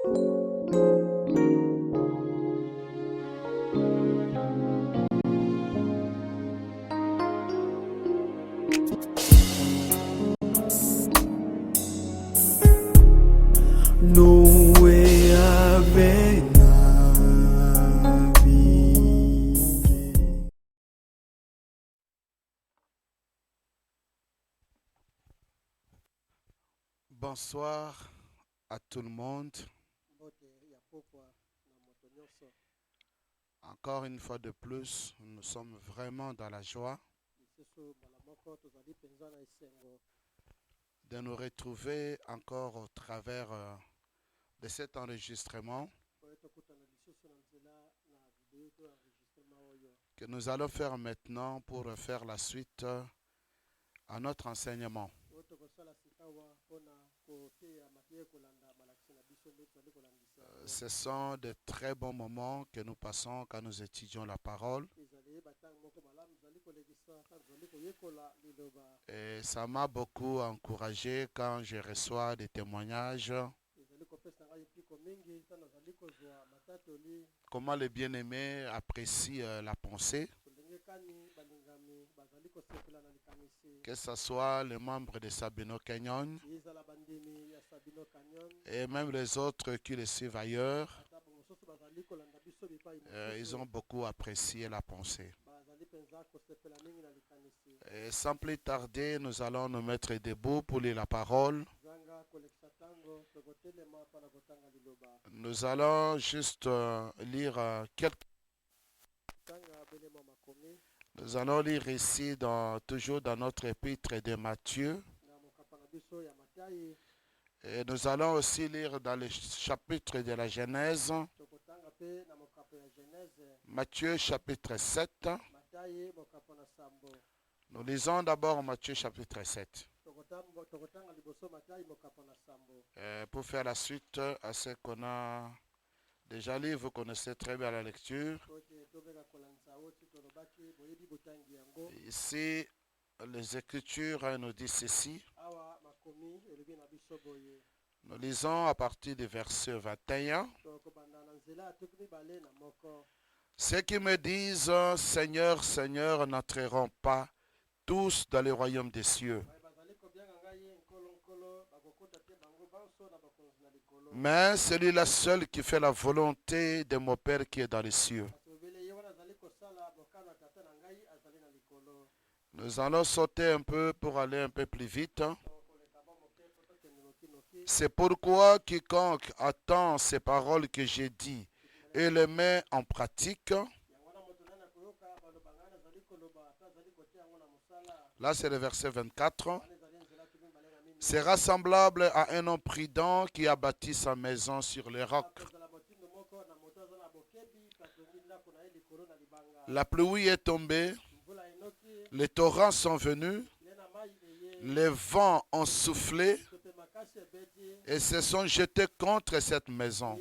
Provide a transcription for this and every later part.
Noé avait navigué. Bonsoir à tout le monde. Encore une fois de plus, nous sommes vraiment dans la joie de nous retrouver encore au travers de cet enregistrement que nous allons faire maintenant pour faire la suite à notre enseignement. Ce sont de très bons moments que nous passons quand nous étudions la parole. Et ça m'a beaucoup encouragé quand je reçois des témoignages. Comment les bien-aimés apprécient la pensée. Que ce soit les membres de Sabino Canyon et même les autres qui le suivent ailleurs, ils ont beaucoup apprécié la pensée. Et sans plus tarder, nous allons nous mettre debout pour lire la parole. Nous allons juste lire quelques... Nous allons lire ici, toujours dans notre épître de Matthieu. Et nous allons aussi lire dans le chapitre de la Genèse. Matthieu chapitre 7. Nous lisons d'abord Matthieu chapitre 7. Pour faire la suite à ce qu'on a déjà lu, vous connaissez très bien la lecture. Ici, les Écritures nous disent ceci. Nous lisons à partir du verset 21. Ceux qui me disent « Seigneur, Seigneur » n'entreront pas tous dans le royaume des cieux, mais celui-là seul qui fait la volonté de mon Père qui est dans les cieux. Nous allons sauter un peu pour aller un peu plus vite. C'est pourquoi quiconque attend ces paroles que j'ai dites et les met en pratique, là c'est le verset 24, sera semblable à un homme prudent qui a bâti sa maison sur les rocs. La pluie est tombée, les torrents sont venus, les vents ont soufflé et se sont jetés contre cette maison.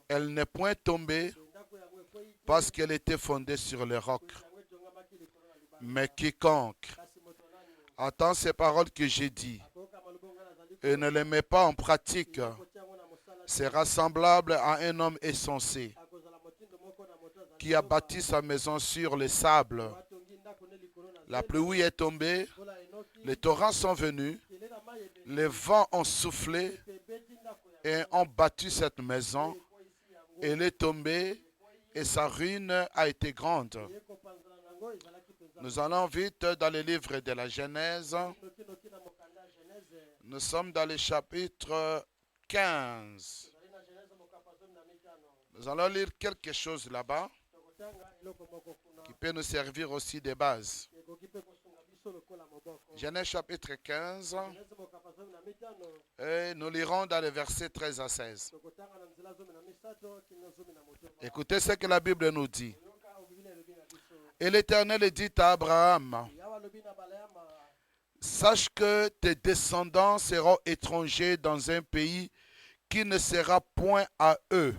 Elle n'est point tombée parce qu'elle était fondée sur les rocs. Mais quiconque attend ces paroles que j'ai dites et ne les met pas en pratique sera semblable à un homme insensé qui a bâti sa maison sur le sable. La pluie est tombée, les torrents sont venus, les vents ont soufflé et ont battu cette maison. Elle est tombée et sa ruine a été grande. Nous allons vite dans le livre de la Genèse. Nous sommes dans le chapitre 15. Nous allons lire quelque chose là-bas qui peut nous servir aussi de base. Genèse chapitre 15 et nous lirons dans les versets 13 à 16. Écoutez ce que la Bible nous dit. Et l'Éternel dit à Abraham, sache que tes descendants seront étrangers dans un pays qui ne sera point à eux.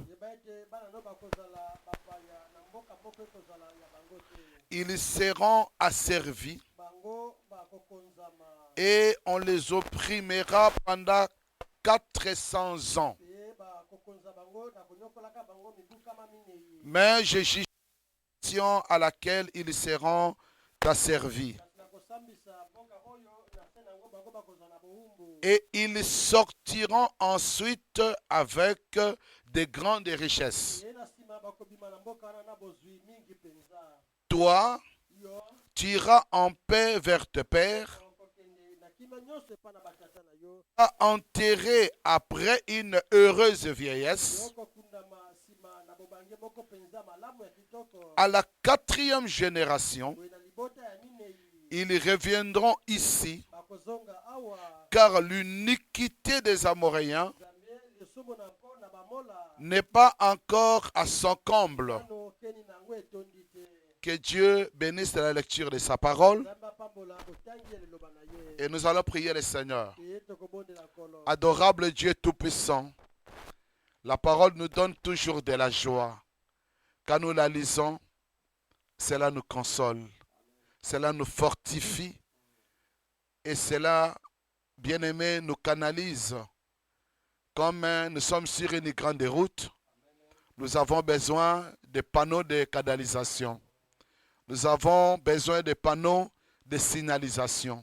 Ils seront asservis et on les opprimera pendant 400 ans. Mais je juge la nation à laquelle ils seront asservis. Et ils sortiront ensuite avec de grandes richesses. Toi, tu iras en paix vers tes pères, enterré après une heureuse vieillesse. À la 4e génération, ils reviendront ici, car l'iniquité des Amoréens n'est pas encore à son comble. Que Dieu bénisse la lecture de sa parole. Et nous allons prier le Seigneur. Adorable Dieu Tout-Puissant, la parole nous donne toujours de la joie. Quand nous la lisons, cela nous console, cela nous fortifie et cela, bien-aimé, nous canalise. Comme nous sommes sur une grande route, nous avons besoin de panneaux de canalisation. Nous avons besoin de panneaux de signalisation.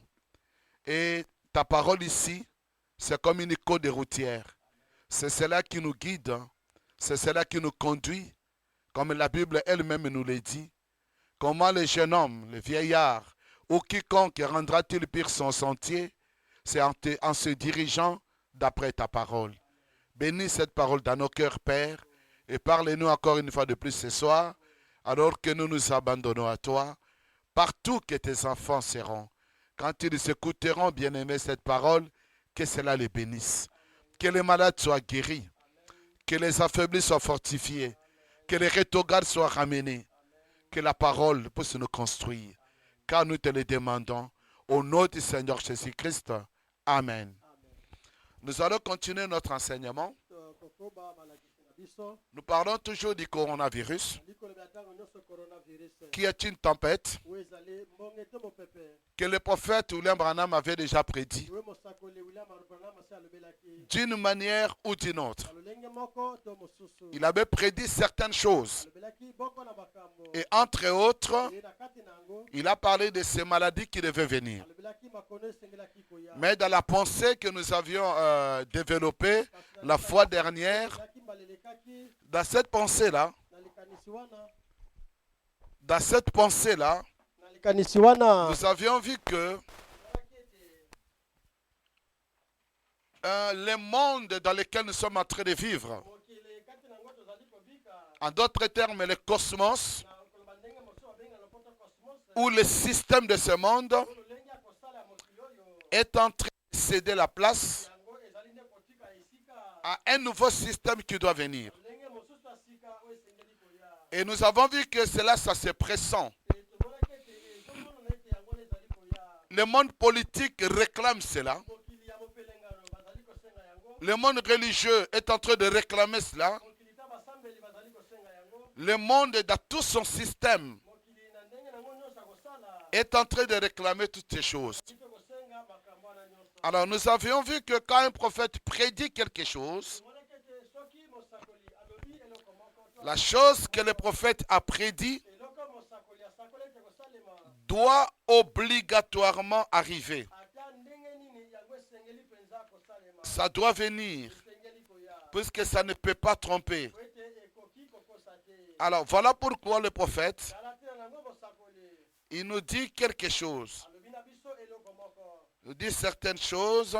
Et ta parole ici, c'est comme une côte routière. C'est cela qui nous guide, c'est cela qui nous conduit, comme la Bible elle-même nous le dit. Comment le jeune homme, le vieillard, ou quiconque rendra-t-il pire son sentier? C'est en se dirigeant d'après ta parole. Bénis cette parole dans nos cœurs, Père, et parle-nous encore une fois de plus ce soir, alors que nous nous abandonnons à toi, partout que tes enfants seront. Quand ils écouteront, bien-aimé, cette parole, que cela les bénisse. Que les malades soient guéris, que les affaiblis soient fortifiés, que les rétrogrades soient ramenés, que la parole puisse nous construire. Car nous te le demandons, au nom du Seigneur Jésus-Christ. Amen. Nous allons continuer notre enseignement. Nous parlons toujours du coronavirus, qui est une tempête que le prophète William Branham avait déjà prédit, d'une manière ou d'une autre. Il avait prédit certaines choses. Et entre autres, il a parlé de ces maladies qui devaient venir. Mais dans la pensée que nous avions développée la fois dernière, dans cette pensée-là, nous avions vu que le monde dans lequel nous sommes en train de vivre, en d'autres termes, le cosmos, ou le système de ce monde, est en train de céder la place à un nouveau système qui doit venir. Et nous avons vu que cela, ça se pressent. Le monde politique réclame cela. Le monde religieux est en train de réclamer cela. Le monde, dans tout son système, est en train de réclamer toutes ces choses. Alors, nous avions vu que quand un prophète prédit quelque chose, la chose que le prophète a prédit doit obligatoirement arriver. Ça doit venir, puisque ça ne peut pas tromper. Alors, voilà pourquoi le prophète, il nous dit quelque chose. Il nous dit certaines choses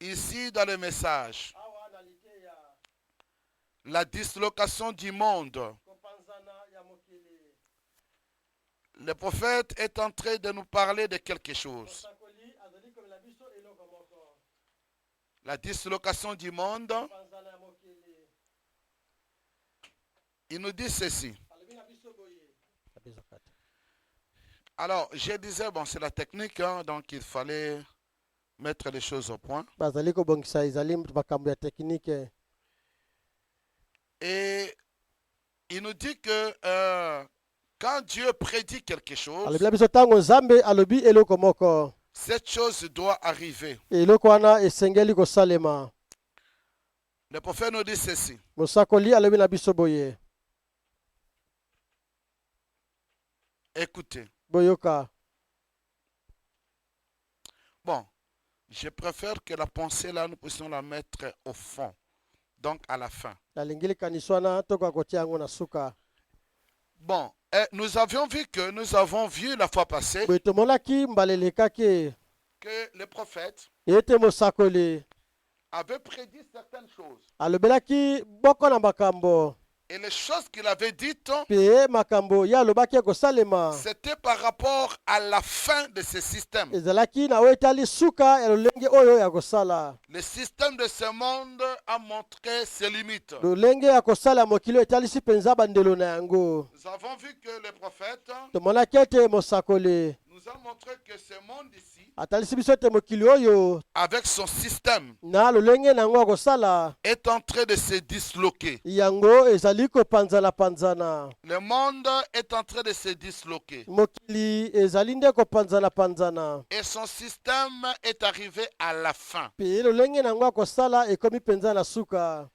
ici dans le message. La dislocation du monde. Le prophète est en train de nous parler de quelque chose. La dislocation du monde. Il nous dit ceci. Alors, je disais, bon, c'est la technique, hein, donc il fallait mettre les choses au point. Et il nous dit que quand Dieu prédit quelque chose, cette chose doit arriver. Le prophète nous dit ceci. mosakoli alobi na biso boye. Écoutez. Boyoka. Bon, je préfère que la pensée là, nous puissions la mettre au fond. Donc à la fin. Nalingi likanisi wana tokoka kotia yango na suka. Bon, nous avons vu la fois passée Boye tomonaki mbala elekaki que le prophète ete mosakoli avait prédit certaines choses. alobelaki boko na makambo. Et les choses qu'il avait dites, Pe makambo ya alobaki ekosalema. c'était par rapport à la fin de ce système. Ezalaki na oyo etali suka ya lolenge oyo ya kosala. Le système de ce monde a montré ses limites. Lolenge ya kosala mokili oyo etalisi penza bandelo na yango. Nous avons vu que le prophète Tomonaki ete mosakoli nous a montré que ce monde ici, atalisi biso ete mokili oyo avec son système, na lolenge na yango ya kosala est en train de se disloquer. yango ezali kopanzana-panzana. Le monde est en train de se disloquer. Mokili ezali nde kopanzana-panzana. Et son système est arrivé à la fin. Pe lolenge na yango ya kosala ekomi penza na suka.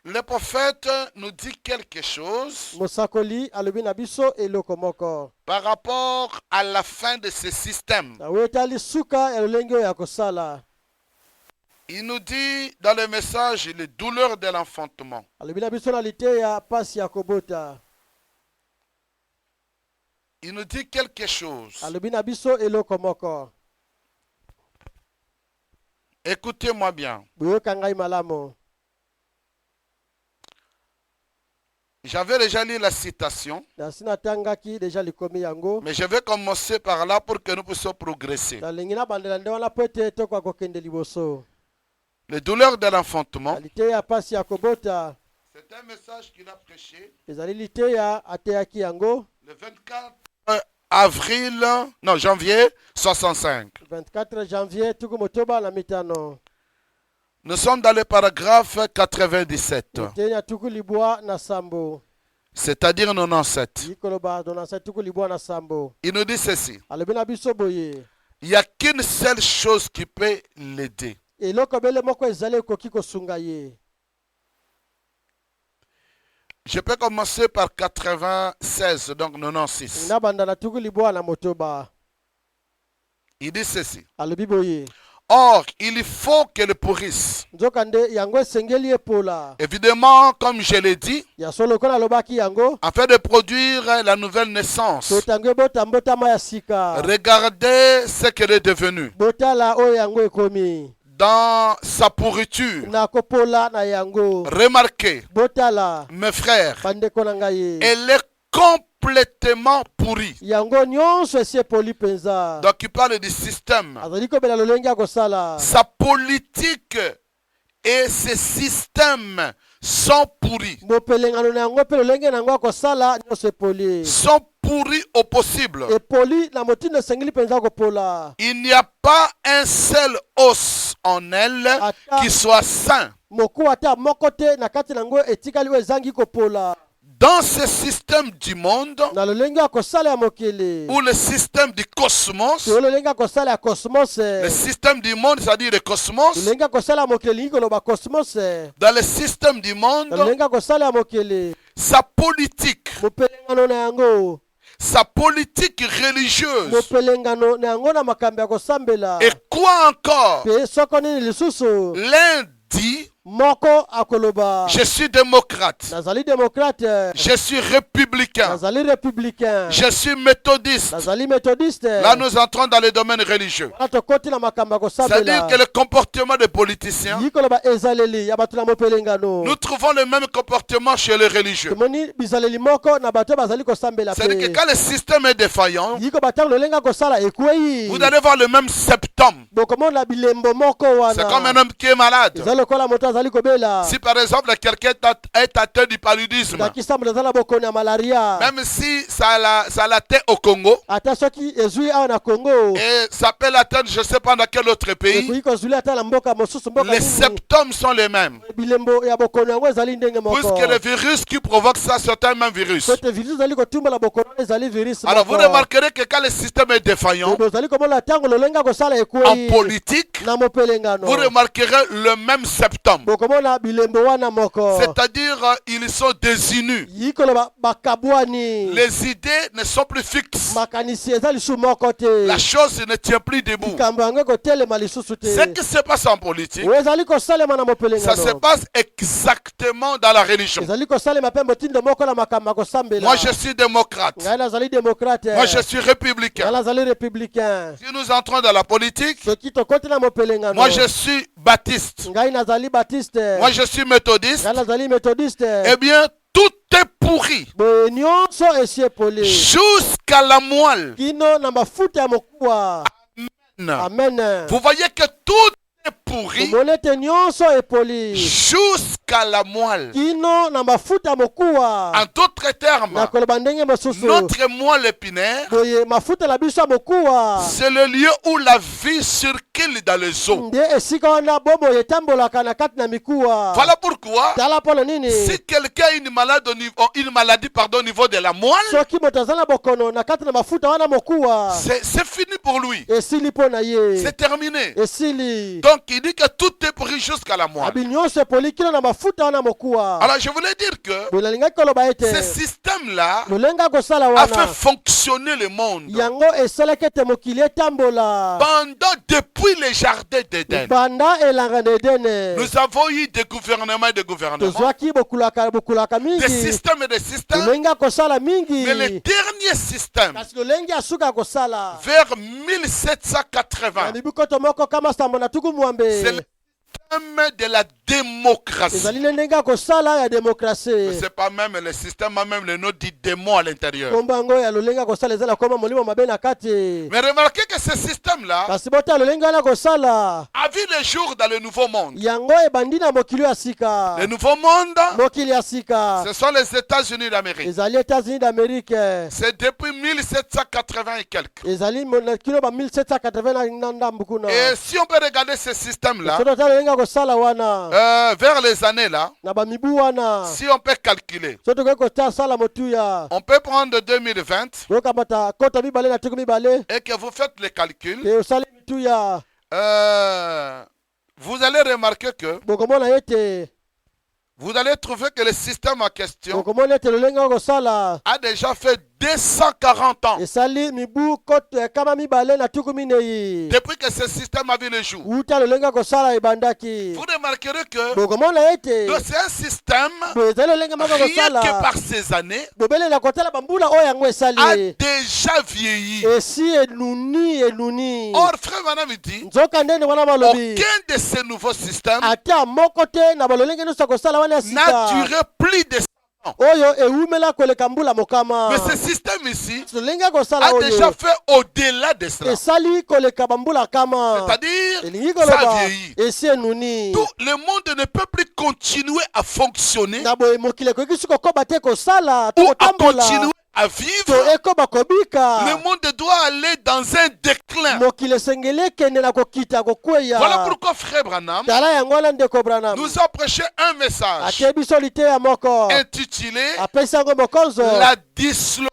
Le prophète nous dit quelque chose Mosakoli alobi na biso eloko moko. par rapport à la fin de ce système. Na oyo etali suka ya lolenge oyo ya kosala. Il nous dit dans le message les douleurs de l'enfantement. Alobi na biso na liteya pasi ya kobota. Il nous dit quelque chose. Alobi na biso eloko moko. Écoutez-moi bien. Boyoka ngai malamu. J'avais déjà lu la citation, Nasi natangaki deja likomi yango. mais je vais commencer par là pour que nous puissions progresser. Nalingi na bandela nde wana po ete tokoka kokende liboso. Les douleurs de l'enfantement, Na liteya pasi ya kobota. c'est un message qu'il a prêché Ezali liteya ateyaki yango. le 24 avril, non, janvier 65. 24 janvier tuku motoba na mitano. Nous sommes dans le paragraphe 97, Tenya tuku libwa na sambo. c'est-à-dire 97. Yikoloba donasa tuku libwa na sambo. Il nous dit ceci. Alobi na biso boye. Il n'y a qu'une seule chose qui peut l'aider. Eloko bele moko ezali ekoki kosunga ye. Je peux commencer par 96, donc 96. Na banda na tuku libwa na motoba. Il dit ceci. Alobi boye. Or, il faut qu'elle pourrisse. Nzokande yango esengeli epola. Évidemment, comme je l'ai dit, Ya solo kona lobaki yango. afin de produire la nouvelle naissance, Totango bota mbotama ya sika. regardez ce qu'elle est devenue. Botala oyo yango ekomi. Dans sa pourriture, Na kopola na yango. remarquez, Botala. mes frères, Bandeko na ngai. elle est complètement pourrie. Yango nyonso esi epoli penza. Donc, il parle du système. Azali kobela lolenge ya kosala. Sa politique et ses systèmes sont pourris. Mopelengano na yango pe lolenge na yango ya kosala nyonso epoli. Sont pourris au possible. Epoli na motindo esengeli penza kopola. Il n'y a pas un seul os en elle qui soit sain. Moku ata moko te na kati na yango etikali oyo ezangi kopola. Dans ce système du monde, Na lolenge ya kosala ya mokili. ou le système du cosmos, To lolenge ya kosala ya cosmos. le système du monde, c'est-à-dire le cosmos, Lolenge ya kosala ya mokili lingi koloba cosmos. dans le système du monde, Na lolenge ya kosala ya mokili. sa politique, Mopelengano na yango. sa politique religieuse, Mopelengano na yango na makambo ya kosambela. et quoi encore? Pe soko nini lisusu. L'un dit, Moko akoloba. je suis démocrate, Nazali démocrate. je suis républicain, Nazali républicain. je suis méthodiste. Nazali méthodiste. Là, nous entrons dans le domaine religieux. Wana tokoti na makambo ya C'est-à-dire kosambela. que le comportement des politiciens, Yikoloba ezaleli ya bato na mopelengano. nous trouvons le même comportement chez les religieux. Tomoni bizaleli moko na bato bazali kosambela C'est-à-dire que pe. quand le système est défaillant, Yiko batango lolenga kosala ekwei. vous allez voir le même septum. Bokomona bilembo moko C'est comme un wana. homme qui est malade. Ezali lokola moto azali kobela. Si par exemple quelqu'un est atteint du paludisme, Dakisa moto azala bokoni ya malaria. même si ça l'atteint au Congo, Ata soki ezwi awa na Congo. et ça peut l'atteindre je ne sais pas dans quel autre pays, Ekoki kozuli ata na mboka mosusu mboka les nini. symptômes sont les mêmes. Bilembo ya bokoni yango ezali ndenge moko. Puisque le virus qui provoque ça, c'est un même virus. Sote virus ezali kotumba bokoni ezali virus Alors vous moko. remarquerez que quand le système est défaillant, Ezali komona tango lolenga kosala en ekwei. politique, Na mopelengano. vous remarquerez le même septum. bokomona bilembo wana moko C'est-à-dire, ils sont désunis. yikolo bakabwani Les idées ne sont plus fixes. makanisi eza lisusu moko te La chose ne tient plus debout. likambo yango ekotelema lisusu Ce te qui se passe en politique, oyo ezali kosalema na ça se mopelengano passe exactement dans la religion. ezali kosalema mpe motindo moko na makambo ya kosambela Moi, je suis démocrate. ngai nazali démocrate Moi, je suis ngai républicain. nazali républicain Si nous entrons dans la politique, soki tokoti na mopelengano moi, je suis baptiste. ngai nazali baptiste Moi, je suis méthodiste. ngai nazali méthodiste Eh bien, tout est pourri boye nyonso esi epoli jusqu'à la moelle. kino na mafuta ya mokuwa amen Vous voyez que tout est pourri tomoni ete nyonso epoli jusqu'à la moelle. kino na mafuta ya mokuwa En d'autres termes, na koloba ndenge mosusu notre moelle épinaire, boye mafuta na biso ya mokuwa c'est le lieu où la vie circule dans les eaux. nde esika wana bomoi etambolaka na kati na mikuwa Voilà pourquoi, tala mpona nini si quelqu'un a une maladie au niveau de la moelle, soki moto aza na bokono na kati na mafuta wana mokuwa c'est fini pour lui. esili mpo na ye C'est terminé. esili Donc il dit que tout est pourri jusqu'à la moelle. abi nyonso epoli kino na mafuta wana mokuwa Alors je voulais dire que boye nalingaki koloba ce ete système-là lolenge akosala a fait wana fonctionner le monde yango esalaki ete mokili etambola depuis les jardins d'Éden. banda elanga na edene Nous avons eu des gouvernements et des gouvernements, tozwaki bokulaka des mingi systèmes et des systèmes, lolenge akosala mingi mais le dernier système, kasi lolenge asuka akosala vers na 1780, mibu koto moko kama sambo na tuku mwambe c'est le système de la démocratie. ezali nde ndenge akosala ya demokrasi C'est pas même le système, a même le nom du démon à l'intérieur. kombo yango ya lolenge akosala ezala koma molimo mabe na kati Mais remarquez que ce système-là kasi bota lolenge wana akosala a vu le jour dans le nouveau monde. yango ebandi na mokili ya sika Le nouveau monde, mokili ya sika ce sont les États-Unis d'Amérique. ezali états-unis d'amérique C'est depuis 1780 et quelques. ezali kino ba 1780 na ndambu kuna Et si on peut regarder ce système-là, soki ota lolenge akosala wana vers les années là, na bamibu wana si on peut calculer, soki tokoki kosala motuya on peut prendre 2020 okamata kota mibale na tuku mibale et que vous faites les calculs, ke osali mituya vous allez remarquer que bokomona ete vous allez trouver que le système en question bokomona ete lolenge akosala a déjà fait 240 ans esali mibu koto kama mibale na tuku minei depuis que ce système a vu le jour. uta lolenge akosala ebandaki Vous remarquerez que bokomona ete c'est un système boye ezali lolenge moko rien akosala que par ces années bobelela kotala bambula oyo yango a esali déjà vieilli. esi enuni Or, frère Madame dit, nzoka ndenge wana balobi aucun de ces nouveaux systèmes ata moko te na balolenge nyonso akosala wana ya n'a sika duré plus de 100 ans. oyo ewumela koleka mbula mokama Mais ce système ici lolenge akosala a déjà oyo fait au-delà de cela. esali koleka bambula kama C'est-à-dire, elingi ça koloba vieillit. esi enuni Tout le monde ne peut plus continuer à fonctionner na boye mokili ekoki si kokoba te kosala to ou à kotambola continuer à to vivre. ekoba kobika Le monde doit aller dans un déclin. mokili esengeli ekende na kokita kokweya Voilà pourquoi frère Branham tala yango wana ndeko branam nous a prêché un message atie biso liteya moko intitulé apesi yango mokonzo La dislocation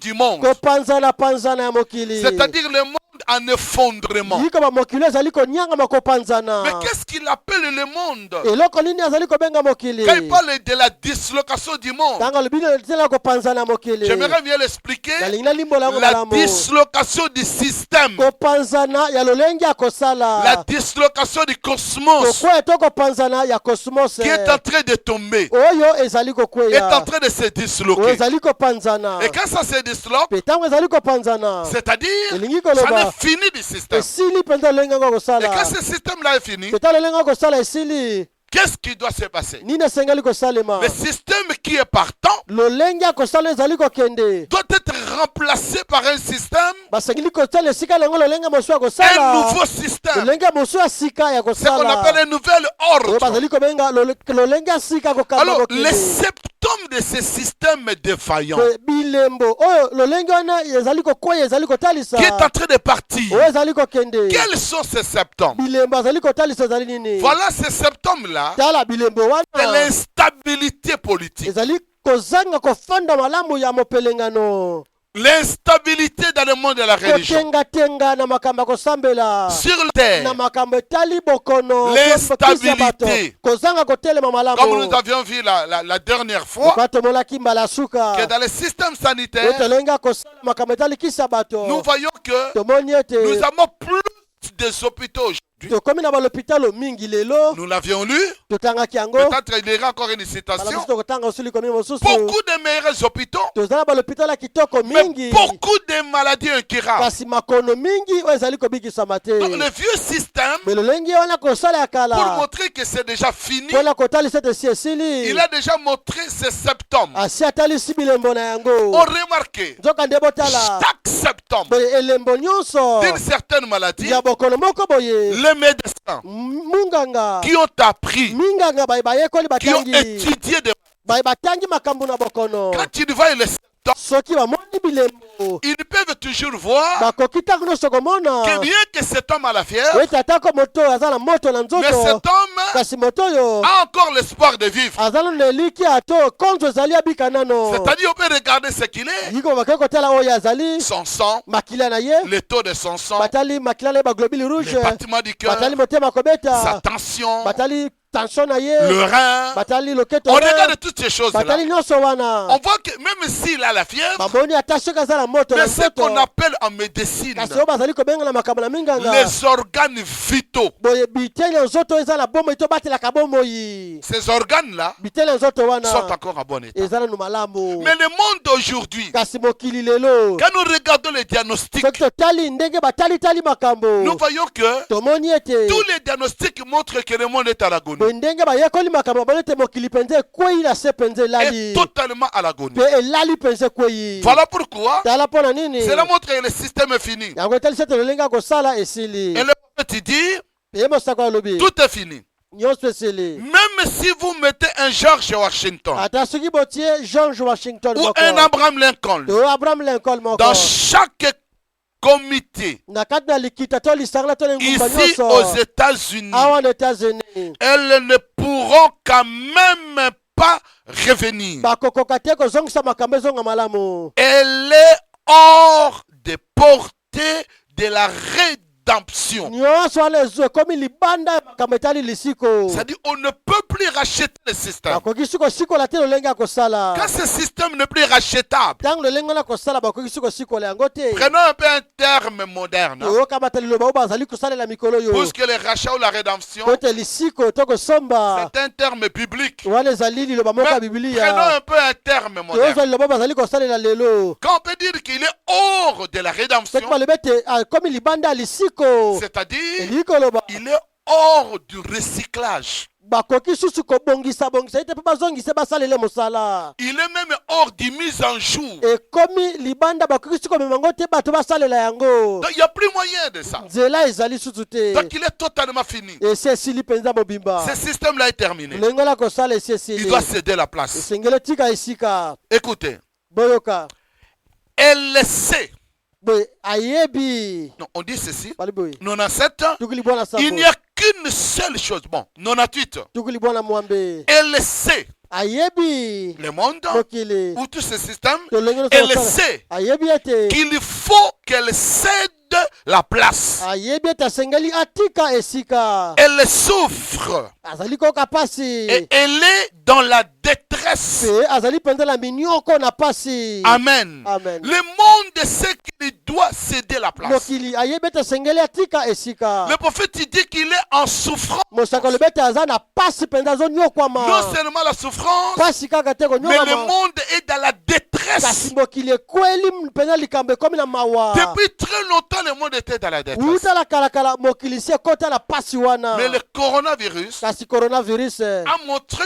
du monde. kopanzana ya mokili C'est-à-dire le monde en effondrement. yikoba mokili ezali konyangama kopanzana Mais qu'est-ce qu'il appelle le monde? eloko nini azali kobenga mokili Quand il parle de la dislocation du monde, ntango alobi tela kopanzana ya mokili j'aimerais bien l'expliquer. nalingi nalimbola yango La malamu dislocation du système, kopanzana ya lolenge ya la kosala dislocation du cosmos kokweya to kopanzana ya cosmos qui est en train de tomber, oyo ezali est en kokweya train de se oyo disloquer. ezali kopanzana Et quand ça se disloque, mpe ntango ezali kopanzana c'est-à-dire, elingi ça koloba n'est fini du système. esili mpenza lolenge yango Et kosala quand ce système-là est fini, mpe ta lolenge yango kosala esili qu'est-ce qui doit se passer? nini esengeli kosalema Le système qui est partant lolenge ya kosala ezali kokende doit être remplacé par un système, basengeli kosala esika yango lolenge mosusu ya un kosala nouveau système, lolenge mosusu ya sika ya ce qu'on kosala appelle un nouvel oyo ordre. bazali kobenga lolenge ya sika kokamba Alors, mokili les symptômes de ce système défaillant Pe bilembo oyo lolenge wana ezali kokwea ezali kotalisa qui est en train de partir, oyo ezali kokende quels sont ces symptômes? bilembo azali kotalisa ezali nini Voilà ces symptômes-là tala bilembo de wana l'instabilité politique. ezali kozanga kofanda malamu ya mopelengano l'instabilité dans le monde de la religion. kotengatenga na makambo ya kosambela Sur la terre, na makambo etali bokono l'instabilité. kozanga kotelema Comme malamu nous avions vu la dernière fois, kwa tomolaki mbala suka que dans le système sanitaire, tolenga kosala makambo etali kisa bato nous voyons que tomoni ete nous avons plus des hôpitaux aujourd'hui. tokomi na balopitalo mingi lelo Nous l'avions lu. totangaki yango Peut-être il y aura encore une bala citation. mosusu tokotanga osuli komi mosusu Beaucoup de meilleurs hôpitaux, toza na balopitalo ya kitoko mais mingi beaucoup de maladies incurables. kasi makono mingi oyo ezali kobikisama te Donc le vieux système, me lolenge wana kosala ya pour kala montrer que c'est déjà fini, mpona kotalisa ete esi esili il a déjà montré ses symptômes. asi atalisi bilembo na On yango remarque nzoka nde botala chaque symptôme boye elembo nyonso d'une certaine maladie, ya bokono moko boye les médecins munganga qui ont appris, minganga baye bayekoli qui ont batangi étudié, baye batangi makambo na bokono quand ils voient les symptômes, soki bamoni bilembo ils peuvent toujours voir bakoki ntango nyonso komona que bien que cet homme a la fièvre, ete atako moto oyo aza na moto na mais cet nzoto homme kasi moto oyo a encore l'espoir de vivre. aza nano na eliki ato konzo ezali abika nano C'est-à-dire, on peut regarder ce qu'il est, yiko bakoki kotala oyo azali son sang, makila na ye le taux de son sang, batali makila na ye baglobule rouge les battements du cœur, batali motema kobeta sa tension, batali tension na ye le rein. batali loketo On na ye, regarde toutes ces choses-là. batali nyonso wana On voit que même s'il a la fièvre, bamoni ata soki aza na moto na mais ce qu'on nzoto appelle en médecine kasi oyo bazali kobenga na makambo na minganga les organes vitaux, boye biteli ya nzoto eza na bomoi to batelaka bomoi ces organes-là biteli ya nzoto sont wana encore en bon état. eza nanu malamu Mais le monde aujourd'hui, kasi mokili lelo quand nous regardons les diagnostics, soki totali ndenge batalitali nous makambo voyons que tomoni ete tous les diagnostics montrent que le monde est à l'agonie. boye ndenge bayekoli makambo baboni ete mokili mpenza ekwei na se mpenza Est elali totalement à l'agonie. mpe elali mpenza ekwei Voilà pourquoi tala mpo na nini cela montre que le système est fini. yango etalisi ete lolengi akosala esili Et le prophète dit, ye mosako alobi tout est fini. nyonso esili Même si vous mettez un George Washington ata soki botie George Washington ou moko un Abraham Lincoln to Abraham Lincoln moko dans chaque comité na kati na likita to lisanga to lengumba ici aux nyonso États-Unis, awa na États-Unis elles ne pourront quand même pas revenir. bakokoka te kozongisa makambo ezonga malamu Elle est hors de portée de la rédemption. nyonso wana ekomi libanda ya makambo etali lisiko C'est-à-dire on ne peut plus racheter le système. bakoki si kosikola te lolenge ya kosala Quand ce système n'est plus rachetable, ntango lolenge wana kosala bakoki si kosikola yango te prenons un peu un terme moderne, hein, toyoka bata liloba oyo bazali kosalela mikolo oyo puisque le rachat ou la rédemption, po ete lisiko to kosomba c'est un terme biblique. wana ezali liloba moko ya Mais prenons bibilia un peu un terme moderne. toyozwa liloba bazali kosalela lelo Quand on peut dire qu'il est hors de la rédemption, soki balobi ete akomi libanda ya lisiko c'est-à-dire elingi koloba il est hors du recyclage. bakoki susu kobongisa ete mpe bazongise basalele mosala Il est même hors du mise en jour. ekomi libanda bakoki susu komema yango te bato basalela yango Donc il n'y a plus moyen de ça. nzela ezali susu te Donc il est totalement fini. esi esili mpenza mobimba Ce système-là est terminé. lolenge la kosala esi Il esili doit céder la place. esengeli etika esika Écoutez, boyoka elle sait. boye ayebi Non, on dit ceci. bali boye 97, tukuli bwana il n'y sambo a qu'une seule chose. Bon, 98, tukuli bwana mwambe elle sait ayebi le monde mokili ou tout ce système. tolenge Elle kosala sait ayebi ete qu'il faut qu'elle cède la place. ayebi ete asengeli atika esika Elle souffre azali koyoka pasi et elle est dans la détresse. mpe azali mpenza na minioko na pasi Amen. Amen. Le monde sait qu'il doit céder la place. mokili ayebi ete asengeli atika esika Le prophète il dit qu'il est en souffrance. mosaka olobi ete aza na pasi mpenza azonyokwama Non seulement la souffrance, pasi kaka te mais le konyokwama monde est dans la détresse. kasi mokili ekweli mpenza likambo ekomi na mawa Depuis très longtemps, le monde était dans la détresse. utala kalakala mokili si ekota na pasi wana Mais le coronavirus kasi coronavirus a montré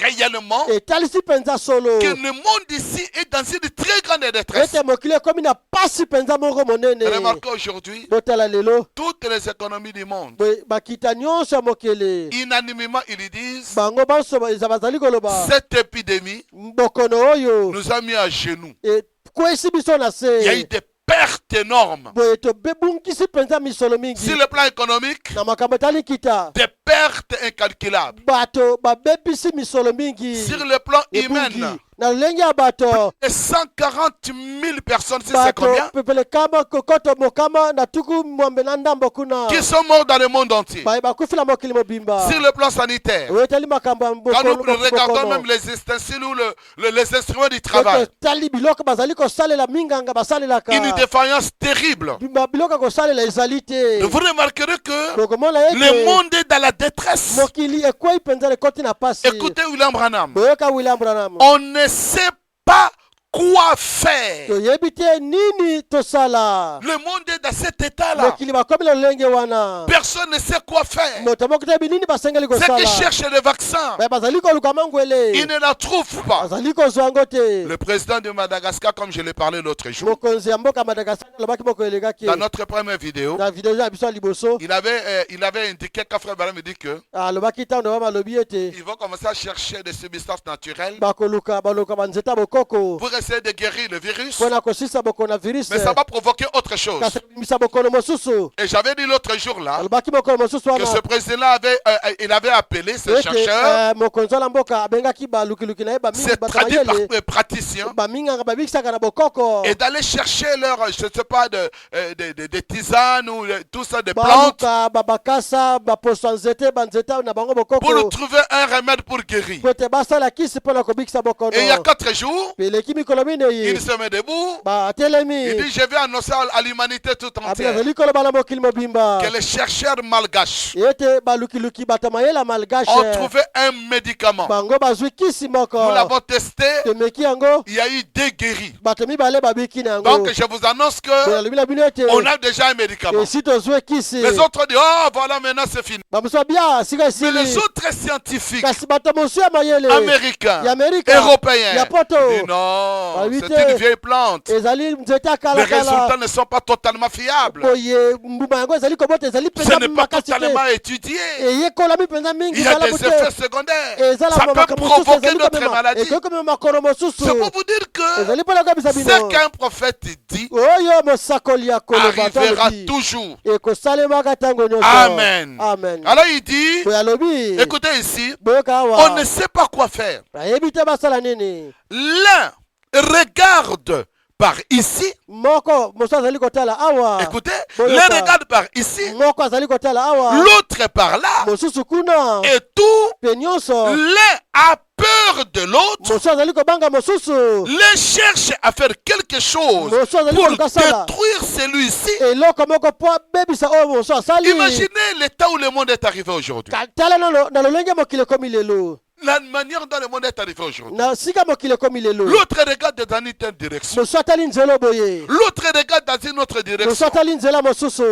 réellement etalisi mpenza solo que le monde ici est dans une très grande détresse. ete mokili ekomi na pasi mpenza moko monene Remarquez aujourd'hui, botala lelo toutes les économies du monde, boye bakita nyonso ya mokili unanimement, ils disent bango banso eza bazali koloba cette épidémie bokono oyo nous a mis à genoux. ekwesi biso na Il y a eu se des pertes énormes. boye tobebunkisi mpenza misolo mingi Sur le plan économique, na makambo etali kita des pertes incalculables. bato babebisi misolo mingi Sur le plan ebungi humain, na lolenge ya bato Et 140 000 personnes, si c'est combien? pepele kama kokoto mokama na tuku mwambe na ndambo kuna Qui sont morts dans le monde entier. bakufila mokili mobimba Sur le plan sanitaire. oyetali makambo ya Quand nous regardons même les ustensiles ou les instruments du travail. tali biloko bazali kosalela minganga basalelaka Une défaillance terrible. biloko kosalela ezali te Vous remarquerez que bokomona le ete monde est dans la détresse. mokili ekwei mpenza ekoti na pasi Écoutez William Branham. boyoka William Branham On ne sait pas quoi faire. toyebi te nini tosala Le monde est dans cet état-là. mokili bakomi na lolenge wana Personne ne sait quoi faire. moto moko te yebi nini basengeli Ceux qui kosala cherchent le vaccin, bazali koluka mangwele ils ne la trouvent pas. bazali kozwa yango te Le président de Madagascar, comme je l'ai parlé l'autre jour, mokonzi ya mboka Madagascar alobaki moko elekaki dans notre première vidéo, na video ya biso ya liboso il avait indiqué qu'Afrique Baram me dit que alobaki ntango wana alobi ete ils vont commencer à chercher des substances naturelles bakoluka baluka banzeta bokoko pour essayer de guérir le virus, mpona kosisa bokono na virus mais ça va provoquer autre chose. kasi ebimisa bokono mosusu Et j'avais dit l'autre jour là alobaki bokono mosusu que wana ce président-là il avait appelé ces ete chercheurs, mokonzi wana mboka abengaki balukiluki na ye bamingi ces bato mayele praticiens, baminganga babikisaka na bokoko et d'aller chercher leur, je ne sais pas, des tisanes ou tout ça, des plantes, baluka babakasa baposo ya nzete banzeta na bango pour bokoko trouver un remède pour guérir. po ete basala kisi mpona kobikisa bokono Et il y a 4 jours, peleki mikolo minei il se met debout. Il batelemi dit, je vais annoncer à l'humanité tout abi entière azali koloba na mokili mobimba que les chercheurs malgaches ete balukiluki bato mayele malgashe ont trouvé un médicament. bango bazwi kisi moko Nous l'avons testé, temeki yango il y a eu 2 guéris. bato mibale babiki na yango Donc je vous annonce que alobi na bino ete on a déjà un médicament. esi tozwi kisi Les autres disent, oh voilà maintenant c'est fini. bamosu bia sika Mais les esili autres scientifiques kasi bato mosu ya mayele américains, ya amerika européens, ya poto disent non, Bah oui, c'est une vieille plante. ezali nzete ya Les résultats kalakala ne sont pas totalement fiables. boye mbuma yango ezali kobota ezali Ce mpenza n'est pas makasi te totalement étudié. eyekolami mpenza mingi Il y a malamu des te effets secondaires. ezala Ça peut makambo mosusu provoquer ezali d'autres komema maladies. ekoki komema makolo mosusu C'est pour vous dire que ezali mpona koyebisa ce bino qu'un prophète dit oyo mosakoli ya koloba arrivera alobi toujours. ekosalemaka ntango nyonso Amen. amen Alors il dit, boye alobi écoutez ici, boyoka on awa ne sait pas quoi faire. bayebi te basala nini L'un regarde par ici. moko mosu azali kotala awa Écoutez, Boyoka. l'un regarde par ici, moko azali kotala awa l'autre par là, mosusu kuna et tout, pe nyonso l'un a peur de l'autre. mosu azali kobanga mosusu L'un cherche à faire quelque chose mosu azali pour koluka sala détruire celui-ci. eloko moko po abebisa oyo mosu asali Imaginez l'état où le monde est arrivé aujourd'hui. tala na lolenge mokili ekomi lelo La manière dont le monde est arrivé aujourd'hui. na sika mokili ekomi lelo L'autre regarde dans une telle direction. mosu atali nzela boye L'autre regarde dans une autre mosu direction. atali nzela mosusu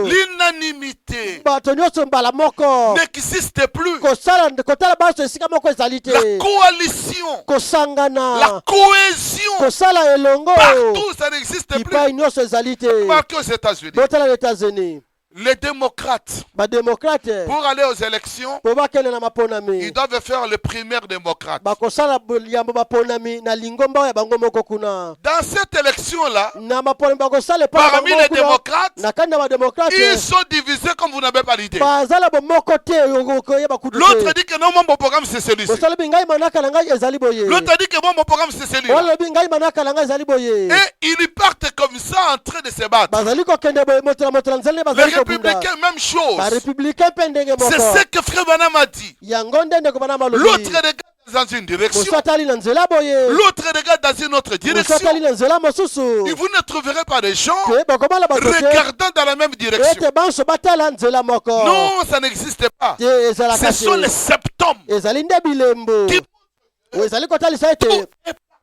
L'unanimité bato nyonso mbala moko n'existe plus. kotala baso esika moko ezali te La coalition, kosangana la cohésion, kosala elongo partout ça n'existe plus. bipai nyonso ezali te Marquez aux États-Unis. botala na états-unis Les démocrates, badémocrate pour aller aux élections, po bakende na maponami ils doivent faire les primaires démocrates. bakosala yambo baponami na lingomba ya bango moko kuna Dans cette élection-là, na maponami bakosala epai na parmi bango les kuna démocrates, na kati na badémocrate ils sont divisés comme vous n'avez pas l'idée. bazala bomoko te okoyeba kutu L'autre te dit que non, mon programme c'est celui-ci. osalobi ngai manaka na ngai ezali boye L'autre dit que mon programme c'est celui-là. olobi ngai manaka na ngai ezali boye Et ils partent comme ça en train de se battre. bazali kokende boye motola nzela Les bazali kobunda républicains, même chose. barépublicain mpe ndenge C'est moko ce que Frère Branham a dit. yango nde ndeko bana L'autre malobi regarde dans une direction. mosu atali na nzela boye L'autre regarde dans une autre mosu direction. atali na nzela mosusu Et vous ne trouverez pas des gens te bakomala bato te regardant dans la même direction. ete banso batala nzela moko Non, ça n'existe pas. te ezalaka Ce sont les te symptômes ezali nde bilembo qui oyo ezali kotalisa ete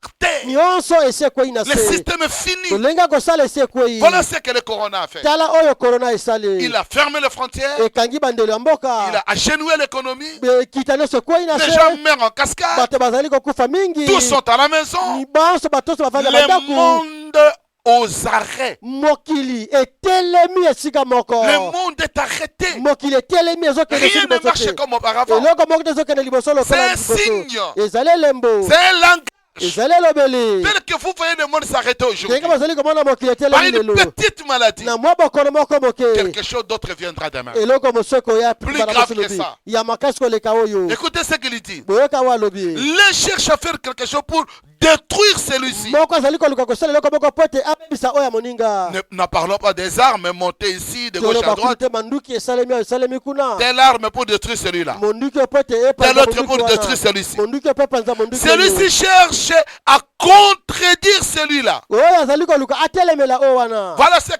partaient. nyonso esi ekwei na Le se système est fini. tolengi akosala esi ekwei Voilà ce que le corona a fait. tala oyo korona esali Il a fermé les frontières. ekangi bandelo ya Il mboka a agenouillé l'économie. kita nyonso ekwei na Les se gens meurent en cascade. bato bazali kokufa mingi Tous sont à la maison. banso bato nyonso bafandi na Le bandaku monde aux arrêts. mokili etelemi esika moko Le monde est arrêté. mokili etelemi ezokende Rien esika ne liboso marche te comme auparavant. eloko moko te ezokende liboso C'est lokola un signe. ezali elembo C'est un langage. ezali elobeli Tel que vous voyez le monde s'arrêter aujourd'hui. ndenge bazali komona mokili Par etelemi une lelo petite maladie. na mwa bokono moko moke Quelque chose d'autre viendra demain. eloko mosu ekoya Plus bana grave mosu que lobi ça. ya makasi koleka oyo Écoutez ce qu'il dit. boyoka wa alobi Les cherche à faire quelque chose pour détruire celui-ci. moko azali koluka kosala eloko moko po ete abebisa oyo ya moninga. N'en parlons pas des armes montées ici de gauche à toloba droite. te manduki esalemi oyo esalemi kuna. Telle arme pour détruire celui-là. monduki oyo po ete Tel epanza autre pour monduki détruire wana. celui-ci. monduki oyo po epanza monduki Celui-ci cherche à contredire celui-là. oyo azali koluka atelemela oyo wana. Voilà ce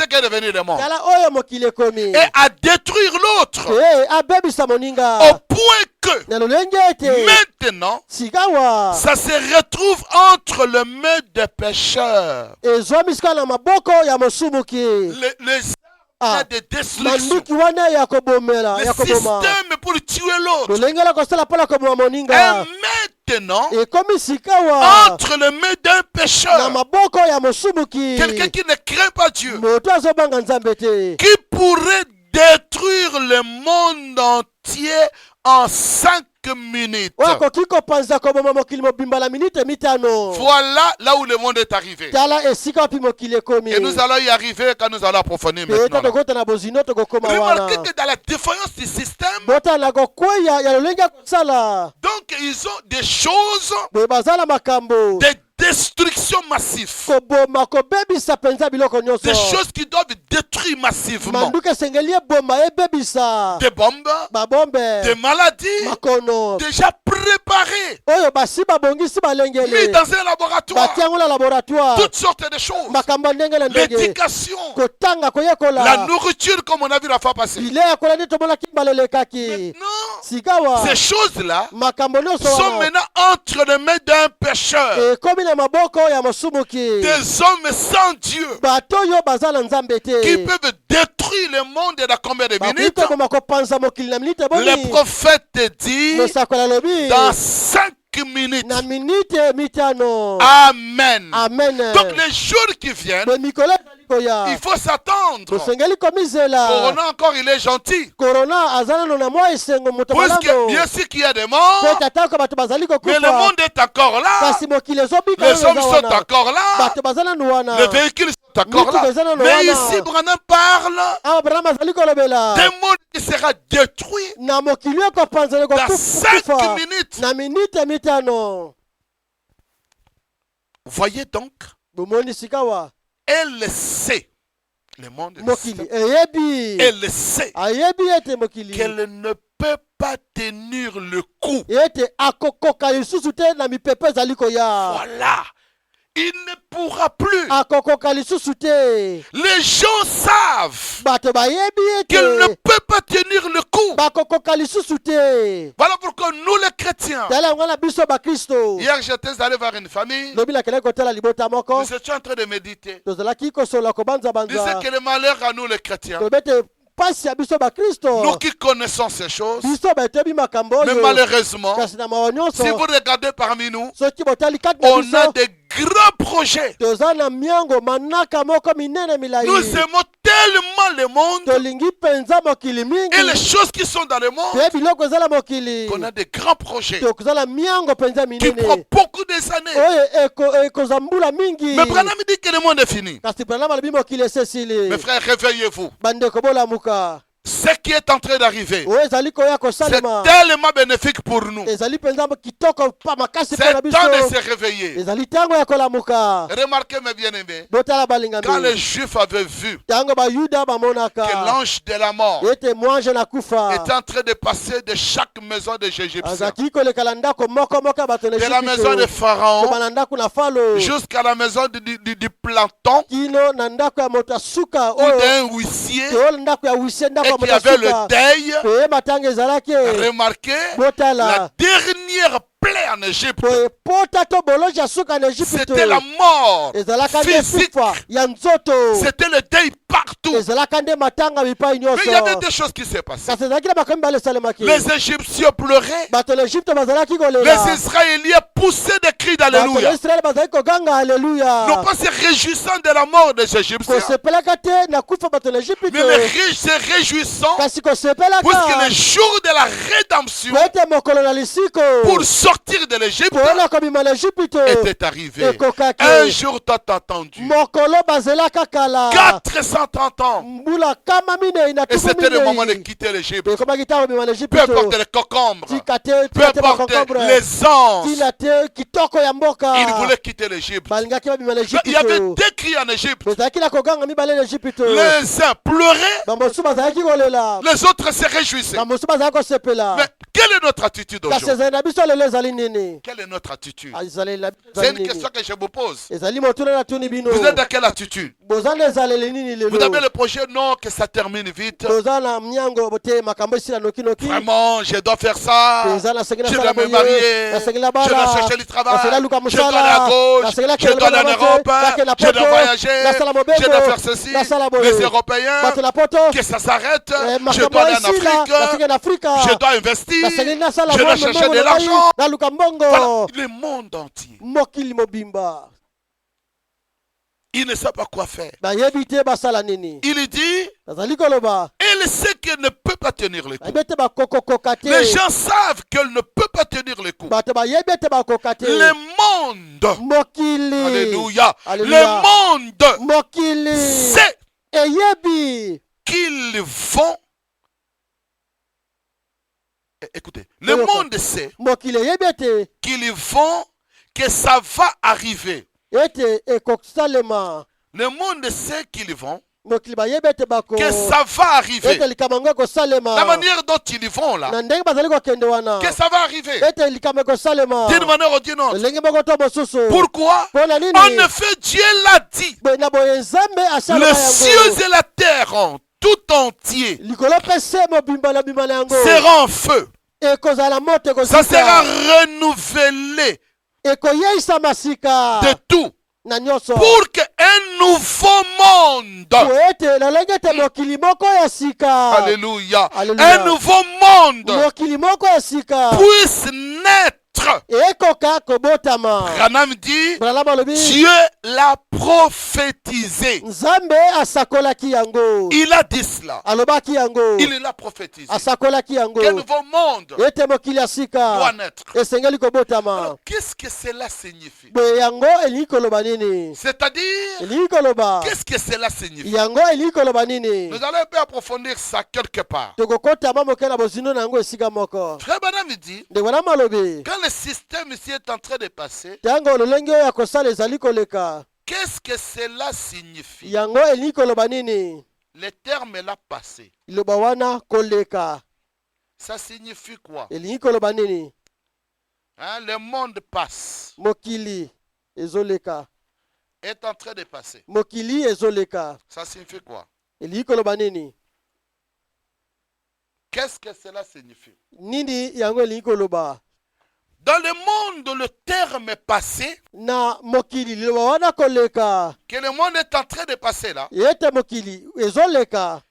qu'est devenu le monde. tala oyo mokili ekomi. Et à détruire l'autre. abebisa moninga. Au point que na lolenge ete maintenant, sikawa ça se retrouve entre les mains des pécheurs. ezwamisika na maboko ya mosumuki. Les armes de destruction. manduki wana ya kobomela Le ya koboma. système pour tuer l'autre. lolenge la kosala mpona koboma moninga. Et maintenant, ekomi sikawa entre les mains d'un na pécheur, maboko ya mosumuki. quelqu'un qui ne craint pas Dieu, moto azobanga nzambe te. qui pourrait détruire le monde entier en 5 minutes. oyo akoki kopanza koboma mokili mobimba na minute mitano. Voilà là où le monde est arrivé. tala esika wapi mokili ekomi. Et nous allons y arriver quand nous allons approfondir peta maintenant. tokota na bozino tokokoma wana. Remarquez que dans la défaillance du système, botala kokweya ya lolenge ya kosala. donc ils ont des choses boye bazala makambo. de destruction massive. koboma kobebisa penza biloko nyonso. Des choses qui doivent détruire massivement. manduka esengeli eboma ebebisa. Des bombes, babombe des maladies makono déjà préparées, oyo basi babongisi mis balengele dans un laboratoire. batiango na laboratoire. Toutes sortes de choses. makambo ndenge na ndenge. L'éducation, kotanga la koyekola. nourriture comme on a vu la fois passée. bilei ya kola nde tomonaki balelekaki. Maintenant, sikawa ces choses-là makambo nyonso sont wana maintenant entre les mains d'un pécheur. ekomi na maboko ya mosumuki. Des hommes sans Dieu bato oyo baza na nzambe qui te. peuvent détruire le monde dans combien de bakoki minutes? koboma kopanza mokili na minute Le boni. prophète dit mosakola alobi dans 5 minutes. na minute mitano. Amen. amen. Donc les jours qui viennent, me mikolo ezali koya. il faut s'attendre. tosengeli komizela. Corona encore, il est gentil. korona aza nano na mwa esengo moto Puisque malamu. bien sûr qu'il y a des morts, pe tatako bato bazali mais le kokufa. monde est encore là. kasi mokili ezobika Les hommes eza sont wana. encore là. bato baza nanu wana. Les véhicules sont encore là. Mais ici, Branham parle awa Branham azali kolobela d'un monde qui sera détruit na mokili ekopanzana dans 5 kokufa minutes. na minute mitano. Voyez donc, bomoni sikawa elle sait, le monde le mokili sait. eyebi Elle sait ayebi ete mokili qu'elle ne peut pas tenir le coup. ete akokoka lisusu te na mipepe ezali koya. Voilà. Il ne pourra plus. akokoka lisusu te. Les gens savent bato bayebi qu'il ne ete peut pas tenir le coup. bakokoka lisusu te. Voilà pourquoi nous les chrétiens, tala yango na biso bakristo. hier j'étais allé voir une famille, lobi nakelaki kotala libota moko. nous étions en train de méditer. tozalaki kosola kobanza Disait banza. que le malheur à nous les chrétiens, tobete pasi ya biso bakristo. nous qui connaissons ces choses, biso bayebi makambo mais oyo. malheureusement, kasi na mawa nyonso si vous regardez parmi nous, soki botali kati na on a biso des grands projets. toza na miango manaka moko minene milai. Nous aimons tellement le monde tolingi mpenza mokili et mingi. les choses qui sont dans le monde te biloko ezala mokili. qu'on a des grands projets tokozala miango mpenza qui minene prennent beaucoup des années. oyo ekozwa mbula mingi. Mais Branham dit que le monde est fini. kasi Branham alobi mokili esesili. Mes frères, réveillez-vous. bandeko bolamuka. Ce qui est en train d'arriver, oyo ezali koya c'est kosalema. tellement bénéfique pour nous. ezali mpenza kitoko pa makasi C'est mpo na temps de biso. se réveiller. ezali ntango ya kolamuka. Remarquez mes bien-aimés, botala quand les balingami. Juifs avaient vu ntango bayuda que bamonaka l'ange de la mort ete mwange na kufa était en train de passer de chaque maison des Égyptiens, azalaki kolekala ndako moko moko ya bato na de la maison de Ejipito Pharaon koba na ndako na falo jusqu'à la maison du planton kino na ndako ya moto asuka ou oyo d'un huissier to ndako ya wisie ndako et ya qui moto avait le asuka deuil. pe matanga ezalaki Remarquez, la botala dernière plaie en Égypte, po pota to bolozi asuka na Ejipito c'était la mort ezalaka nde physique. kufa ya nzoto C'était le deuil partout. ezalaka nde matanga mipai Mais il y avait nyonso des choses qui s'est passées. kasi ezalaki na makambo mibale esalemaki Les Égyptiens pleuraient. bato na Egypte bazalaki Les kolela Israéliens poussaient des cris bato na d'Alléluia. Israeli bazalaki koganga haleluya Non pas se réjouissant de la mort des Égyptiens, kosepelaka te na kufa bato na Ejipito mais se réjouissant kasi puisque kosepelaka le jour de la rédemption po ete mokolo na lisiko pour sortir de l'Égypte mpona kobima na Ejipito était arrivé. ekokaki Un jour, tu as entendu. mokolo bazelaka kala 400 70 ans. mbula kama mine ina Et tuku c'était le moment de mine quitter l'Égypte. bekomaki bima na Peu Egypte importe les cocombres, tika te peu tika te importe bakokombre les anges, tina te kitoko ya mboka il voulait quitter l'Égypte. balingaki babima na Il y avait Egypte deux cris en Égypte. bezalaki na koganga mibale na Egypte Les uns pleuraient, bamosusu bazalaki kolela les autres se réjouissaient. bamosusu bazalaki kosepela Mais quelle est notre attitude kasi aujourd'hui? ezali na biso lelo ezali nini Quelle est notre attitude? ezali na biso C'est ezali une nini question que je vous pose. ezali motuna na tuni bino Vous êtes dans quelle attitude? boza na ezaleli nini Vous lelo avez le projet, non, que ça termine vite. boza na mnyango bote makambo esila nokinoki Vraiment, je dois faire ça. boza na sengela Je sala dois me boye marier. nasengela Je dois bala chercher du travail. nasengela luka Je dois aller à mosala gauche. nasengela Je dois aller en Europe. Je dois voyager. nasala Je mobembo dois faire ceci. nasala boye Les Européens, bato na poto que ça s'arrête. Je makambo dois aller en esila Afrique. nasengela na Afrika Je dois investir. nasengeli nasala Je dois chercher de l'argent. naluka mbongo Voilà, le monde entier. mokili mobimba Il ne sait pas quoi faire. bayebi te basala nini Il dit, nazali koloba il sait qu'elle ne peut pas tenir le coup. bayebi te bakokokoka te Les gens savent qu'elle ne peut pas tenir le coup. bato bayebi te bakoka te Le monde, mokili alléluia, Alléluia. le monde mokili sait eyebi qu'ils vont. Écoutez, le D'accord. monde sait mokili eyebi ete qu'ils vont, que ça va arriver. ete ekosalema Le monde sait qu'ils vont, mokili bayebi ete bako que ça va arriver. ete likambo yango ekosalema La manière dont ils vont là, na ndenge bazali kokende wana que ça va arriver. ete likambo ekosalema D'une manière ou d'une autre. elenge moko to mosusu Pourquoi? mpo na nini En effet, Dieu l'a dit. na boye nzambe asalema Les cieux yango et la terre en tout entier likolo mpe se mobimba na bimba na yango seront en feu. ekozala moto Ça sera ekozika renouvelé ekoyeisa masika de tout na nyonso pour qu'un nouveau monde, po ete nalenge ete mokili moko ya sika alléluia, Alléluia. un nouveau monde mokili moko ya sika puisse naître. ekoka kobotama Branham dit, Branham alobi Dieu l'a prophétisé. nzambe asakolaki yango Il a dit cela. alobaki yango Il l'a prophétisé. asakolaki yango Quel nouveau monde ete mokili ya doit sika naître. esengeli kobotama Alors, qu'est-ce que cela signifie? boye yango elingi koloba nini C'est-à-dire, elingi koloba qu'est-ce que cela signifie? yango elingi koloba nini Nous allons un peu approfondir ça quelque part. tokokotama moke na bozindo na yango esika moko Frère Branham dit, ndeko na malobi quand le système ici est en train de passer, ntango lolenge oyo ya kosala ezali koleka qu'est-ce que cela signifie? yango elingi koloba nini Le terme là passé, liloba wana koleka ça signifie quoi? elingi koloba nini Hein, le monde passe, mokili ezoleka est en train de passer. mokili ezoleka Ça signifie quoi? elingi koloba nini Qu'est-ce que cela signifie? nini yango elingi koloba Dans le monde, le terme passé, na mokili liloba wana koleka que le monde est en train de passer là, ete mokili ezoleka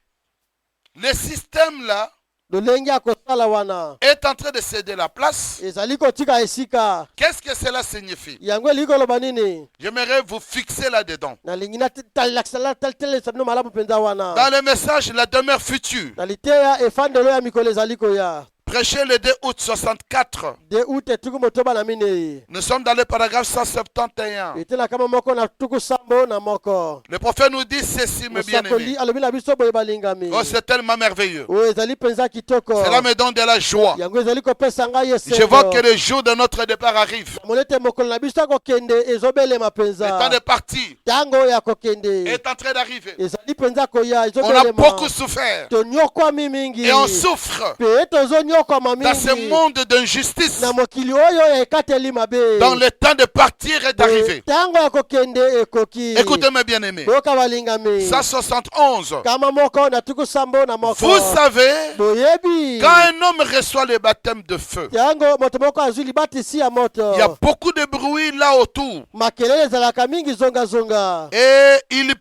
le système là lolenge ya kosala wana est en train de céder la place. ezali kotika esika Qu'est-ce que cela signifie? yango elingi koloba nini J'aimerais vous fixer là-dedans. nalingi natalelakisala talitelesa bino malamu mpenza wana Dans le message, la demeure future, naliteya efandelo ya mikolo ezali koya prêché le 2 août 64. de ute tuku motoba na minei Nous sommes dans le paragraphe 171. ete na kama moko na tuku sambo na moko Le prophète nous dit ceci, mes bien-aimés. mosakoli alobi na biso boye balingami Oh, c'est tellement merveilleux. oyo ezali mpenza kitoko Cela me donne de la joie. yango ezali kopesa ngai Je vois que esengo le jour de notre départ arrive. mona ete mokolo na biso akokende ezobelema Le temps mpenza de partir ntango oyo akokende est en train d'arriver. ezali mpenza koya On a beaucoup ezobelema souffert. tonyokwami mingi Et on souffre mpe tozonyokwama dans ce mingi monde d'injustice. na mokili oyo ya ekateli mabe Dans le temps de partir et d'arriver. ntango ya kokende ekoki Écoutez mes bien-aimés. boyoka balingami 171. kama moko na tuku sambo na moko Vous savez, boyebi quand un homme reçoit le baptême de feu, yango moto moko azwi libatisi ya moto il y a beaucoup de bruit là autour. makelele ezalaka mingi zonga Et il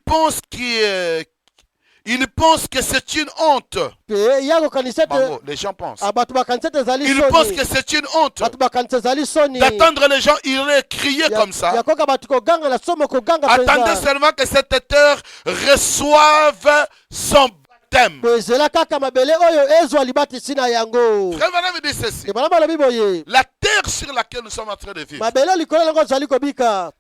pense que c'est une honte. mpe ya kokanisa ete Bango, les gens pensent. bato bakanisa ete ezali Ils pensent soni que c'est une honte bato bakanisa ezali soni d'attendre les gens hurler, crier comme ça. yakoka bato koganga na somo koganga Attendez mpenza seulement que cet auteur reçoive son baptême. po ezela kaka mabele oyo ezwa libatisi na yango Frère Branham dit ceci. ebana balobi boye La terre sur laquelle nous sommes en train de vivre mabele likolo yango ezali kobika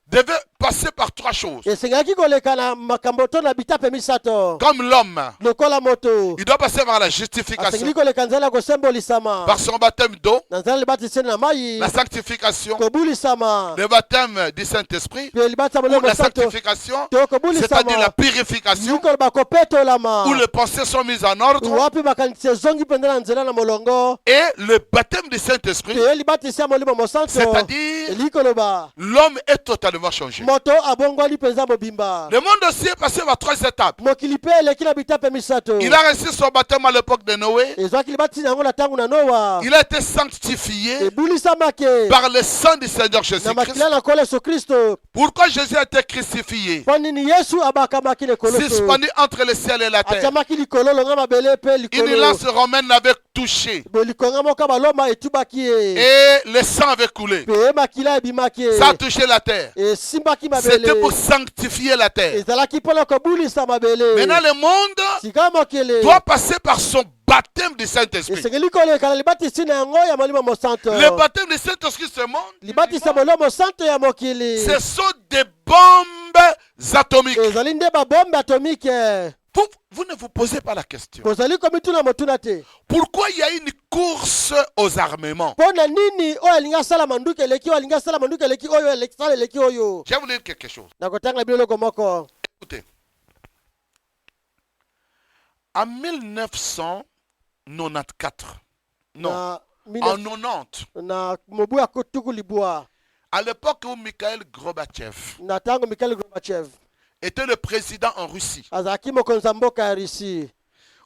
passer par trois choses. esengaki koleka na makambo to na bitape misato Comme l'homme, lokola moto il doit passer par la justification, asengeli koleka nzela kosembolisama par son baptême d'eau, na nzela libatiseni na mai la sanctification, kobulisama le baptême du Saint-Esprit, pe libata ou molemo la santo sanctification, to c'est-à-dire la kobulisama purification, likoloba kopetolama où les pensées sont mises en ordre, wapi makanisi ezongi mpenza na nzela na molongo et le baptême du Saint-Esprit, pe libatisi ya molimo mosanto c'est-à-dire likoloba l'homme est totalement changé. moto abongwani mpenza mobimba Le monde aussi est passé par trois étapes. mokili mpe eleki na bitape misato Il a reçu son baptême à l'époque de Noé. ezwaki libatisi yango na ntango na noa Il a été sanctifié ebulisamake par le sang du Seigneur na Jésus-Christ. makila na nkolo yesu kristo Pourquoi Jésus a été crucifié, mpo nini yesu abakamaki likolo to suspendu entre le ciel et la terre? atiamaki likolo longa mabele mpe Une likolo lance romaine l'avait touché likonga moko baloma etubaki ye et le sang avait coulé. mpe makila ebimaki ye Ça a touché la terre. esimbaki C'était mabele pour sanctifier la terre. ezalaki mpona kobulisa mabele Maintenant, le monde sika mokele doit passer par son baptême du Saint-Esprit. esengeli koleka na libatisi na yango ya molimo mosanto Le baptême du Saint-Esprit, ce monde, libatisi ya molimo mosanto ya mokili ce sont des bombes atomiques. ezali nde babombe atomike Vous ne vous posez pas la question. bozali komituna motuna te Pourquoi il y a une course aux armements? mpo na nini oyo alingi asala manduki eleki oyo alingi asala manduki eleki oyo sala eleki oyo Je vais vous dire quelque chose. nakotanga bino eloko moko Écoutez. En 1994, non, na en 90, na mobu ya tuku libwa à l'époque où Mikhail Gorbatchev na ntango mikhail gorbachev était le président en Russie. azalaki mokonzi ya mboka ya russie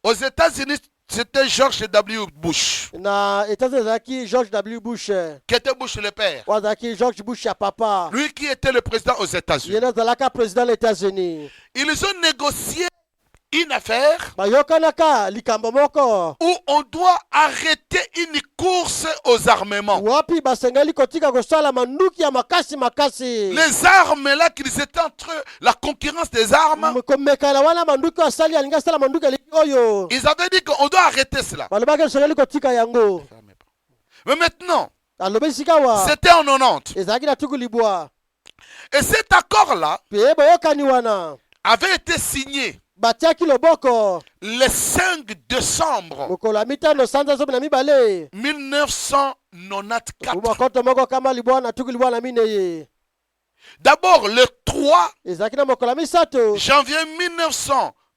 Aux États-Unis, c'était George W. Bush, na etats-unis azalaki george w bush qui était Bush le père. oyo azalaki george bush ya papa Lui qui était le président aux États-Unis. ye nde azalaka président na états-unis Ils ont négocié une affaire bayokanaka likambo moko où on doit arrêter une course aux armements. wapi basengeli kotika kosala manduki ya makasi makasi Les armes là, qu'ils étaient entre eux, la concurrence des armes, komekana wana manduki oyo asali alingi asala manduki eleki oyo ils avaient dit qu'on doit arrêter cela. balobaki esengeli kotika yango Mais maintenant, alobi esika wa c'était en 90. ezalaki na tuku libwa Et cet accord-là mpe boyokani wana avait été signé batiaki loboko le 5 décembre mokolo ya mitano sanza zomi na mibale 1994. makoto moko kama libwa na tuku libwa na mineye D'abord, le 3 ezalaki na mokolo ya misato janvier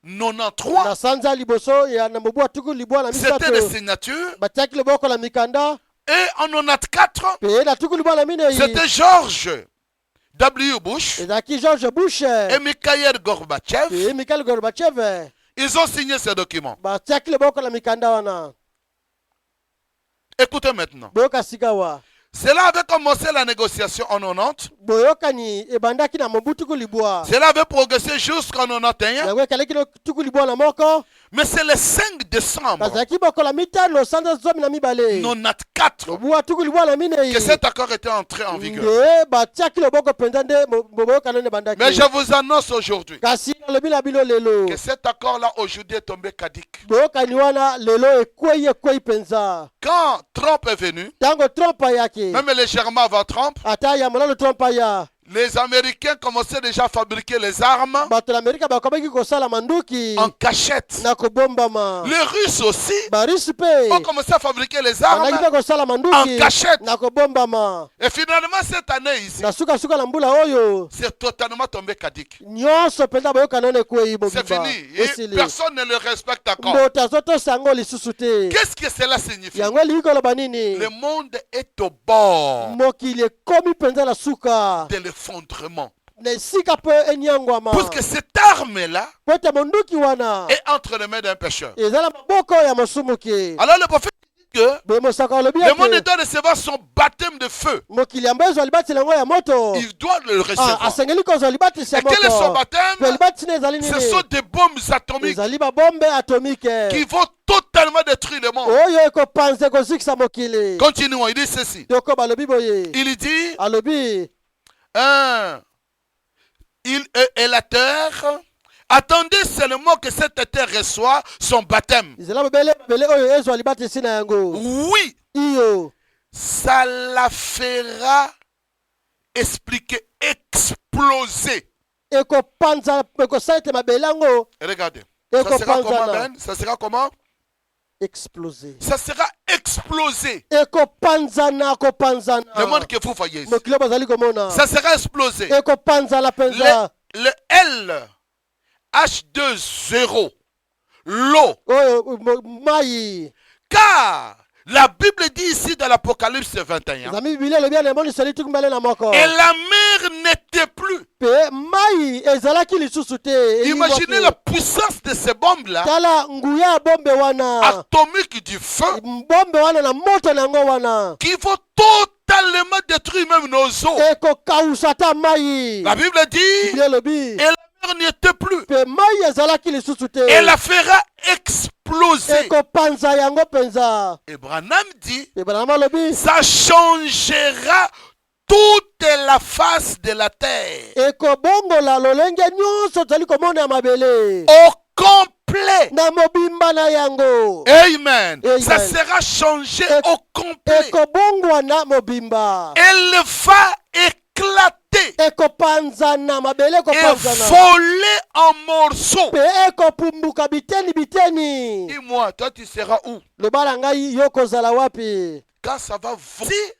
1993, na sanza ya liboso ya na mobu ya tuku libwa na c'était les misato signatures. batiaki loboko na mikanda Et en 94, mpe na tuku libwa na minei c'était George W. Bush ezalaki george bush et Mikhail Gorbatchev. mpe mikhail gorbachev Ils ont signé ces documents. batiaki loboko na mikanda wana Écoutez maintenant. boyoka sika wa Cela avait commencé la négociation en 90. boyokani ebandaki na mobu tuku libwa Cela avait progressé jusqu'en 91. yango ekaleki na tuku libwa na moko Mais c'est le 5 décembre bazalaki mokolo ya mitano sanza zomi na mibale 94 mobu ya tuku libwa na minei que cet accord était entré en vigueur. nde batiaki loboko mpenza nde boyokani nde ebandaki Mais je vous annonce aujourd'hui kasi nalobi na bino lelo que cet accord-là aujourd'hui est tombé caduc. boyokani wana lelo ekwei mpenza Quand Trump est venu, ntango trump ayaki même légèrement avant Trump, ata ya molalo trump aya les Américains commençaient déjà à fabriquer les armes bato na amerika bakomaki kosala manduki en cachette. na kobombama Les Russes aussi barisi ont mpe commencé à fabriquer les bandaki armes mpe kosala en manduki cachette. na kobombama Et finalement, cette année ici, na sukasuka na mbula oyo c'est totalement tombé caduc. nyonso mpenza boyokana ona ekwei C'est mobimba fini. Et esili personne ne le respecte encore. moto azotosa yango lisusu te Qu'est-ce que cela signifie? yango elingi koloba nini Le monde est au bord mokili ekomi mpenza na suka de l'effondrement. na esika mpe enyangwama Puisque cette arme-là po ete monduki wana est entre les mains d'un pécheur. eza na maboko ya mosumuki Alors le prophète dit que boye mosaka olobi le monde ete doit recevoir son baptême de feu. mokili yango ezwa libatisi yango ya moto Il doit le recevoir. asengeli kozwa libatisi ya Et quel est son moto baptême? mpe libatisi na ezali Ce nini sont des bombes atomiques ezali babombe atomike qui vont totalement détruire le monde. oyo ekopanza ekozikisa mokili Continuons, il dit ceci. toko balobi boye Il dit, alobi et la terre, attendez seulement que cette terre reçoive son baptême. ezala mabele oyo ezwa libatisi na yango Oui, iyo ça la fera expliquer, exploser. ekopanza ekosala ete mabele yango Regardez. Ça sera comment, Ben? Ça sera comment? explosé. Ça sera explosé. ekopanzana kopanzana Le monde que vous voyez ici. mokili bazali komona Ça sera explosé. ekopanzana penza Le L, H2O, l'eau. oyo mai Car la Bible dit ici dans l'Apocalypse 21, zami bibilia elobi ana emoniseli tuku mbale na moko et la mer n'était plus. mpe mai ezalaki lisusu te Imaginez la puissance de ces bombes-là, tala nguya ya bombe wana atomiques du feu, bombe wana na moto na yango wana qui vont totalement détruire même nos eaux. ekokausa ata mai La Bible dit, bibilia elobi et la mer n'était plus. mpe mai ezalaki lisusu te Elle la fera exploser. ekopanza yango mpenza Et Branham dit, mpe bana malobi ça changera toute la face de la terre ekobongola lolenge nyonso tozali komona ya mabele au complet. na mobimba na yango Amen. Amen. Ça sera changé Et- au complet. ekobongwana mobimba Elle va éclater ekopanzana mabele et ekopanzana voler en morceaux. mpe ekopumbuka biteni biteni Dis-moi, toi tu seras où loba na ngai yo kozala wapi quand ça va voler?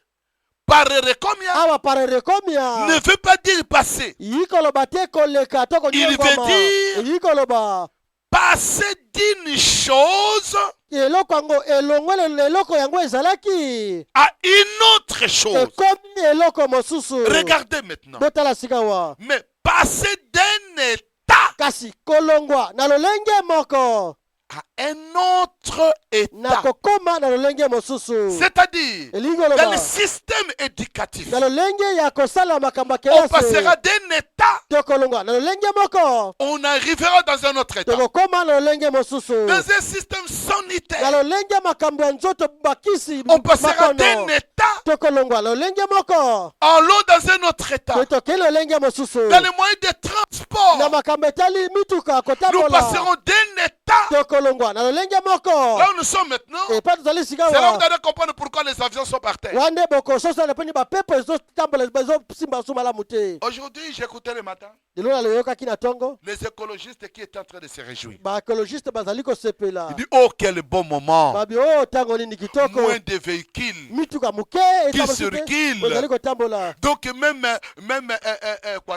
Parere combien awa parere komia ne veut pas dire passer. yi koloba te koleka to Il veut konyengama dire- yi koloba Passer d'une chose eloko yango elongwe eloko yango ezalaki à une autre chose. ekomi eloko mosusu Regardez maintenant. botala sika wa Mais passer d'un état kasi kolongwa na lolenge moko à un autre na état. kokoma na lolenge mosusu C'est-à-dire, elingi dans le oloba système éducatif, na lolenge ya kosala makambo ya on kelasi passera d'un état, tokolongwa na lolenge moko on arrivera dans un autre état. tokokoma na lolenge mosusu Dans un système na sanitaire, lolenge ya makambo ya nzoto bakisi on passera d'un makono état, tokolongwa na lolenge moko allons dans un autre état. to tokei lolenge mosusu Dans les moyens de na transport, makambo etali mituka nous kotambola passerons d'un état. tokolongwa na lolenge moko Là où nous sommes maintenant, epa tozali sika c'est là où wa vous allez comprendre pourquoi les avions sont par terre. wana bokososana mponi bapepo ezotambola ezosimba su malamu te Aujourd'hui, j'écoutais le matin lelo naloyokaki na ntongo les écologistes qui étaient en train de se réjouir. baekologiste bazali kosepela Il dit, oh, quel bon moment. babi o ntango nini kitoko Moins de véhicules. mituka moke Qui etambola circulent. ozali kotambola Donc même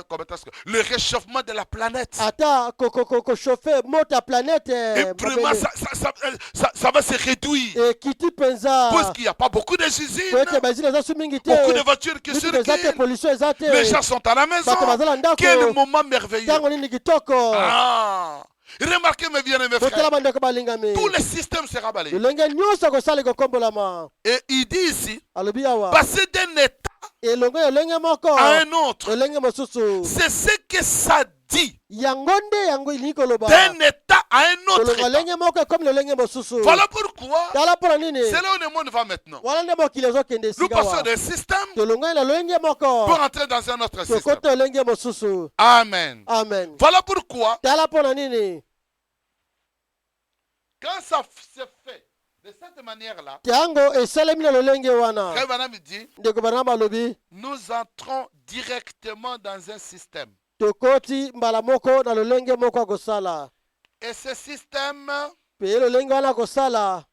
comment est-ce que le réchauffement de la planète. ata kochauffe moto ya planete Et vraiment, ça va se réduire. ekiti mpenza Parce qu'il n'y a pas beaucoup de usines. po ete bazili eza su mingi te Beaucoup de voitures qui mituka eza te circulent. pollution eza te Les gens sont à la maison. bato baza na ndako Quel moment merveilleux. ntango nini kitoko Ah. Remarquez mes bien-aimés botala frères. bandeko balingami Tout le système sera balayé. lolenge nyonso kosala ekokombolama Et il dit ici, alobi awa passer d'un état elongo ya lolenge moko à un autre. lolenge mosusu C'est ce que ça dit. yango nde yango elingi koloba D'un état à un autre kolonga état. lolenge moko ekomi lolenge mosusu Voilà pourquoi tala mpona nini c'est là où le monde va maintenant. wana nde mokili ezokende Nous esika passons wa d'un système tolongai na lolenge pour moko entrer dans un autre système. tokota lolenge mosusu Amen. amen Voilà pourquoi, tala mpona nini quand ça se fait de cette manière-là, ntango esalemi na lolenge wana Frère Branham dit, ndeko barnaba alobi nous entrons directement dans un système. tokoti mbala moko na lolenge moko ya kosala Et ce système mpe lolenge wana ya kosala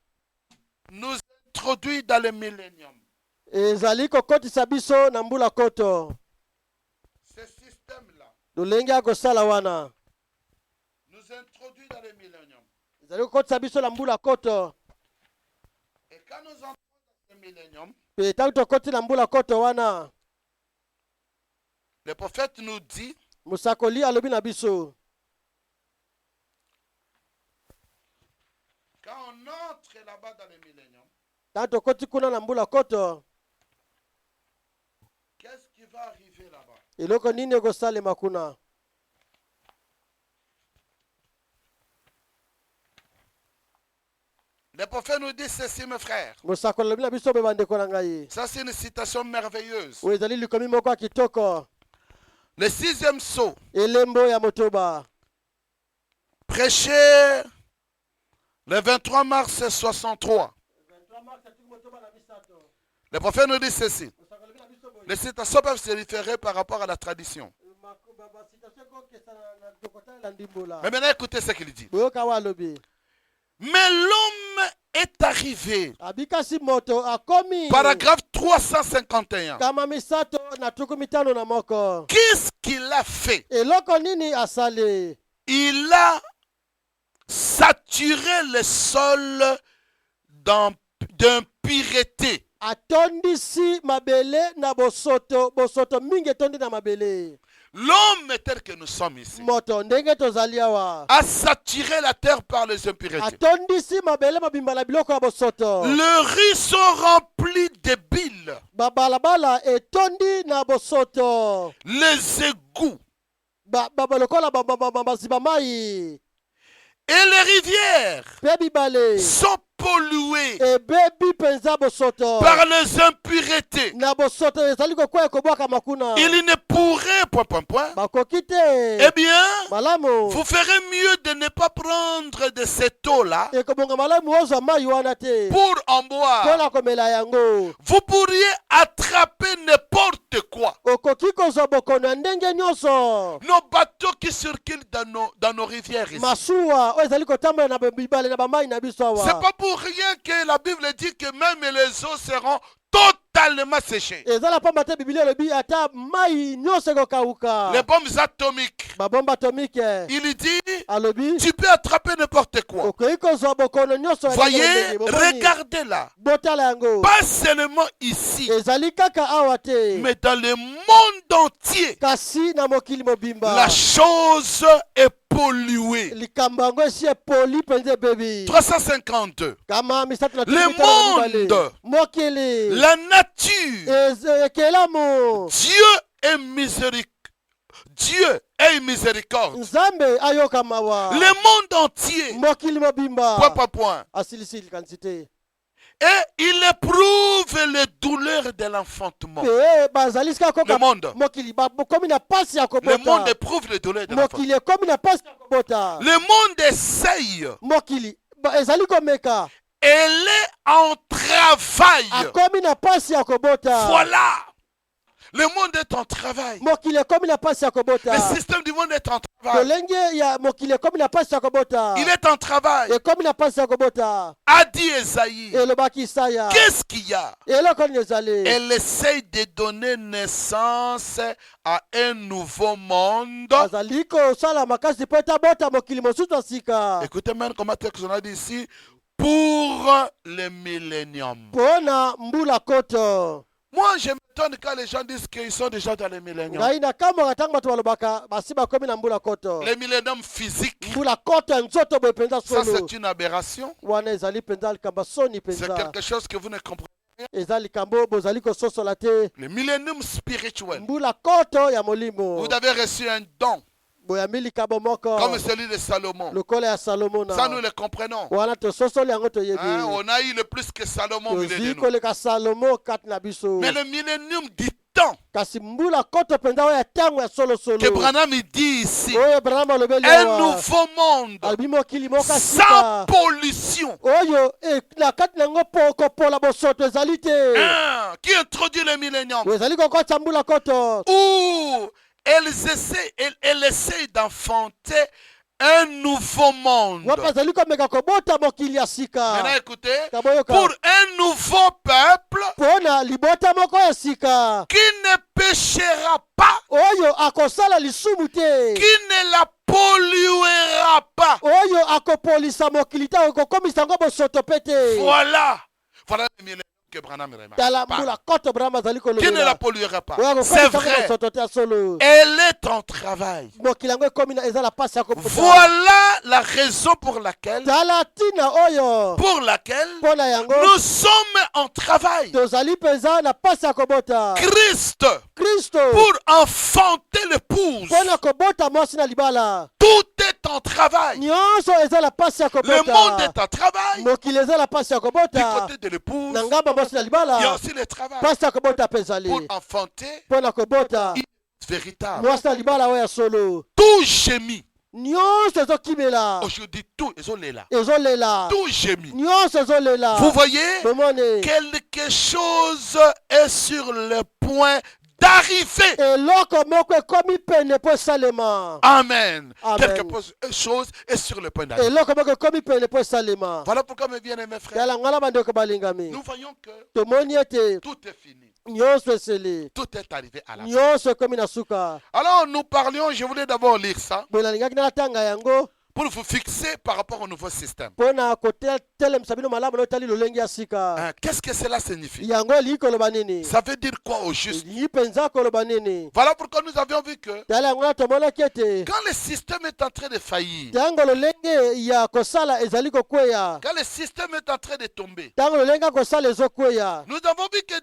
nous introduit dans le millénium. ezali kokotisa biso na mbula koto Ce système-là lolenge ya kosala wana nous introduit dans le millénium. ezali kokotisa biso na mbula koto Et quand nous entrons dans le millénium, mpe ntango tokoti na mbula koto wana le prophète nous dit, mosakoli alobi na biso quand on entre là-bas dans le millénium, ntango tokoti kuna na mbula koto qu'est-ce qui va arriver là-bas? eloko nini ekosalema kuna Le prophète nous dit ceci, mes frères. mosakoli alobi na biso mpe bandeko na ngai Ça, c'est une citation merveilleuse. oyo ezali likomi moko ya kitoko Le 6e sceau, elembo ya motoba prêché le 23 mars 63. Le prophète nous dit ceci. Les citations peuvent se référer par rapport à la tradition. Mais maintenant, écoutez ce qu'il dit. boyoka walobi Mais l'homme est arrivé. abikasi moto akomi Paragraphe 351. kama misato na tuku mitano na moko Qu'est-ce qu'il a fait? eloko nini asali Il a saturé le sol d'impureté. atondisi mabele na bosoto mingi etondi na mabele L'homme tel que nous sommes ici moto ndenge tozali awa a saturé la terre par les impuretés. atondisi mabele mabimba na biloko ya bosoto Les rues sont remplies de billes. babalabala etondi na bosoto Les égouts lokola baziba mai et les rivières mpe bibale sont polluées ebebi mpenza bosoto par les impuretés. na bosoto ezali kokwea kobwaka makuna Il ne pourrait, bakoki te eh bien, malamu vous ferez mieux de ne pas prendre de cette eau-là ekobonga malamu ozwa mai wana te pour en boire. mpona komela yango Vous pourriez attraper n'importe quoi. okoki kozwa bokono ya ndenge nyonso Nos bateaux qui circulent dans nos rivières ici. masuwa oyo ezali kotambola na bibale na bamai na biso C'est awa pas pour rien que la Bible dit que même les eaux seront totalement séchées. ezala pamba te biblia elobi ata mai nyonso ekokauka Les bombes atomiques. babombe atomike Il dit, alobi tu peux attraper n'importe quoi. okoki kozwa bokono nyonso ya Voyez, ndenge bomoni. regardez là. botala yango Pas seulement ici, ezali kaka awa te mais dans le monde entier, kasi na mokili mobimba la chose est polluée. likambo yango esi epoli mpenza ebebi 352. kama misato na Le tatu mitano na mibale. monde. mokili La nature. ekelamu Dieu est miséricorde. nzambe ayoka mawa Le monde entier. mokili mobimba Point. asilisi likanisi te Et il éprouve les douleurs de l'enfantement. mpe bazali sika Le koka monde. mokili bakomi na pasi ya Le monde kobota éprouve les douleurs de l'enfantement. mokili ekomi na pasi ya kobota Le monde essaye. mokili ezali komeka Elle est en travail. akomi na pasi ya kobota Voilà. Le monde est en travail. mokili ekomi na pasi ya kobota Le système du monde est en travail. lolenge ya mokili ekomi na pasi ya kobota Il est en travail. ekomi na pasi ya kobota A dit Esaïe. elobaki isaya Qu'est-ce qu'il y a? eloko nini ezali Elle essaye de donner naissance à un nouveau monde. azali kosala makasi mpo etabota mokili mosusu ya sika Écoutez même comment on a dit ici. Pour le millénium. mpona mbula koto Moi, je m'étonne quand les gens disent qu'ils sont déjà dans le millénium. ngai nakamwaka ntango bato balobaka basi bakomi na mbula koto Le millénium physique, mbula koto ya nzoto boye mpenza ça solo c'est une aberration. wana ezali mpenza likambo soni C'est mpenza quelque chose que vous ne comprenez pas. eza likambo bozali kososola te Le millénium spirituel. mbula koto ya molimo Vous avez reçu un don boyambi likambo moko comme celui de Salomon. lokola ya salomo Ça, nous na le comprenons. wana tososoli yango toyebi Hein, on a eu le plus que Salomon au milieu de tozwi nous. koleka salomo kati na biso Mais le millénium du temps kasi mbula koto mpenza oyo ya ntango ya que solosolo Branham dit ici, oyo branham alobeli un awa nouveau monde alobi mokili moko sans asika pollution. oyo na kati na yango kopola bosoto ezali te Hein, qui introduit le millénium. ezali kokota mbula koto Où elle essaie d'enfanter un nouveau monde. wapi azali komeka kobota mokili ya sika Maintenant écoutez, kaboyoka pour un nouveau peuple mpona libota moko ya sika qui ne péchera pas, oyo akosala lisumu te qui ne la polluera pas. oyo akopolisa mokili te okokomisa yango bosoto mpe te Voilà. Voilà le millénium que Branham remarque. tala mbula koto brahma azali Qui ne la kolobela polluera pas. oyo C'est akokomisa yango vrai. bosoto te ya solo Elle est en travail. mokili yango ekomi eza na pasi ya kopota Voilà la raison pour laquelle tala ntina oyo nous mpona yango sommes en travail. tozali mpenza na pasi ya kobota Christ, kristo pour enfanter l'épouse, mpona kobota mwasi na libala tout est en travail. nyonso eza na pasi ya Le monde kobota est en travail. mokili eza na pasi ya Du kobota côté de l'épouse, na ngamba mwasi na il y a libala aussi le travail. pasi ya kobota mpe ezali Pour enfanter mpona kobota véritable. mwasi na libala oyo ya solo Tout gémit. nyonso ezokimela Aujourd'hui, tout est là. ezolela Tout gémit. nyonso ezolela Vous voyez, bomone quelque chose est sur le point d'arriver. eloko moko ekomi pene mpo esalema. Amen. Amen. Quelque chose est sur le point d'arriver. eloko moko ekomi pene mpo esalema. Voilà pourquoi, mes bien-aimés frères, yala ngala bandeko balingami, nous voyons que tomoni ete tout est fini. nyonso esili, Tout est arrivé à la fin. nyonso ekomi na suka. Alors nous parlions, je voulais d'abord lire ça boye nalingaki natanga yango pour vous fixer par rapport au nouveau système. mpo na kotelemisa bino malamu na otali lolenge ya sika. Qu'est-ce que cela signifie? yango elingi koloba nini? Ça veut dire quoi au juste? elingi mpenza koloba nini? Voilà pourquoi nous avions vu que tala yango na tomonaki ete quand le système est en train de faillir, ntango lolenge ya kosala ezali kokweya, quand le système est en train de tomber, ntango lolenge ya kosala ezokweya, nous avons vu que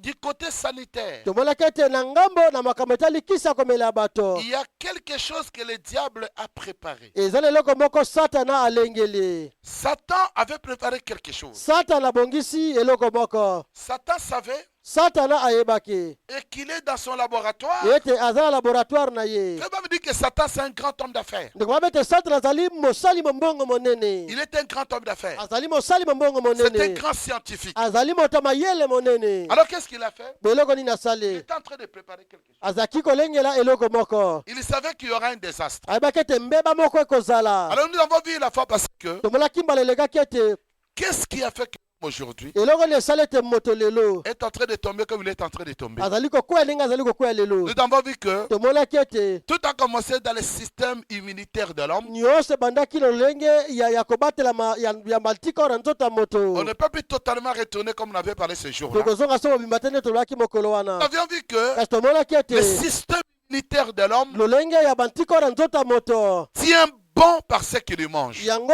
du côté sanitaire, tomonaki ete na ngambo na makambo etali kisa komela bato, il y a quelque chose que le diable a préparé. ezali eloko moko satana alengeli. Satan avait préparé quelque chose. satana abongisi eloko moko. Satan savait satana ayebaki et qu'il est dans son laboratoire. ete aza na laboratoire na ye. Je vais me dire que Satan, c'est un grand homme d'affaires. ndeko mabe ete satana azali mosali mombongo monene. Il est un grand homme d'affaires. azali mosali mombongo C'est un monene. grand scientifique. azali moto mayele monene. Alors qu'est-ce qu'il a fait? beloko nini Il asali? était en train de préparer quelque chose. azaki kolengela eloko moko. Il savait qu'il y aura un désastre. ayebaki ete mbeba moko ekozala. Alors nous avons vu la fois parce que tomonaki mbala elekaki ete qu'est-ce qui a fait que aujourd'hui eloko nini esali ete moto lelo est en train de tomber comme il est en train de tomber? azali kokweya ndenge azali kokweya lelo. Nous avons vu que tomonaki ete tout a commencé dans le système immunitaire de l'homme. nyonso ebandaki na lolenge ya kobatela ya matika oyo na nzoto ya On moto. ne peut plus totalement retourner comme on avait parlé ce jour-là. tokozonga so mobimba te nde tolobaki mokolo Nous wana. avions vu que kasi tomonaki le ete système immunitaire de l'homme lolenge ya bantika oyo na nzoto ya moto tient bon par ce qu'il mange. yango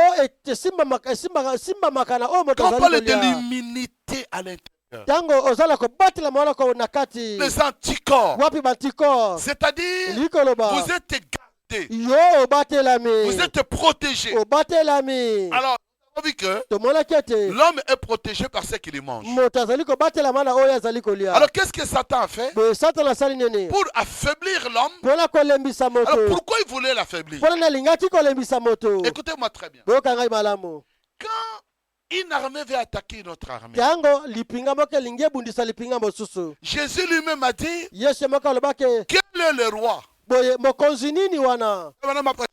esimbamaka na oyo moto Quand on parle azali de kolia. l'immunité à l'intérieur, ntango ozala kobatela mwanako na kati les anticorps, wapi bantikor c'est-à-dire elingi koloba vous êtes gardés, yo obatelami vous êtes protégés. obatelami. Alors, nous avons vu que tomonaki ete l'homme est protégé par ce qu'il mange. moto azali kobatelama na oyo azali kolia. Alors, qu'est-ce que Satan a fait boye satana asali nini pour affaiblir l'homme? mpona kolembisa Alors, moto? pourquoi il voulait l'affaiblir? mpona nalingaki kolembisa moto. Écoutez-moi très bien. boyoka ngai malamu. Quand une armée veut attaquer une autre armée, ntango lipinga moko elingi ebundisa lipinga mosusu, Jésus lui-même a dit, yesu moko alobaki quel est le roi? boye mokonzi nini wana? Madame a prêché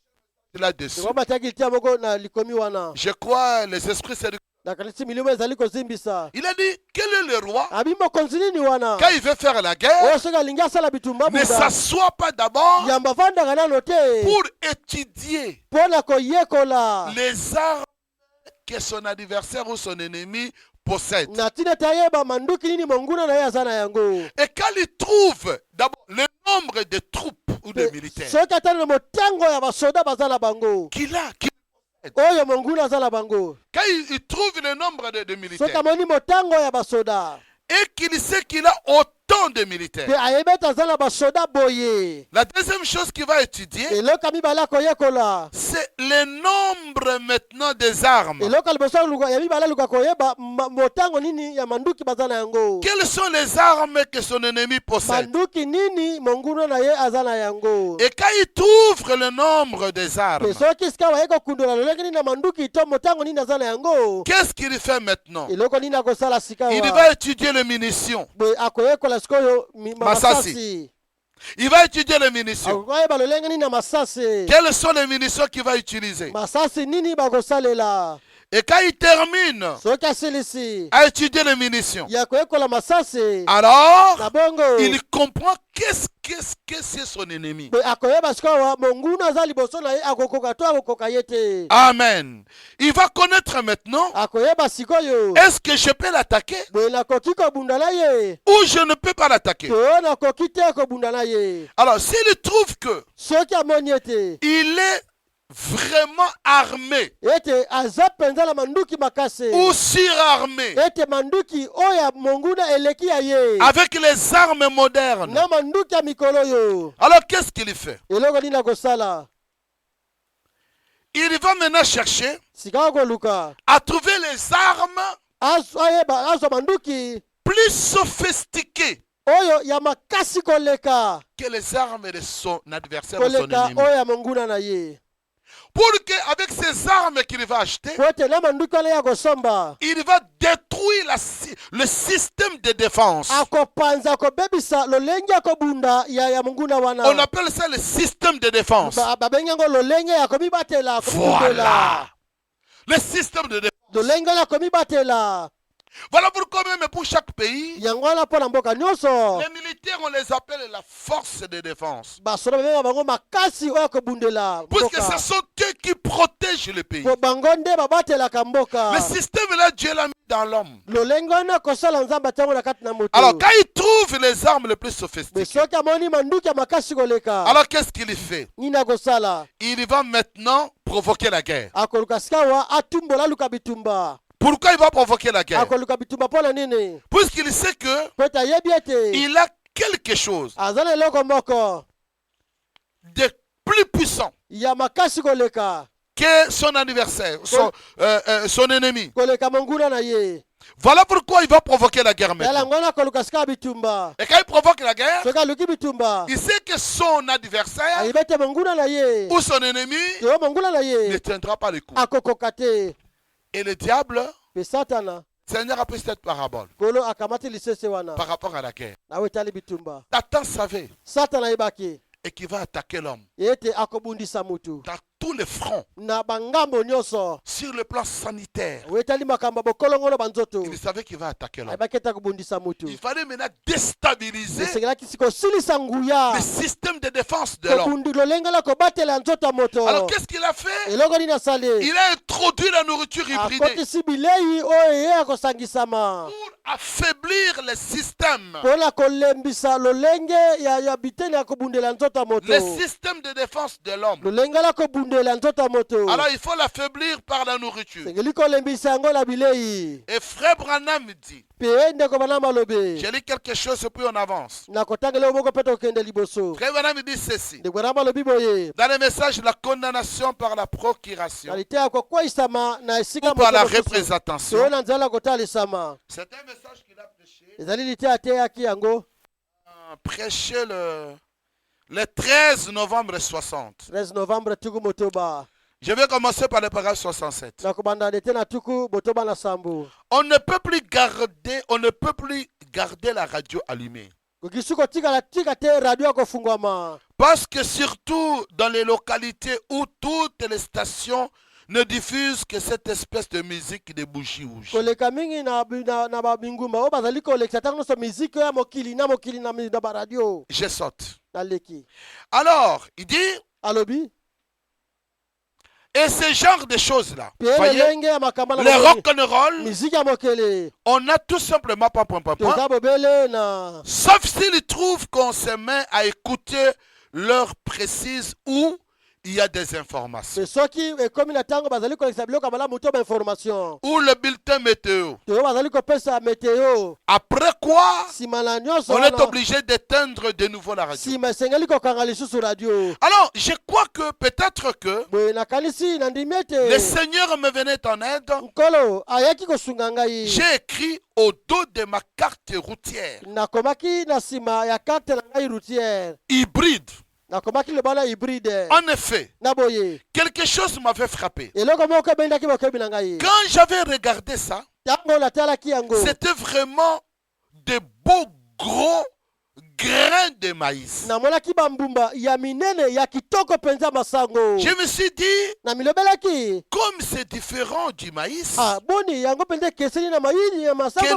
là-dessus. ngo batiaki litia moko na likomi wana. Je crois les esprits séduisent. nakanisi milimo ezali kozimbisa. Il a dit, quel est le roi? abi mokonzi nini wana? Quand il veut faire la guerre, oyo soki alingi asala bitumba ne buda s'assoit pas d'abord yamba vandaka nano te pour étudier mpona koyekola les armes que son adversaire ou son ennemi possède. na ntina ete ayeba manduki nini monguna na ye aza na yango. Et quand il trouve d'abord le nombre de troupes ou de militaires soki atali na motango ya basoda baza na bango qu'il a, oyo monguna aza na bango, quand il trouve le nombre de soki militaires amoni motango ya basoda et qu'il sait qu'il a autant de mpe militaires, ayebi ete aza na basoda boye, la deuxième chose qu'il va étudier, eloko ya mibale akoyekola, c'est le nombre maintenant des armes. eloko ya liboso ya mibale aluka koyeba motango nini ya manduki baza na yango, Quelles sont les armes que son ennemi possède? manduki nini monguna na ye aza na yango. Et quand il trouve le nombre des armes, mpe soki sika baye kokundola lolenge nini na manduki to motango nini aza na yango, qu'est-ce qu'il fait maintenant? eloko nini akosala sika Il wa va étudier les munitions. boye akoyekola sikoyo Masasi. Il va étudier les munitions. akoyeba lolenge nini na masasi, Quelles sont les munitions qu'il va utiliser? masasi nini bakosalela. Et quand il termine soki asilisi à étudier les munitions, ya koyekola masasi alors na bongo il comprend qu'est-ce que c'est son ennemi. boye akoyeba sikoyo wa monguna aza liboso na ye akokoka to akokoka ye te. Amen. Il va connaître maintenant, akoyeba sikoyo est-ce que je peux l'attaquer boye nakoki kobunda na ye ou je ne peux pas l'attaquer? to nakoki te kobunda na ye. Alors s'il trouve que soki amoni ete il est vraiment armé ete aza mpenza na manduki makasi ou surarmé ete manduki oyo ya monguna eleki ya ye avec les armes modernes, na manduki ya mikolo oyo, alors qu'est-ce qu'il fait? eloko nini akosala? Il va maintenant chercher sika koluka à trouver les armes ayeba azwa manduki plus sophistiquées oyo ya makasi koleka que les armes de son adversaire ou son koleka ennemi. oyo ya monguna na ye. pour qu'avec ces armes qu'il va acheter, po ete na manduki wana ya kosomba il va détruire le système de défense. akopanza akobebisa lolenge ya kobunda ya monguna On wana appelle ça le système de défense. babengi yango lolenge ya komibatela Voilà. Le système de défense. lolenge wana ya komibatela Voilà pourquoi même pour chaque pays, yango wana mpo na mboka nyonso les militaires, on les appelle la force de défense. basoda babenga bango makasi oyo ya kobundela Puisque mboka ce sont eux qui protègent le pays. po bango nde babatelaka mboka Le système là, Dieu l'a mis dans l'homme. lolenge wana kosala nzambe atiango na kati na moto Alors quand il trouve les armes les plus me sophistiquées, soki amoni manduki ya makasi koleka alors qu'est-ce qu'il fait? nini akosala Il va maintenant provoquer la guerre. akoluka sika awa atumbola aluka bitumba Pourquoi il va provoquer la guerre? akoluka bitumba mpo na nini Puisqu'il sait que po ete ayebi ete il a quelque chose aza na eloko moko de plus puissant ya makasi koleka que son adversaire, son ennemi. koleka monguna na ye Voilà pourquoi il va provoquer la guerre yala maintenant. ngwana akoluka sika ya bitumba Et quand il provoque la guerre, soki aluki bitumba il sait que son adversaire ayebi ete monguna na ye ou son ennemi yo monguna na ne ye tiendra pas le coup. akokoka te Et le diable, mpe satana Seigneur a pris cette parabole kolo akamati lisese wana par rapport à la guerre. nawe etali bitumba Satan savait satana ayebaki et qu'il va attaquer l'homme ete akobundisa mutu dans tous les fronts, na bangambo nyonso sur le plan sanitaire. wetali makambo ya bokolongono banzoto Il savait qu'il va attaquer l'homme. ayebaki ete akobundisa mutu Il fallait maintenant déstabiliser esengelaki sikosilisa nguya le système de défense de l'homme. kobundi lolengela kobatela nzoto ya moto Alors qu'est-ce qu'il a fait? eloko nini asali Il a introduit la nourriture hybridée akotisi bilei oyo eye akosangisama pour affaiblir le système. mpona kolembisa lolenge ya biteni ya kobundela nzoto ya moto Le système de défense de l'homme. lolengela kobundela nzoto ya moto Alors il faut l'affaiblir par la nourriture. sengeli kolembisa yango na bilei Et frère Branham dit, mpe ndeko bana malobe j'ai lu quelque chose puis on avance. nakotangela yo moko mpe tokende liboso Frère Branham dit ceci. ndeko bana malobi boye Dans le message, la condamnation par la procuration kalite ya kokwaisama na esika ou par la mosusu. représentation, toyo na nzela kotalisama c'est un message qu'il a prêché. ezali lite ateyaki yango Prêché le 13 novembre 60. 13 novembre tuku motoba Je vais commencer par le paragraphe 67. nakobanda ndete na tuku botoba na sambo On ne peut plus garder la radio allumée. kokisu kotikala tika te radio akofungwama Parce que surtout dans les localités où toutes les stations ne diffusent que cette espèce de musique de bougie rouge. koleka mingi na babingumba oyo bazali kolekisa ntango nyonso miziki oyo ya mokili na baradio Je saute. naleki Alors, il dit, alobi et ce genre de choses-là, mpe voyez, lolenge ya makambo na les mokili, rock'n'roll, miziki ya mokele on a tout simplement pas point. toza bobele na Sauf s'ils trouvent qu'on se met à écouter l'heure précise où il y a des informations. mpe soki ekomi na ntango bazali kolekisa biloko ya malamu to bainformation Ou le bulletin météo. toyo bazali kopesa meteo Après quoi, nsima na nyonso on est wana obligé d'éteindre de nouveau la radio. nsima esengeli kokanga lisusu radio Alors, je crois que peut-être que boye nakanisi nandimi le ete Seigneur me venait en aide. nkolo ayaki kosunga ngai J'ai écrit au dos de ma carte routière, nakomaki na nsima ya karte na ngai routière hybride. nakomaki lobana hybride En effet, na boye quelque chose m'avait frappé. eloko moko ebendaki bokebi na ngai Quand j'avais regardé ça, ntango natalaki yango c'était vraiment de beaux gros grains de maïs. namonaki bambumba ya minene ya kitoko mpenza masango Je me suis dit, na milobelaki comme c'est différent du maïs boni yango mpenza ekeseni na mayini ya masango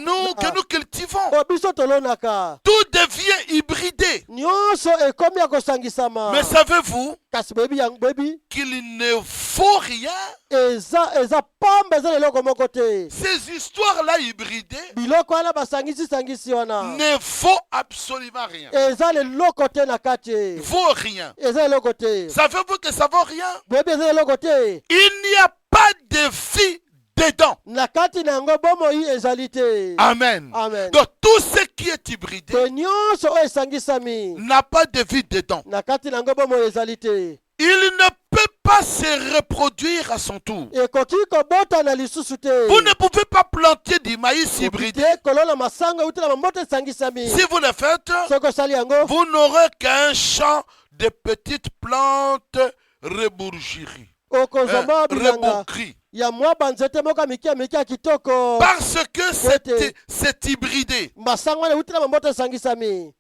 que nous cultivons, oyo biso tolonaka tout devient hybridé. nyonso ekomi ya kosangisama Mais savez-vous kasi boyebi yango boyebi qu'il ne faut rien? eza pamba eza leloko moko te Ces histoires-là hybridées biloko wana basangisi wana ne vaut absolument rien. eza leloko te na kati Vaut rien. eza eloko te Savez-vous que ça vaut rien? boyebi eza eloko te Il n'y a pas de vie dedans. na kati na yango bomoi ezali te Amen. amen Donc tout ce qui est hybridé to nyonso oyo esangisami n'a pas de vie dedans. na kati na yango bomoi ezali te Il ne peut pas se reproduire à son tour. ekoki kobotana lisusu te Vous ne pouvez pas planter du maïs hybridé. te kolona masango euti na mamboto esangisami Si vous le faites, soki osali yango vous n'aurez qu'un champ de petites plantes rebourgeries. okozoma bilanga reboukri. ya mwa banzete moko ya mike ya mike ya kitoko Parce que Côté. c'est hybridé. masango wana euti na bamboto esangisami.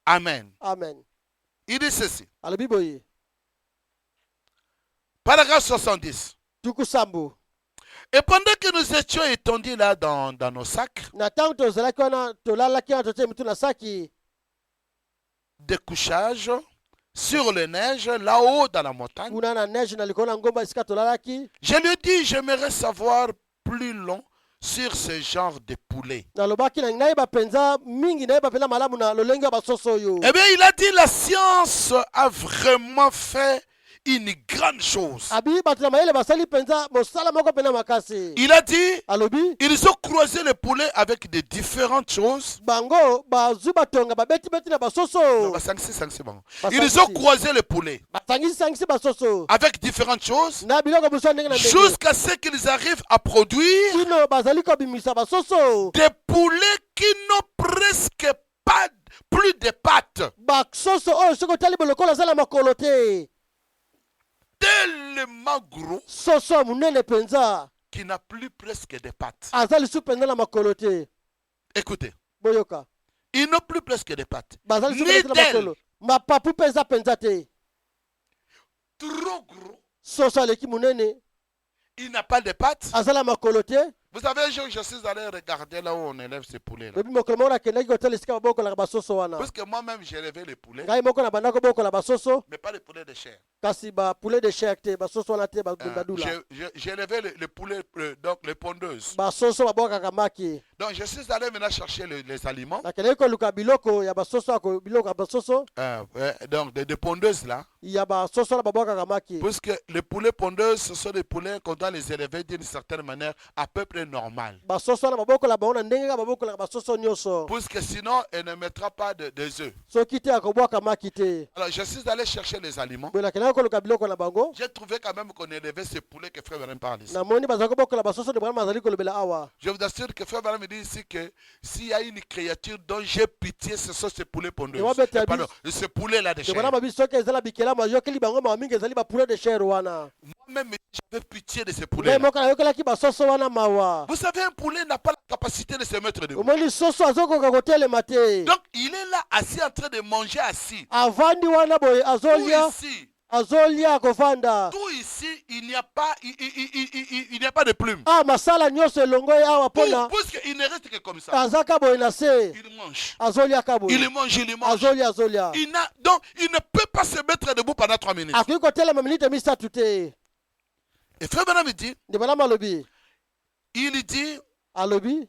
Amen. Amen. Il dit ceci. alobi boye Paragraphe 70. tuku sambo Et pendant que nous étions étendus là dans nos sacs, na ntango tozalaki wana tolalaki wana totie mitu na saki de couchage sur les neiges là-haut dans la montagne, kuna na neige na likolo na ngomba esika tolalaki. je lui dis, j'aimerais savoir plus long sur ce genre de poulet. nalobaki na nayeba mpenza mingi nayeba mpenza malamu na lolenge ya basoso oyo. Eh bien, il a dit, la science a vraiment fait une grande chose. abi bato na mayele basali mpenza mosala moko mpenza makasi. Il a dit, alobi ils ont croisé le poulet avec de différentes choses. bango bazwi batonga babeti-beti na Non, basoso bah, c'est bon. Basangisi. Ils ont croisé le poulet basangisi-sangisi basoso avec différentes choses na biloko mosusu ya ndenge na ndenge jusqu'à ce qu'ils arrivent à produire kino bazali kobimisa basoso des poulets qui n'ont presque pas plus de pattes. basoso oyo soki otali bolokolo aza na makolo te Tellement gros soso monene mpenza qu'il n'a plus presque de pattes. aza lisu mpenza na makolo te. Écoutez, boyoka ils n'ont plus presque de pattes. baza lisu Ni mpenza na d'ailes. makolo mapapu mpe eza mpenza te. Trop gros. soso aleki monene Il n'a pas de pattes. aza na makolo te. Vous savez, un jour, je suis allé regarder là où on élève ces poulets-là. lobi mokolo moko nakendaki kotala esika babokolaka basoso wana. Parce que moi-même, j'ai élevé les poulets, ngai moko na banda kobokola basoso mais pas les poulets de chair. kasi bapoulet de chair te basoso wana te Ah, badula j'ai élevé les poulets, donc les pondeuses. basoso babokaka maki. Donc, je suis allé maintenant chercher les aliments. nakendaki koluka biloko ya basoso biloko ya basoso Donc, des pondeuses là. ya basoso wana babokaka maki. Parce que les poulets pondeuses, ce sont des poulets qu'on doit les élever d'une certaine manière à peu près normale. basoso wana babokola bango na ndenge kaka babokolaka basoso nyonso. Parce que sinon, elle ne mettra pas des œufs. soki te akobwaka maki te. Alors, je suis allé chercher les aliments. boye nakendaki koluka biloko na bango. J'ai trouvé quand même qu'on élevait ces poulets que Frère Baram parle ici. namoni bazali kobokola basoso de bwana bazali kolobela awa. Je vous assure que Frère Baram me dit ici que s'il y a une créature dont j'ai pitié, ce sont ces poulets pondeuses. Pardon, ces poulets-là de de chair. bwana mabi soki ezala bikelamu ayokeli bango mawa mingi ezali bapoulet de chair wana. Moi-même, j'avais pitié de ces ngai poulets. moko nayokelaki basoso wana mawa. Vous savez, un poulet n'a pas la capacité de se mettre debout. omoni soso azokoka kotelema te. Donc, il est là assis en train de manger assis. avandi wana boye azolia akovanda. Tout ici, il n'y a pas, il n'y a pas de plume. masala nyonso elongo ye awa mpona Parce qu'il ne reste que comme ça. azaka boye na se. Il mange. azoliaka boye Il mange. azolia. Donc, il ne peut pas se mettre debout pendant 3 minutes. akoki kotelema minite misatu te. Et Frère Branham dit, nde malamu alobi il dit, alobi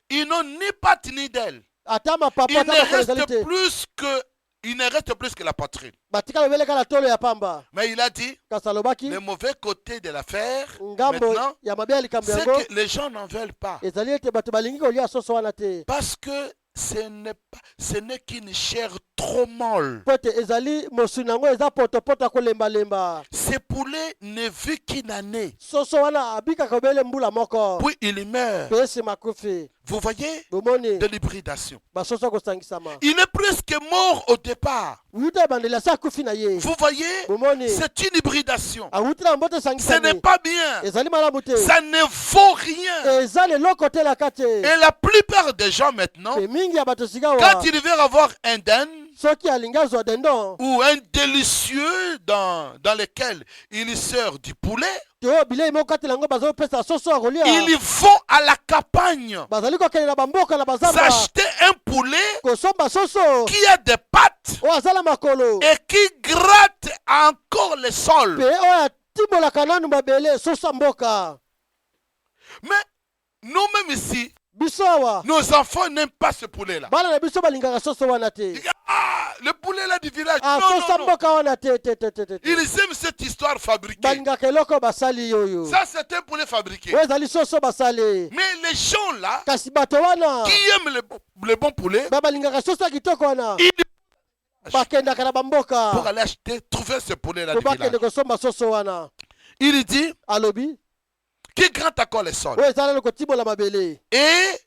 ils n'ont ni pattes ni d'ailes. ata mapapu Il ata ne makolo ezali reste te. plus que la poitrine. batika lobeleka na tolo ya pamba. Mais il a dit, kasi alobaki le mauvais côté de l'affaire, ngambo maintenant, ya mabe ya likambo c'est yango que les gens n'en veulent pas. ezali ete bato balingi kolia soso wana te. Parce que ce n'est qu'une chair trop molle. po ete ezali mosuni yango eza potopoto ya kolembalemba. Ce poulet ne vit qu'une année. soso wana abikaka obele mbula moko Puis il meurt. mpe esi makufi. Vous voyez, bomoni de l'hybridation. basoso akosangisama. Il est presque mort au départ. wuta ebandeli asi akufi na ye. Vous voyez, bomoni c'est une hybridation. awuti na mbote Ce n'est esangisami. pas bien. ezali malamu te. Ça ne vaut rien. eza leloko telaka te. Et la plupart des gens maintenant, pe mingi ya bato sika quand wa ils veulent avoir un dinde soki alingi azwa dendon ou un délicieux dans lequel il sert du poulet, te oyo bilei moko katela yango bazopesa soso ya kolia. ils vont à la campagne bazali kokende na bamboka na bazamba s'acheter un poulet kosomba soso qui a des pattes oyo aza na makolo et qui gratte encore le sol. pe oyo atimbolaka nanu mabele soso ya mboka. Mais nous-mêmes ici, biso awa nos enfants n'aiment pas ce poulet-là. bana na biso balingaka soso wana te. Ah, le poulet là du village. soso ya Non. mboka wana te. Ils aiment cette histoire fabriquée. balingaka eloko basali oyo. Ça, c'est un poulet fabriqué. oyo ezali soso basali. Mais les gens là, kasi bato wana qui aiment le bon poulet, balingaka soso ya kitoko wana ils bakendaka na pour bamboka aller acheter, trouver ce poulet-là po du village. bakende kosomba soso wana. Il dit, alobi qui gratte encore le sol. oyo ezalaki kotibola mabele. Et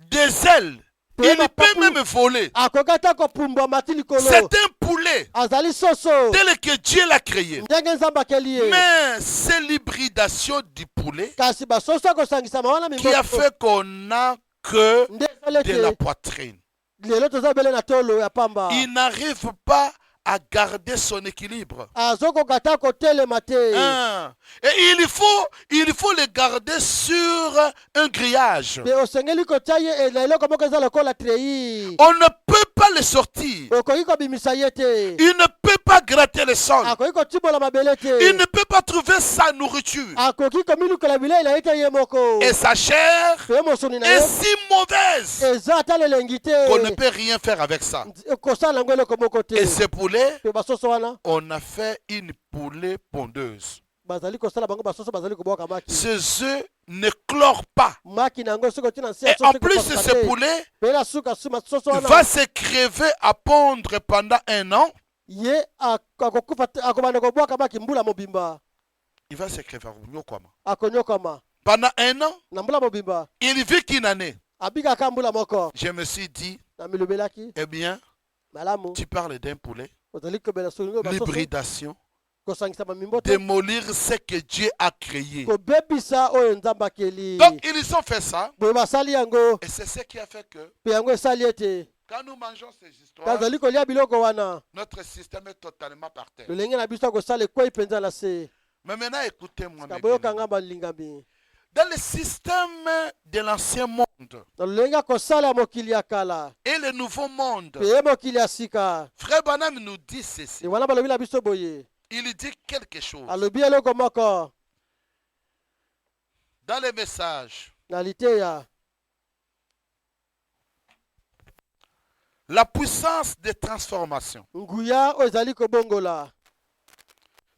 des ailes. Il peut même voler. akoki ata kopumbwa mati likolo. C'est un poulet azali soso tel que Dieu l'a créé. ndenge nzambe akeli ye Mais c'est l'hybridation du poulet kasi basoso akosangisama wana qui a mimboto fait qu'on n'a que nde esali de la ete poitrine. lelo toza bele na tolo ya pamba Il n'arrive pas à garder son équilibre. azokoka ta kotelema te Hein. Et il faut le garder sur un grillage. pe osengeli kotia ye na eloko moko eza lokola trei On ne peut pas le sortir. okoki kobimisa ye te Il ne peut pas gratter le sol. akoki kotibola mabele Il te ne peut pas trouver sa nourriture. akoki komilukola bilei na ye te ye moko Et sa chair pe mosuni na est ye si mauvaise eza ata lelengi qu'on ne te peut rien faire avec ça. kosala yango eloko moko te Et ce poulet, pe basoso wana on a fait une poulet pondeuse. bazali kosala bango basoso bazali kobwaka maki Ces œufs ne clorent pas. maki na yango soki otina nse Et ya en soso plus, ekopasuka ce te. poulet pe na suka soso wana va se crever à pondre pendant 1 an. ye akokufa te akobanda kobwaka maki mbula mobimba Il va se crever. akonyokama Pendant 1 an, na mbula mobimba il vit qu'une année. abikaka mbula moko Je me suis dit, na milobelaki eh bien, malamu tu parles d'un poulet. ozali kobela solingo basoso L'hybridation. kosangisama mimboto Démolir ce que Dieu a créé. kobebisa oyo nzambe akeli Donc, ils ont fait ça. boye basali yango Et c'est ce qui a fait que, pe yango esali ete quand nous mangeons ces histoires, kazali kolia biloko wana notre système est totalement par terre. lolenge na biso akosala ekwei mpenza na se Mais maintenant, écoutez-moi. mes kaboyokanga bien-aimés. balingami Dans le système de l'ancien monde na lolenge akosala ya mokili ya kala et le nouveau monde, pe ye mokili ya sika Frère Branham nous dit ceci. e wana balobi na biso boye Il dit quelque chose alobi eloko moko dans le message. na liteya La puissance de transformation. nguya oyo ezali kobongola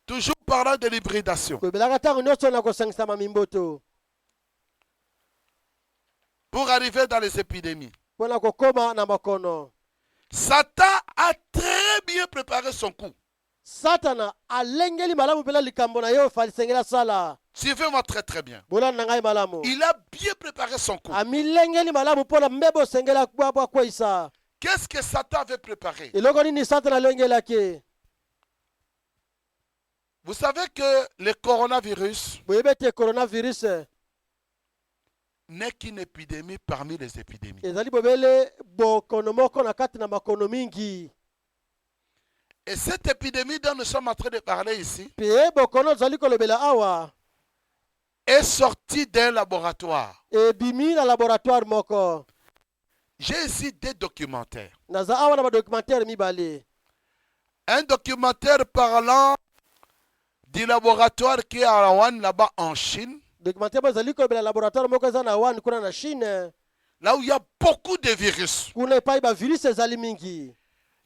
Toujours parlant de l'hybridation. koyebelaka ntango nyonso na kosangisama mimboto Pour arriver dans les épidémies. mpona kokóma na makono Satan a très bien préparé son coup. satana alengeli malamu mpela likambo na ye oyo falisengeli asala Suivez-moi très très bien. bolani na ngai malamu Il a bien préparé son coup. amilengeli malamu mpona mbebe osengeli akweyisa Qu'est-ce que Satan avait préparé? eloko nini satana alengelaki Vous savez que le coronavirus boyebi ete coronavirus n'est qu'une épidémie parmi les épidémies. ezali bobele bokono moko na kati na makono mingi Et cette épidémie dont nous sommes en train de parler ici pe bokono tozali kolobela awa est sortie d'un laboratoire. ebimi na laboratoire moko J'ai ici des documentaires. naza awa na badocumentaire mibale Un documentaire parlant du laboratoire qui est à Wuhan là-bas en Chine, documentaire moko ezali kolobela laboratoire moko eza na wan kuna na chine là où il y a beaucoup de virus. kuna epai bavirus ezali mingi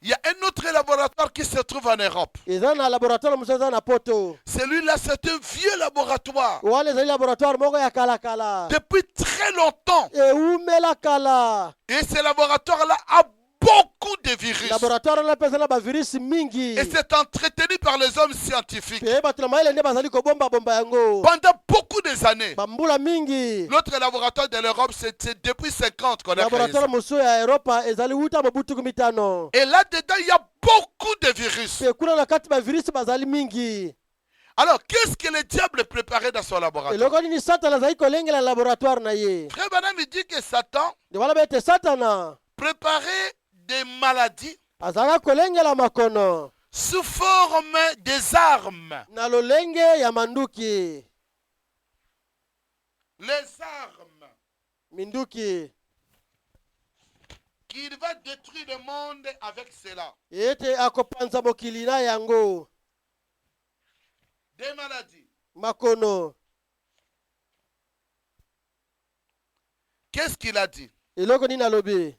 Il y a un autre laboratoire qui se trouve en Europe. eza na laboratoire mosusu eza na poto Celui-là, c'est un vieux laboratoire. wana ezali laboratoire moko ya kalakala Depuis très longtemps. eumela kala Et ce laboratoire-là a beaucoup de virus. laboratoire wana mpe eza na bavirisi mingi Et c'est entretenu par les hommes scientifiques pe bato na mayele nde bazali kobombabomba yango pendant beaucoup des années. bambula mingi L'autre laboratoire de l'Europe, c'est depuis 50 qu'on a créé ça. laboratoire mosusu ya eropa ezali wuta mobutuku mitano Et là-dedans, il y a beaucoup de virus. pe kuna na kati bavirisi bazali mingi Alors, qu'est-ce que le diable préparait dans son laboratoire? eloko nini satana azali kolengela laboratoire na ye Frère Branham, il dit que Satan nde wana bete satana préparait des maladies azalaka kolengela makono sous forme des armes. na lolenge ya manduki Les armes minduki qu'il va détruire le monde avec cela. ete akopanza mokili na yango Des maladies. makono Qu'est-ce qu'il a dit? eloko nini alobi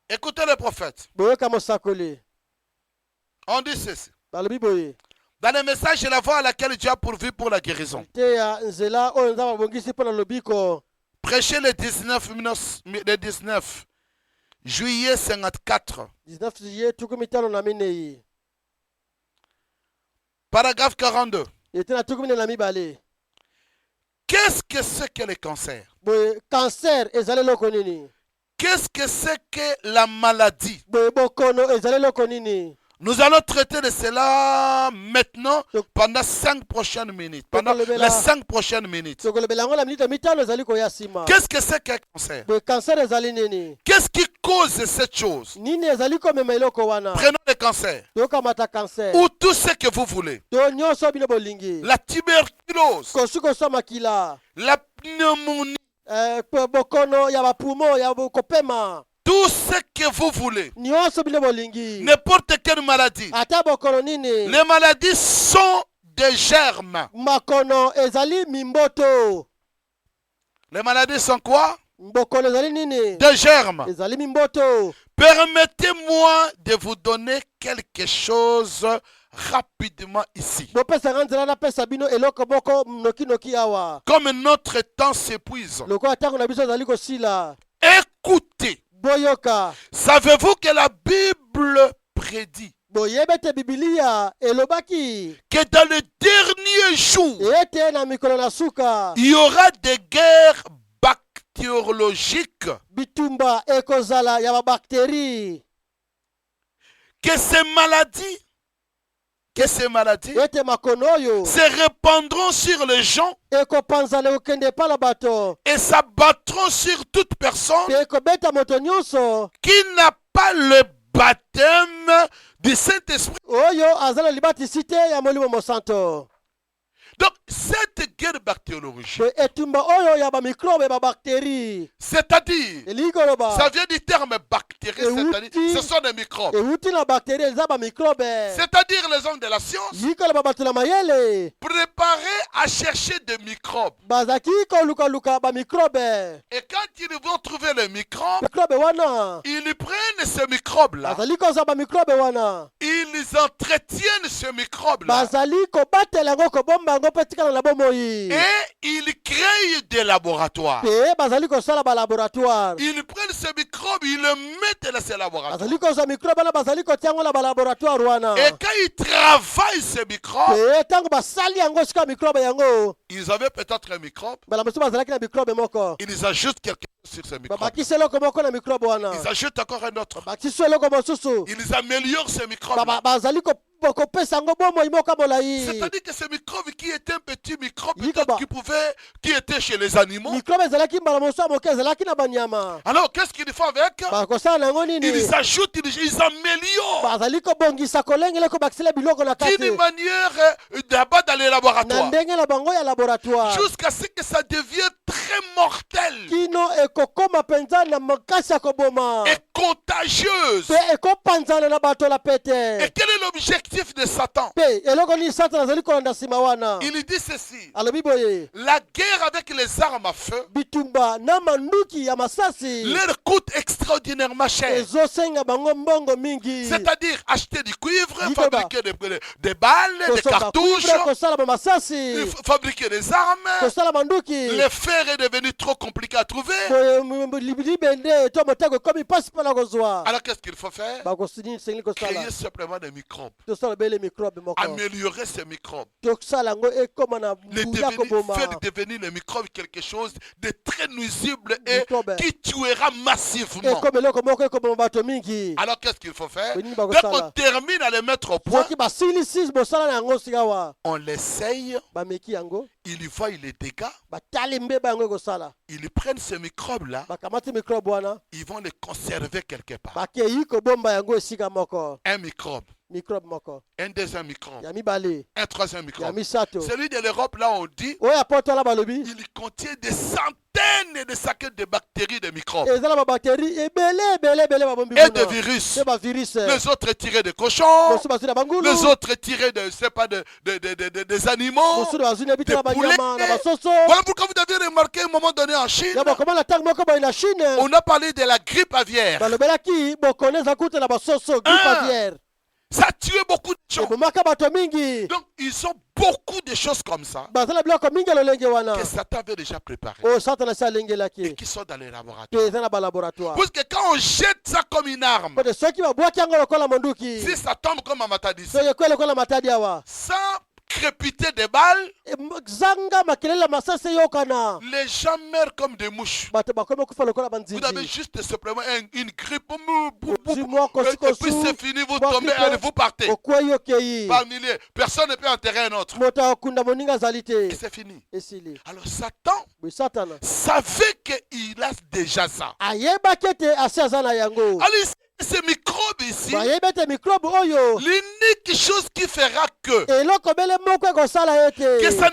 Écoutez le prophète. boyoka mosakoli On dit ceci. balobi boye Dans le message de la voie à laquelle Dieu a pourvu pour la guérison. te ya nzela oyo nzambe abongisi mpo na lobiko Prêché le 19 juillet 54. 19 juillet tuku mitano na minei Paragraphe 42. ete na tuku minei na mibale Qu'est-ce que c'est que le cancer? boye cancer ezali eloko nini Qu'est-ce que c'est que la maladie? boye bokono ezali eloko nini? Nous allons traiter de cela maintenant Donc- pendant 5 prochaines minutes. Pendant le les 5 prochaines minutes. tokolobela yango na minute mitano ezali koya nsima. Qu'est-ce que c'est qu'un cancer? boye cancer ezali nini? Qu'est-ce qui cause cette chose? Nini ezali komema eloko wana? Prenons le cancer. tokamata cancer. Ou tout ce que vous voulez. to nyonso bino bolingi. La tuberculose, kosu kosa makila. la pneumonie, bokono ya bapumo ya kopema. tout ce que vous voulez. nyonso bino bolingi. N'importe quelle maladie. ata bokono nini? Les maladies sont des germes. makono ezali mimboto. Les maladies sont quoi? bokono ezali nini? Des germes. ezali mimboto. Permettez-moi de vous donner quelque chose rapidement ici. bopesanga nzela napesa bino eloko moko noki awa. Comme notre temps s'épuise, lokola ntango na biso ezali kosila. écoutez. boyoka. Savez-vous que la Bible prédit boyebe ete bibilia elobaki que dans les derniers jours, ete na mikolo na suka il y aura des guerres bactériologiques, bitumba ekozala ya babakteri. que ces maladies ete makono oyo se répandront sur les gens ekopanzana ekokende epai na bato et s'abattront sur toute personne mpe ekobeta moto nyonso qui n'a pas le baptême du Saint-Esprit. oyo aza na libatisi te ya molimo mosanto. Donc, cette guerre bactériologique, mpe etumba oyo ya bamikrobe ya babakteri c'est-à-dire, elingi koloba ça vient du terme bactérie, c'est-à-dire, ce sont des microbes. euti na bakteri eza bamikrobe. C'est-à-dire, les hommes de la science, yii koloba bato na mayele préparés à chercher des microbes. bazaki kolukaluka bamikrobe. Et quand ils vont trouver les microbes, mikrobe wana ils prennent ces microbes-là, bazali kozwa bamikrobe wana ils entretiennent ces microbes-là, bazali kobatela yango kobomba yango mpe tikala na bomoi. et ils créent des laboratoires. mpe bazali kosala balaboratoire. Ils prennent ces microbes, ils les mettent dans ces laboratoires. bazali kozwa mikrobe wana bazali kotia yango na balaboratoire wana. Et quand ils travaillent ces microbes, mpe ntango basali yango sika mikrobe yango ils avaient peut-être un microbe, mbala mosusu bazalaki na mikrobe moko ils ajoutent quelque chose sur ces microbes. babakisi eloko moko na mikrobe wana. Ils ajoutent encore un autre. babakisi eloko mosusu Ils améliorent ces microbes. bazali kopesa yango bomoi moko ya molai. C'est-à-dire que ces microbes qui étaient un petit microbe, Yikoba. peut-être qui étaient chez les animaux. mikrobe ezalaki mbala mosusu ya moke ezalaki na banyama. Alors, qu'est-ce qu'ils font avec? bakosala na yango nini? Ils ajoutent, ils améliorent bazali kobongisa kolengela kobakisela biloko na kati d'une manière d'abord dans les na laboratoires. ndenge na bango ya laboratoire Jusqu'à ce que ça devienne très mortel kino ekokoma mpenza na makasi ya koboma et contagieuse. mpe ekopanzana na bato la Et pete. quel est l'objectif de Satan? mpe eloko nini satana azali kolanda nsima wana? Il dit ceci: alobi boye la guerre avec les armes à feu bitumba na manduki ya masasi leur coûte extraordinairement cher. ezosenga bango mbongo mingi. C'est-à-dire acheter du cuivre, Yikoba. fabriquer des balles, des kosomba cartouches, cuivre, kosala bamasasi, fabriquer des armes. kosala manduki. Le fer est devenu trop compliqué à trouver. libende to motego ekomi mpasi mpona kozwa. Alors qu'est-ce qu'il faut faire? bakosengeli kosala Créer simplement des microbes. tosala bele mikrobe moko Améliorer ces microbes. tosala yango ekoma na mbuya koboma. Faire devenir les microbes quelque chose de très nuisible et Microbe. qui tuera massivement. ekoma eloko moko ekoboma bato mingi. Alors qu'est-ce qu'il faut faire? Nini Dès bakosala? qu'on termine à les mettre au point, soki basilisi bosala na yango sika awa on l'essaye, bameki yango ils voient les dégâts, batali mbeba yango ekosala ils prennent ces microbes-là, bakamati mikrobe wana ils vont les conserver quelque part. bakei kobomba yango esika moko. Un microbe, mikrobe moko un deuxième microbe, ya mibale un troisième ya microbe. misato Celui de l'Europe, là, on dit, oyo ya poto balobi il contient des centaines et des sacs de bactéries, de microbes eza na babakteri ebele babombi et de kuna virus. te bavirus Les autres tirés des cochons, mosusu bazwi na bangulu les autres tirés de, je sais pas, des animaux. mosusu bazwi na biti na banyama na basoso. Voilà pourquoi vous avez remarqué à un moment donné en Chine, ya bakomana ntango moko boye na chine on a parlé de la grippe aviaire. balobelaki bokone eza kuta na basoso grippe Ah. aviaire Ça a tué beaucoup de gens. ebomaka bato mingi. Donc, ils ont beaucoup de choses comme ça baza na biloko mingi ya lolenge wana que Satan avait déjà préparées oyo satana si et alengelaki qui sont dans les mpe laboratoires. eza na balaboratoire. Parce que quand on jette ça comme une arme, pote soki babwaki yango lokola monduki si ça tombe comme un matadis, soki ekwe lokola matadi awa sans crépiter des balles, zanga makelele ya masasi eyokana les gens meurent comme des mouches. bato bakomi okufa lokola Vous avez banzinzi juste simplement une grippe. Dis-moi, Et puis c'est fini, vous tombez et vous partez. okwei okei Par milliers. Personne ne peut enterrer un autre. moto akunda moninga azali Et te c'est fini. esili Alors Satan boye satana savait qu'il a déjà ça. ayebaki ete asi aza na yango Alors ici, ces microbes ici, bayebi ete mikrobe oyo l'unique chose qui fera que eloko bele moko ekosala ça ete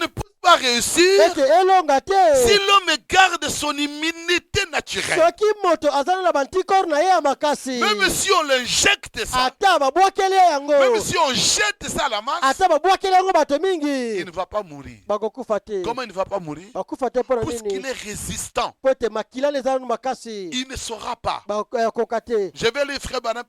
ne peut pas réussir ete elonga te si l'homme garde son immunité naturelle. soki moto aza na bantikore na ye ya makasi Même si on l'injecte ça, ata babwakeli ye yango même si on jette ça à la masse, ata babwakeli yango bato il mingi ne va pas mourir. bakokufa te Comment il ne va pas mourir? bakufa te mpo na Parce qu'il nini est résistant. po ete makila eza nanu makasi Il ne saura pas. bakoka te Je vais lire frère Branham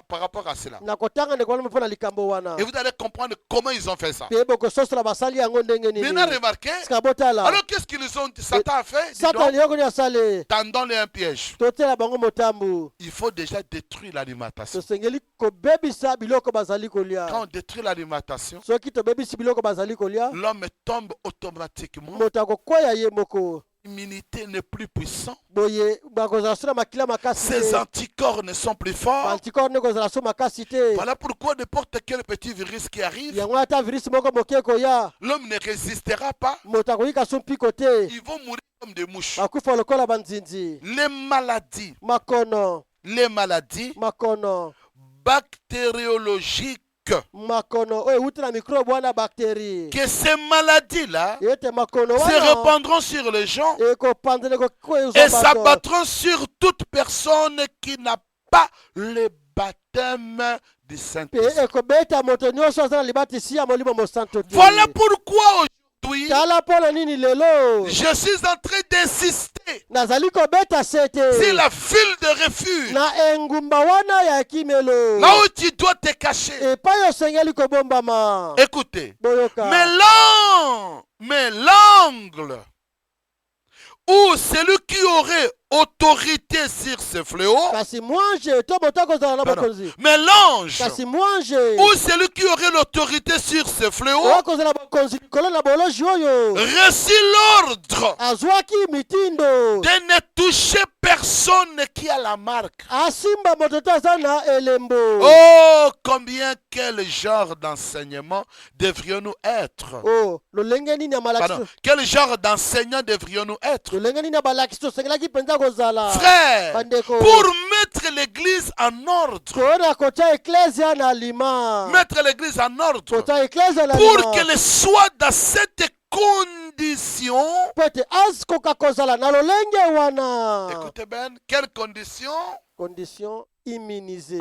par rapport à cela. nakotanga ndeko wana mpo na likambo wana Et vous allez comprendre comment ils ont fait ça. mpe bokososola basali yango ndenge nini Maintenant, remarquez. sika botala Alors, qu'est-ce qu'ils ont dit? Satan a fait? Dis satani donc, yokoni asale tendons-les un piège. totela bango motambu Il faut déjà détruire l'alimentation. tosengeli kobebisa biloko bazali Quand kolia on détruit l'alimentation, soki tobebisi biloko bazali kolia l'homme tombe automatiquement. moto akokweya ye moko L'immunité n'est plus puissante. boye bakozala so na makila makasi Ses te anticorps ne sont plus forts. baantikore nde kozala so makasi te Voilà pourquoi n'importe quel petit virus qui arrive, yango ata virisi moko moke ekoya l'homme ne résistera pas. moto akoyika so mpiko te Ils vont mourir comme des mouches. bakufa lokola banzinzi Les maladies makono bactériologiques, makono oyo euti na mikrobe wana bakteri que ces maladies-là ete makono se wana répandront sur les gens ekopanzana et s'abattront sur toute personne qui n'a pas le baptême du mpe Saint-Esprit. ekobeta moto nyonso aza na libatisi ya molimo mosantu te Voilà pourquoi aujourd'hui, tala mpo na nini lelo je suis en train d'insister nazali kobeta sete sur la ville de refuge, na engumba wana ya kimelo là où tu dois te cacher. epai osengeli kobombama Écoutez, boyoka mais l'angle où celui qui aurait autorité sur ce fléau, kasi mwanje to moto akozala na pardon, bokonzi mais l'ange kasi mwanje ou celui qui aurait l'autorité sur ce fléau akozala bokonzi likolo na boloji oyo reçut l'ordre azwaki mitindo de ne toucher personne qui a la marque. asimba moto te aza na elembo Oh, combien, quel genre d'enseignement devrions-nous être? oh lolenge nini ya Pardon, malakisi quel genre d'enseignant devrions-nous être? lolenge nini ya balakisi tosengelaki mpenza kozala Frère, bandeko pour mettre l'église en ordre, koona kotia eklesia na lima mettre l'église en ordre, kotia eklesia na pour lima qu'elle soit dans cette condition. po ete azikoka kozala na lolenge wana Écoutez bien, quelle condition? condition immunisée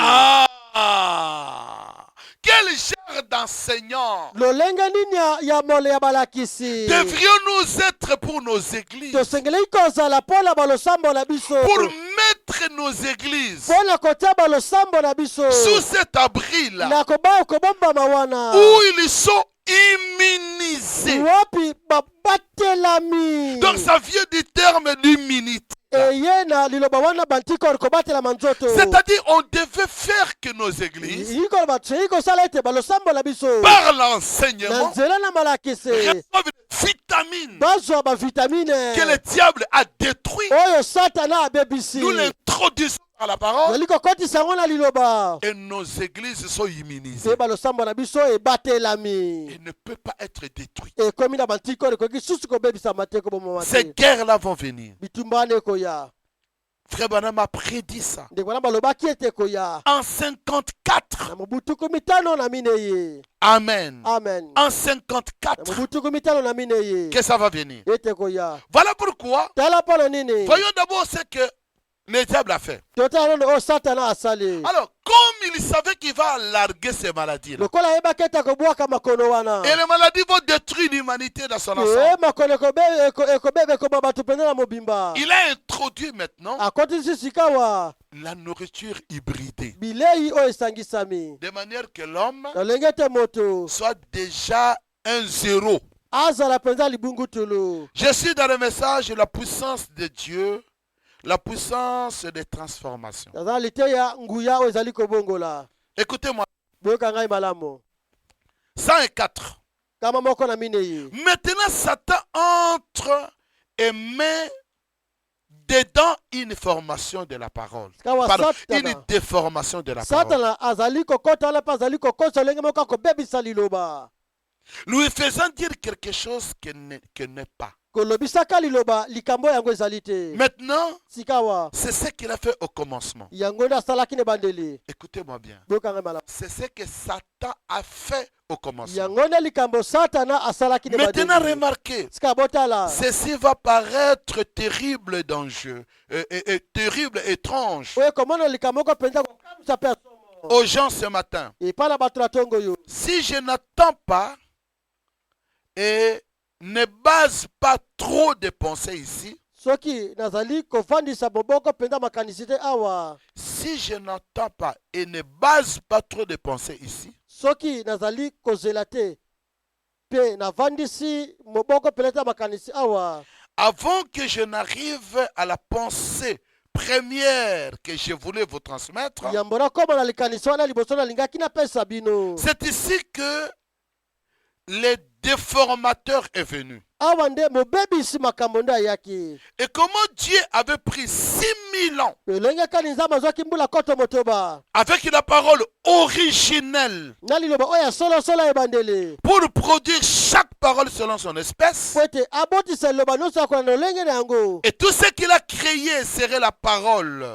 Quel genre d'enseignant lolenge nini ya mole ya balakisi devrions-nous être pour nos églises? tosengelaki kozala mpo na balosambo na biso Pour mettre nos églises mpo na kotia balosambo na biso sous cet abri-là, na kobombama wana où ils sont immunisés. wapi babatelami Donc ça vient du terme d'immunité. eye na liloba wana bantikore kobatelama nzoto C'est-à-dire on devait faire que nos églises, toyei kosala ete balosambo na biso par na l'enseignement, nzela na malakisi reçoivent des vitamines bazwa bavitamine que le diable a détruit. oyo satana abebisi Nous l'introduisons par la parole zali kokotisa yango na liloba et nos églises sont immunisées. mpe balosambo na biso ebatelami Et ne peut pas être détruit. ekomi na bantikore ekoki susu kobebisama te kobomama Ces te guerres-là vont venir. bitumba wana ekoya Frère Branham a prédit ça. ndeko wana balobaki ete ekoya En 54. na mobutuku mitano na mineye Amen. amen En na 54. mobutuku mitano na mineye Que ça va venir. ete ekoya Voilà pourquoi. tala mpo na nini Voyons d'abord ce que le diable a fait. totala nano oyo satana asali Alors, comme il savait qu'il va larguer ces maladies-là, lokola ayebaki ete akobwaka makono wana et les maladies vont détruire l'humanité dans son e ensemble, makono ekobeba ekoma bato pene na mobimba il a introduit maintenant akotisi sikawa la nourriture hybridée. bilei oyo esangisami De manière que l'homme lolenge te moto soit déjà un zéro. azala mpenza libungutulu Je suis dans le message la puissance de Dieu, la puissance des transformations. naza liteya nguya oyo ezali kobongola Écoutez-moi, boyoka ngai malamu 104. kama moko na minei. Maintenant, Satan entre et met dedans une formation de la parole. Kawa Pardon, Satana. une déformation de la parole. Satana azali kokota ala pa azali kokosa lenge moko kobebisa liloba. Lui faisant dire quelque chose que n'est pas. Kolobisaka liloba likambo yango ezali te. Maintenant, Sikawa c'est ce qu'il a fait au commencement. yango nde asalaki ne bandeli. Écoutez-moi bien. Bokanga malamu. C'est ce que Satan a fait au commencement. Yango nde likambo Satana asalaki ne bandeli. Maintenant, remarquez, Sika botala. ceci va paraître terrible dangereux, terrible, étrange Oye komona likambo ko penza ko kamisa personne. aux gens ce matin. Et pas la bato la tongo yo. Si je n'attends pas et ne base pas trop de pensées ici, Soki nazali kofandisa boboko penza makanisite awa. si je n'attends pas et ne base pas trop de pensées ici, Soki nazali kozela te pe navandisi moboko peleta makanisi awa. avant que je n'arrive à la pensée première que je voulais vous transmettre, Yambona koma na likanisi wana liboso na lingaki na pesa bino. c'est ici que le déformateur est venu. Awa nde mobebisi makambo nde ayaki. Et comment Dieu avait pris 6000 ans Elenge kani nzambe azwaki mbula koto motoba. avec la parole originelle Na liloba oyo solosolo ebandele. pour produire chaque parole selon son espèce. Po ete abotisa liloba nyonso akola na lolenge na yango. Et tout ce qu'il a créé serait la parole.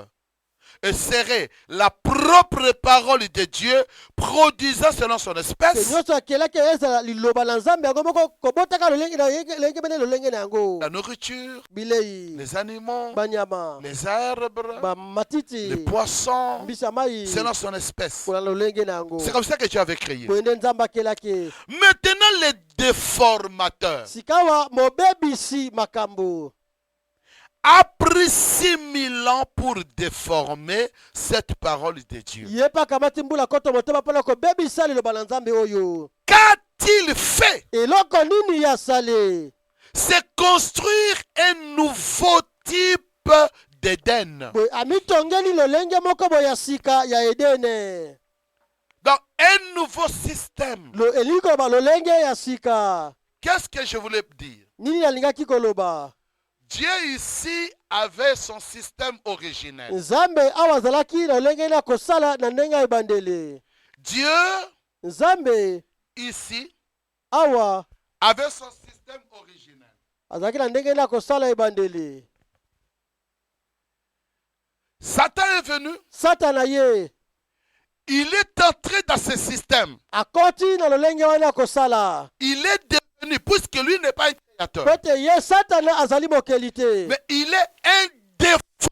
Et serait la propre parole de Dieu produisant selon son Ke espèce. nyonso akelaki ezala liloba na nzambe yango moko kobotaka lolenge na lolenge bene lolenge na yango. La nourriture, Bilei, les animaux, banyama, les herbes, ba les matiti, poissons, mbisa mai, selon son espèce. kola lolenge na yango. C'est comme ça que Dieu avait créé. Boye nde nzambe akelaki. Maintenant, les déformateurs Sikawa mobebisi makambo. a pris 6000 ans pour déformer cette parole de Dieu. Ye pa kamati mbula koto motoba mpona kobebisa liloba na nzambe oyo. Qu'a-t-il fait? Eloko nini ya sale? C'est construire un nouveau type d'Éden. Boye amitongeli lolenge moko boye ya sika ya Edene. Donc, un nouveau système. Elingi koloba lolenge ya sika. Qu'est-ce que je voulais dire? Nini alingaki koloba? Dieu ici avait son système originel. Nzambe awa azalaki na lolenge na kosala na ndenge ya ebandele. Dieu Nzambe ici awa avait son système originel. azalaki na ndenge na kosala ebandele. Satan est venu. Satana ye Il est entré dans ce système. akoti na lolenge wana kosala. Il est devenu, puisque lui n'est pas un créateur, Pote ye Satana azali mokeli te. mais il est un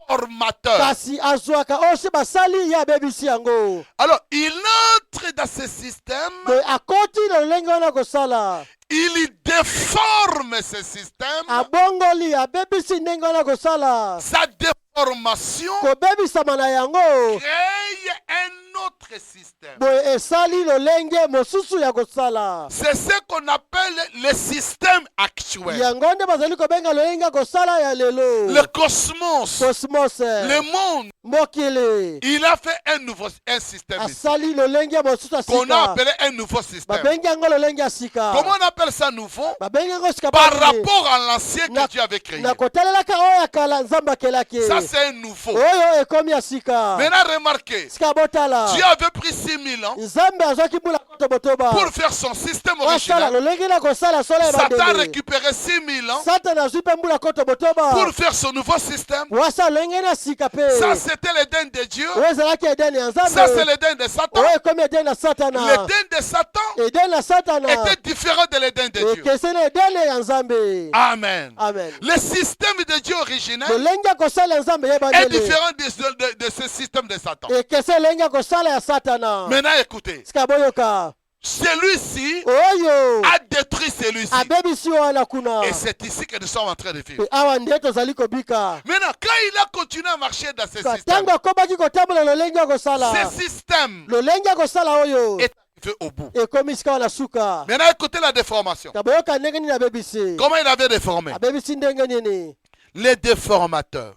déformateur. Kasi azwaka osi basali ye abebisi yango. Alors, il entre dans ce système, Boye akoti na lolenge wana kosala. il déforme ce système. Abongoli abebisi ndenge wana kosala. Sa déformation Kobebisama na yango. crée un autre système. Boye esali lolenge mosusu ya kosala. C'est ce qu'on appelle le système actuel. Yango nde bazali kobenga lolenge ya kosala ya lelo. Le cosmos, Cosmos. le monde, Mokili. il a fait un système ici, Asali lolenge mosusu ya qu'on a sika. appelé un nouveau système. Babengi yango lolenge ya sika. Comment on appelle ça nouveau? Babengi yango sika Par bani. rapport à l'ancien que Dieu avait créé. Na kotalelaka oyo ya kala nzambe akelaki. Ça, c'est un nouveau. Oyo ekomi ya sika. Maintenant, remarquez, Sika botala. Dieu avait pris 6000 ans Nzambe azwaki mbula koto botoba. pour faire son système Wasala original. lolenge na kosala solo ya Satan a bandele. récupéré 6000 ans Satana azwi mpe mbula koto botoba. pour faire son nouveau système. Wasa lolenge na sika pe. Ça, c'était l'Éden de Dieu. Oyo ezalaki edeni ya Ça, c'est nzambe. l'Éden de Satan. Oyo ekomi edeni na Satana. L'Éden de Satan Edeni na Satana. était différent de l'Éden de Dieu. Ekeseni edeni ya nzambe. Amen. Amen. Le système de Dieu originel lolenge ya kosala ya nzambe ye est bandele. différent de ce système de Satan. Ekese lolenge ya kosala ya Satana. Maintenant, écoutez, Sika boyoka. celui-ci Oyo a détruit celui-ci. abebisi wana kuna. Et c'est ici que nous sommes en train de vivre. Pe awa nde tozali kobika. Maintenant, quand il a continué à marcher dans ce système, Ntango akobaki kotambola lolenge ya kosala. ce système Lolenge ya kosala oyo est arrivé au bout. ekomi sika wana suka. Maintenant, écoutez la déformation. Kaboyoka ndenge nini abebisi. Comment il avait déformé? Abebisi ndenge nini. Les déformateurs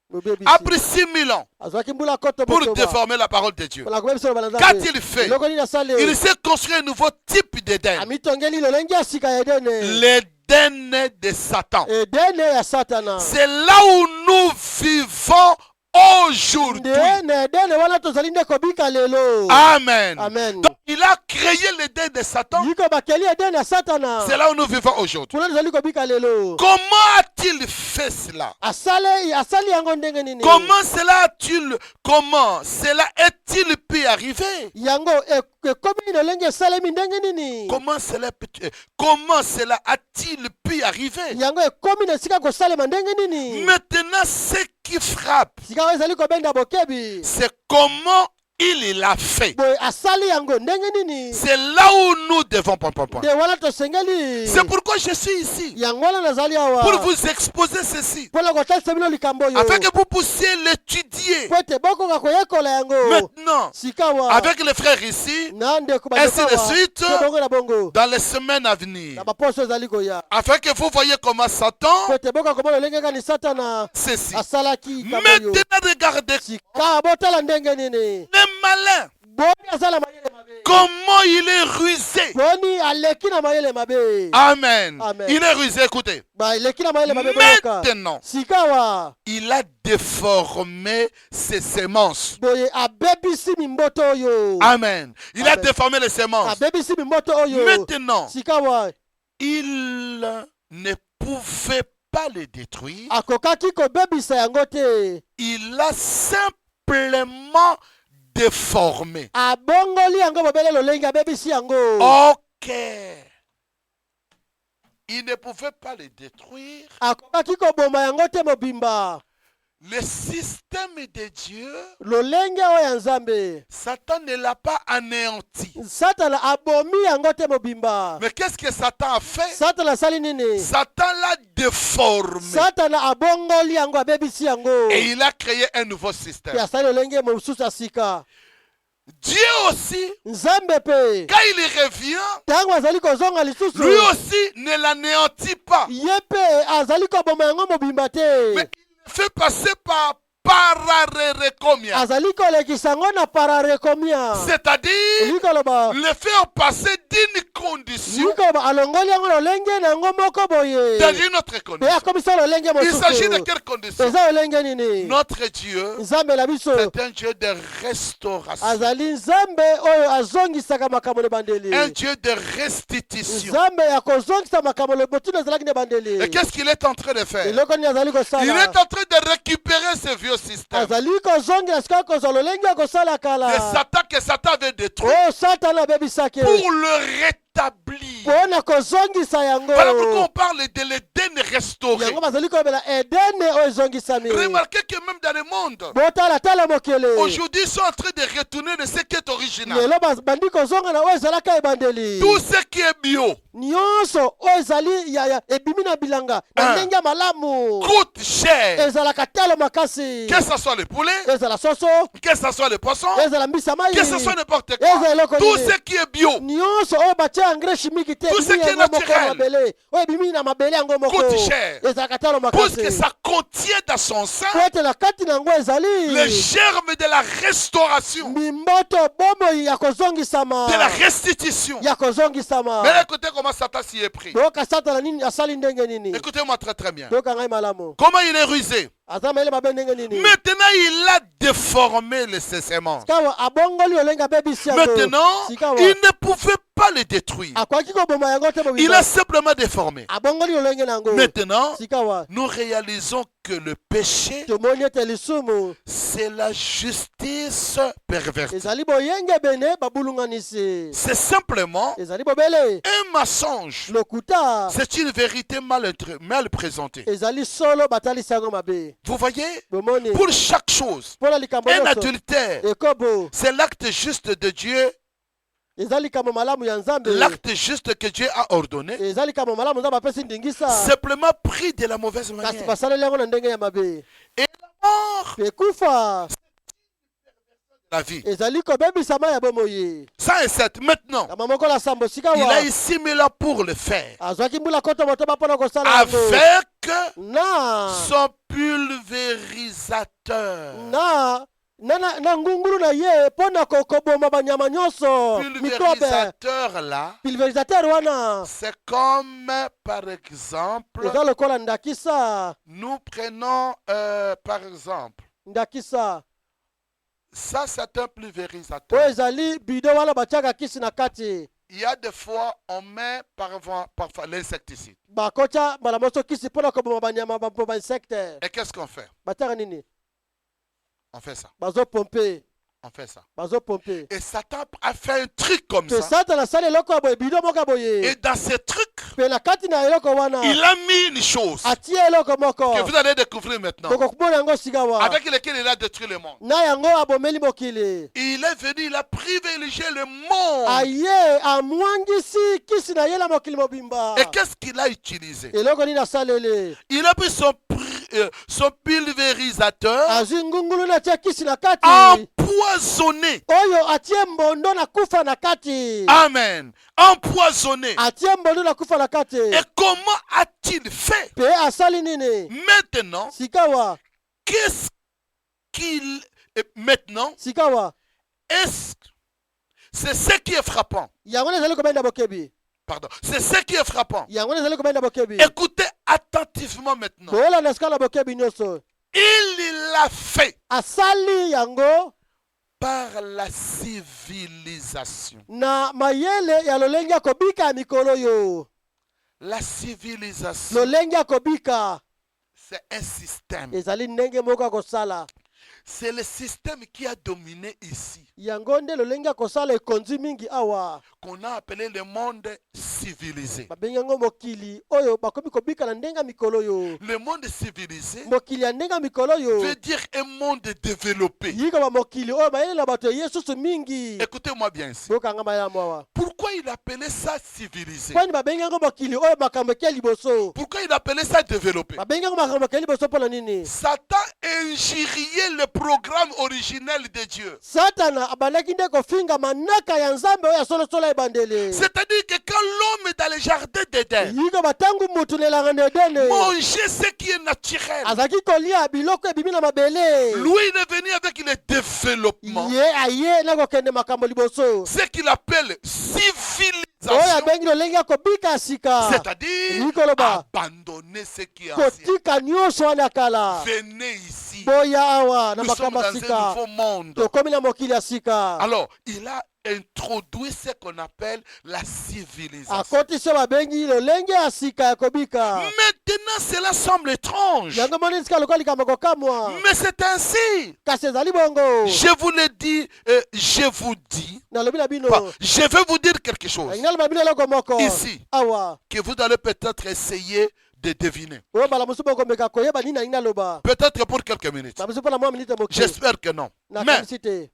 mobebisi. a pris 6000 ans Azwaki mbula koto pour motoba. déformer la parole de Dieu. Mpona kobebisa loba na Nzambe. Qu'a-t-il fait? Eloko nini asali? Il s'est construit un nouveau type d'Éden. Amitongeli lolenge ya sika ya Edene. L'Éden de Satan. Edene ya Satana. C'est là où nous vivons aujourd'hui. Edene wana tozali nde kobika lelo. Amen. Amen. Donc il a créé l'Éden de Satan. Yiko bakeli Edene ya Satana. C'est là où nous vivons aujourd'hui. Kuna tozali kobika lelo. Comment a-t-il fait cela? Asali yango ndenge nini? Comment cela est-il pu arriver? Yango ekomi lolenge esalemi ndenge nini? Comment cela a-t-il pu arriver? Yango ekomi na esika kosalema ndenge nini? Maintenant, ce qui frappe, Sika oyo ezali kobenda bokebi. c'est comment il l'a fait. Boye asali yango ndenge nini? C'est là où nous devons point. De wana tosengeli. C'est pourquoi je suis ici, Yango wana nazali awa. pour vous exposer ceci, Mpona kotalisa bino likambo oyo. afin que vous puissiez l'étudier. Po ete bokoka koyekola yango. Maintenant, Sika awa. avec les frères ici, Na ndeko ainsi bandeko de awa. suite, To bongo na bongo. dans les semaines à venir, Na baposo ezali koya. afin que vous voyez comment Po Satan, ete bokoka komona lolenge kani Satana ceci. asalaki likambo oyo. Maintenant, regardez Sika botala ndenge nini? le malin, Boni azala mayele mabe. comment il est rusé. Boni aleki na mayele mabe. Amen. Amen. Il est rusé, écoutez. Ba aleki na mayele mabe boyoka. Maintenant, Sika wa. il a déformé ses semences. Boye abebisi mimboto oyo. Amen. Il a Amen. déformé les semences. Abebisi mimboto oyo. Maintenant, Sika wa. il ne pouvait pas les détruire. Akokaki kobebisa yango te. Il a simplement déformé. Abongoli yango bobele lolenge abebisi yango. Ok. Il ne pouvait pas les détruire. Akokaki koboma yango te mobimba. Le système de Dieu, Lolenge oyo ya Nzambe. Satan ne l'a pas anéanti. Satana abomi yango te mobimba. Mais qu'est-ce que Satan a fait? Satana asali nini? Satan l'a déformé. Satana abongoli yango abebisi yango. Et il a créé un nouveau Pe système. asali lolenge mosusu ya sika. Dieu aussi, Nzambe pe. quand il revient, Tango azali kozonga lisusu. lui aussi ne l'anéantit pas. Ye pe azali koboma yango mobimba te. Mais il fait passer par pararerekomia. Azali kolekisa yango na pararekomia. C'est-à-dire, Eli koloba. le faire passer d'une condition Eli koloba alongoli yango lolenge na yango moko boye. dans une autre Pe condition. akomisa lolenge Il s'agit de mosusu. quelle condition? Eza lolenge nini? Notre Dieu, Nzambe na biso. c'est un Dieu de restauration. Azali Nzambe oyo azongisaka makambo na bandeli. Un Dieu de restitution. Nzambe ya kozongisa makambo le botuna ezalaki na bandeli. Et qu'est-ce qu'il est en train de faire? Eloko nini azali Il est kosala? en train de récupérer ce vieux système. Azali kozongela sika kozwa lolenge ya kosala De kala. Satan que Satan avait détruit Oyo Satana abebisaki. pour le rétablir. Mpona kozongisa yango. Voilà pourquoi on parle de l'Éden restauré. Yango bazali kobela Edene oyo ezongisami. Remarquez que même dans le monde, Botala tala mokele. aujourd'hui, ils sont en train de retourner de ce qui est original. Lelo bandi kozonga na oyo ezalaka ebandeli. Tout ce qui est bio Nyonso oyo ezali ya ebimi na bilanga. Na ndenge ya malamu. coûte cher. Ezalaka talo makasi. Que ce soit le poulet, Ezala soso. que ce soit le poisson, Ezala mbisa mai. que ce soit n'importe Ezala quoi. eloko Tout nini. ce qui est bio Nyonso oyo batia engrais chimique te. Tout ce ebimi qui est yango moko naturel. na mabele. Oyo ebimi na mabele yango moko. coûte cher. Ezalaka talo Puisque makasi. ça contient dans son sein Po ete na kati na yango ezali. les germes de la restauration, Mimboto bomoi ya kozongisama. de la restitution. Ya kozongisama. Mais écoutez comment Satan s'y est pris. Toyoka Satana nini asali ndenge nini. Écoutez-moi très très bien. Toyoka ngai malamu. Comment il est rusé. Aza mayele mabe ndenge nini. Maintenant, il a déformé ses semences. Sikawa abongoli olenga bebisi yango. Maintenant, Sikawa. il ne pouvait pas les détruire. Akwaki koboma yango te Il mobimba. a simplement déformé. Abongoli olenge nango. Maintenant, Sikawa. nous réalisons que le péché, Tomoni ete lisumu. c'est la justice pervertie. Ezali boyenge bene babulunganisi. C'est simplement Ezali bobele. un mensonge. Lokuta. C'est une vérité mal présentée. Ezali solo batalisi yango mabe. Vous voyez, Bomoni. pour chaque chose, Pona likambo un nyonso. adultère, Ekobo. c'est l'acte juste de Dieu, Ezali kamo malamu ya Nzambe. l'acte juste que Dieu a ordonné, Ezali kamo malamu Nzambe apesi ndingisa. simplement pris de la mauvaise Kasi manière. basaleli yango na ndenge ya mabe. Et la mort, Pekufa. la vie. ezali kobebisa mai ya bomoi 107. Maintenant, kama moko la sambo sika il a wa eu 6 000 ans pour le faire. azwaki mbula koto motoba mpona kosala yango Avec na son pulvérisateur. na ngunguru na ye mpona koboma banyama nyonso mikrobe Pulvérisateur là, pulvérisateur wana c'est comme par exemple, eza lokola ndakisa nous prenons par exemple, ndakisa ça c'est un oyo pulvérisateur. ezali bido wana batiaka kisi na kati Il y a des fois, on met parfois l'insecticide. bakotya mbala moso kisi mpona koboma banyama bainsekte Et qu'est-ce qu'on fait? batiaka nini On fait ça. bazopompe On fait ça. bazopompe Et Satan a fait un truc comme te ça. satana asali eloko ya boye bido moko ya Et boye dans ce truc, mpe na kati na eloko wana il a mis une chose atie eloko moko que vous allez découvrir maintenant, tokokubona yango sika wa avec lequel il a détruit le monde. na yango abomeli mokili Il est venu, il a privilégié le monde. aye amwangisi kisi na ye na mokili mobimba Et qu'est-ce qu'il a utilisé? eloko nini asaleli Il a pris son pulvérisateur azwi ngungulu na atie kisi na kati empoisonné. oyo atie mbondo na kufa na kati Amen. Empoisonné. atie mbondo na kufa na kati Et comment a-t-il fait? mpe asali nini Maintenant, sika wa qu'est-ce qu'il... Maintenant, sika wa c'est ce qui est frappant. yango ezali kobenda bokebi Pardon. C'est ce qui est frappant. yango ezali kobenda bokebi Écoutez attentivement maintenant. toyolanda sika na bokebi nyonso Il l'a fait asali yango par la civilisation. na mayele ya lolenge ya kobika ya mikolo oyo La civilisation, lolenge ya kobika c'est un système. ezali ndenge moko ya kosala C'est le système qui a dominé ici, yango nde lolenge ya kosala ekonzi mingi awa qu'on a appelé le monde civilisé. babengi yango mokili oyo bakomi kobika na ndenge ya mikolo oyo Le monde civilisé mokili ya ndenge ya mikolo oyo veut dire un monde développé. yika bamokili oyo bayelela bato ya yesusu mingi Écoutez-moi bien ici. bokanga malamu awa Pourquoi il appelait ça civilisé? kwani babengi yango mokili oyo makambo ekia liboso Pourquoi il appelait ça développé? babengi yango makambo ekia liboso mpona nini Satan injuriait le programme originel de Dieu. satana abandaki nde kofinga manaka ya nzambe oyo ya solosolo ya ebandeli C'est-à-dire que quand l'homme dans le jardin d'Éden yika batangu mutu na elanga na edene mangeait ce qui est naturel, azalaki kolia biloko ebimi na mabele lui il est venu avec le développement, ye aye na kokende makambo liboso ce qu'il appelle oyo civilisation, abengi lolenge ya kobika ya sika c'est-à-dire Nikoloba. abandonner ce qui est ancien. kotika nyonso wana ya kala Venez ici. boya awa na Nous sommes makambo dans ya un sika nouveau monde. tokomi na mokili ya sika Alors, il a introduit ce qu'on appelle la civilisation. akotisi oyo babengi lolenge ya sika ya kobika Maintenant, cela semble étrange, yango moni sika lokola likambo kokamwa mais c'est ainsi. kasi ezali bongo Je vous le dis, je vous dis, nalobi na bino je vais vous dire quelque chose alingi naloba bino eloko moko ici awa que vous allez peut-être essayer de deviner. oyo mbala mosusu bokomeka koyeba nini alingi naloba Peut-être pour quelques minutes. na mosusu mpona mwa minite moke J'espère que non. Mais nakanisi te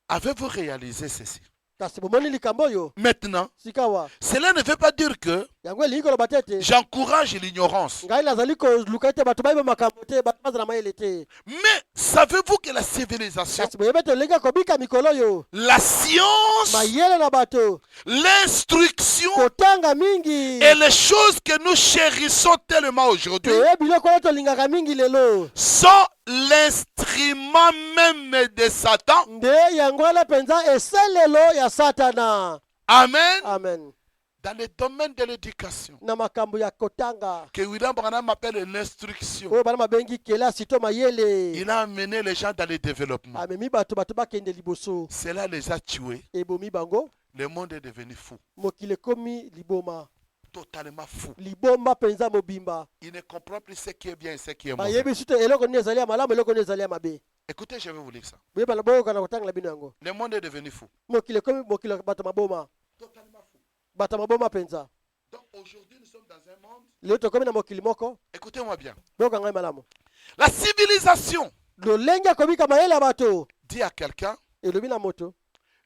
avez-vous réalisé ceci? kasi bomoni likambo oyo Maintenant, sika wa cela ne veut pas dire que yango elingi koloba te ete j'encourage l'ignorance. ngai nazali koluka ete bato bayeba makambo te bato bazala mayele te Mais savez-vous que la civilisation, kasi boyebi ete lolenge ya kobika mikolo oyo la science, mayele na bato l'instruction kotanga mingi et les choses que nous chérissons tellement aujourd'hui toyebi biloko oyo tolingaka mingi lelo sont l'instrument même de Satan. nde yango wana mpenza esalelo ya satana Amen. amen Dans le domaine de l'éducation, na makambo ya kotanga que William Branham appelle l'instruction, oyo bana babengi kelasi to mayele il a amené les gens dans le développement. amemi bato bakende liboso Cela les a tués. ebomi bango Le monde est devenu fou, mokili ekomi liboma totalement fou. libomba mpenza mobimba Il ne comprend plus ce qui est bien et ce qui est mauvais. bayebi suto eloko nini ezali ya malamu eloko nini ezali ya mabe Écoutez, je vais vous lire ça. boyebana boyokana kotangela bino yango Le monde est devenu fou, mokili ekomi mokili ya bato maboma totalement fou. bato maboma mpenza Donc aujourd'hui, nous sommes dans un monde. lelo tokomi na mokili moko Écoutez-moi bien. boyoka ngai malamu La civilisation lolenge ya kobika mayele ya bato dit à quelqu'un, elobi na moto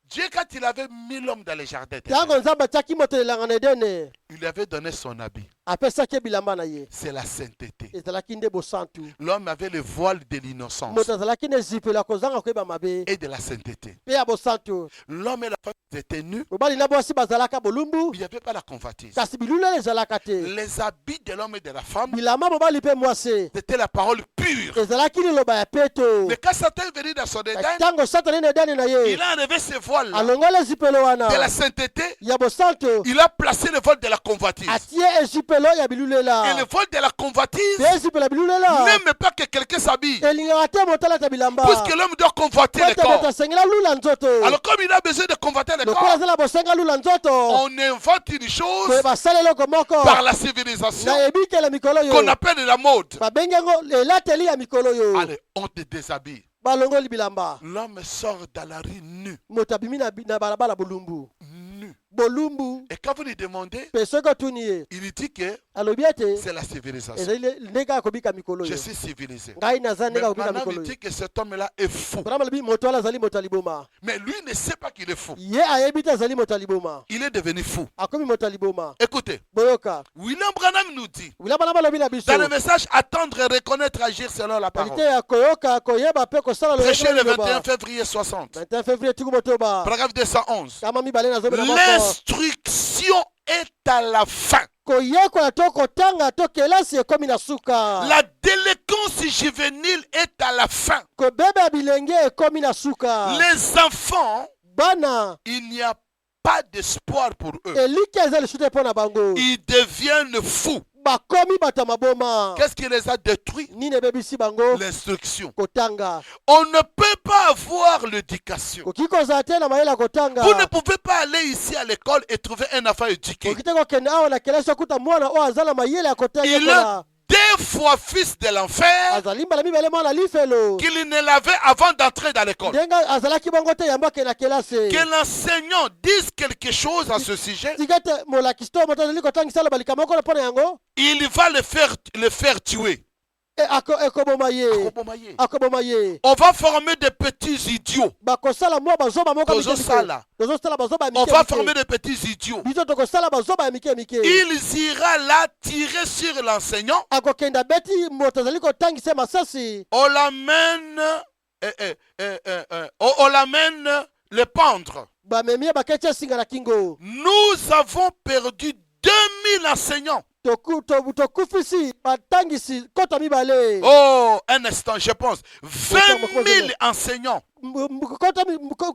Dieu, quand il avait mis l'homme dans les jardins, ntango nzambe atiaki moto elanga na edene Il lui avait donné son habit. apesaki bilamba na ye C'est la sainteté. ezalaki nde bosantu L'homme avait le voile de l'innocence moto azalaki na ezipelo ya kozanga koyeba mabe et de la sainteté. mpe ya bosantu L'homme et la femme étaient nus. mobali na mwasi bazalaka bolumbu Il n'y avait pas la convoitise. kasi bilulele ezalaka te Les habits de l'homme et de la femme, bilamba mobali mpe mwasi c'était la parole pure. ezalaki liloba ya peto Mais quand Satan est venu dans son Éden, ntango satani na edani na ye il a enlevé ses voiles alongoli ezipelo de wana la sainteté. ya bosantu Il a placé le voile de la convoitise. atie ezipelo ya Et bilulela le voile de la convoitise mpe ezipelo ya bilulela n'aime pas que quelqu'un s'habille. elingaka te moto alata bilamba Puisque l'homme doit convoiter le ete moto corps. asengela lula nzoto Alors comme il a besoin de convoiter le lokola corps, azala bosenga lula nzoto on invente une chose koye basala eloko moko par la civilisation na ebikela mikolo qu'on oyo appelle la mode. babengi yango elateli ya mikolo oyo Allez, on te déshabille. balongoli bilamba L'homme sort dans la rue nu. moto abimi na balabala bolumbu Nu. bolumbu Et quand vous lui demandez, mpe soki otuni ye il dit que alobi ete c'est la civilisation. ezali ndenge ya kobika mikolo Je oyo suis civilisé. ngai naza Mais ndenge ya kobika Branham mikolo il oyo dit que cet homme-là est fou. brama alobi moto wana azali moto ya liboma Mais lui ne sait pas qu'il est fou. ye ayebi te azali moto ya liboma Il est devenu fou. akomi moto ya liboma Écoutez, boyoka William Branham nous dit, bilamba na balobi na biso dans le message attendre, reconnaître, agir selon la kalite parole. ya koyoka koyeba mpe kosala Prêché le 21 liloba février 60. 21 février tuku motoba Paragraphe 211. kama mibale na zomi na moko L'instruction est à la fin. koyekola to kotanga to kelasi ekomi na suka La délinquance juvénile est à la fin. kobeba bilenge ekomi na suka Les enfants, bana il n'y a pas d'espoir pour eux. eliki eza lisusu te mpo na bango Ils deviennent fous. bakomi bato ya maboma Qu'est-ce qui les a détruits? nini ebebisi bango L'instruction. kotanga On ne peut pas avoir l'éducation. koki kozala te na mayele ya kotanga Vous ne pouvez pas aller ici à l'école et trouver un enfant éduqué. koki te kokende awa na kelasi okuta mwana oyo aza na mayele ya kotanga Il yekola est deux fois fils de l'enfer azali mbala mibale mwana lifelo qu'il ne l'avait avant d'entrer dans l'école. ndenge azalaki bongo te yambo akende na kelasi Que l'enseignant dise quelque chose à ce sujet, tika ete molakisi to moto azali kotangisa aloba likambo moko mpo na yango il va le faire tuer. ekoboma ye akoboma ye On va former des petits idiots. bakosala mwa bazoba moko Tozosala. tozosala bazoba ya On va former mike des petits idiots. biso tokosala bazoba ya mike mike Ils iront là tirer sur l'enseignant. akokenda beti moto azali kotangisa masasi On l'amène, on l'amène le pendre. bamemi ye baketi esinga na kingo Nous avons perdu 2000 enseignants. tokufisi batangisi kota mibale Oh, un instant, je pense. 20 000 enseignants.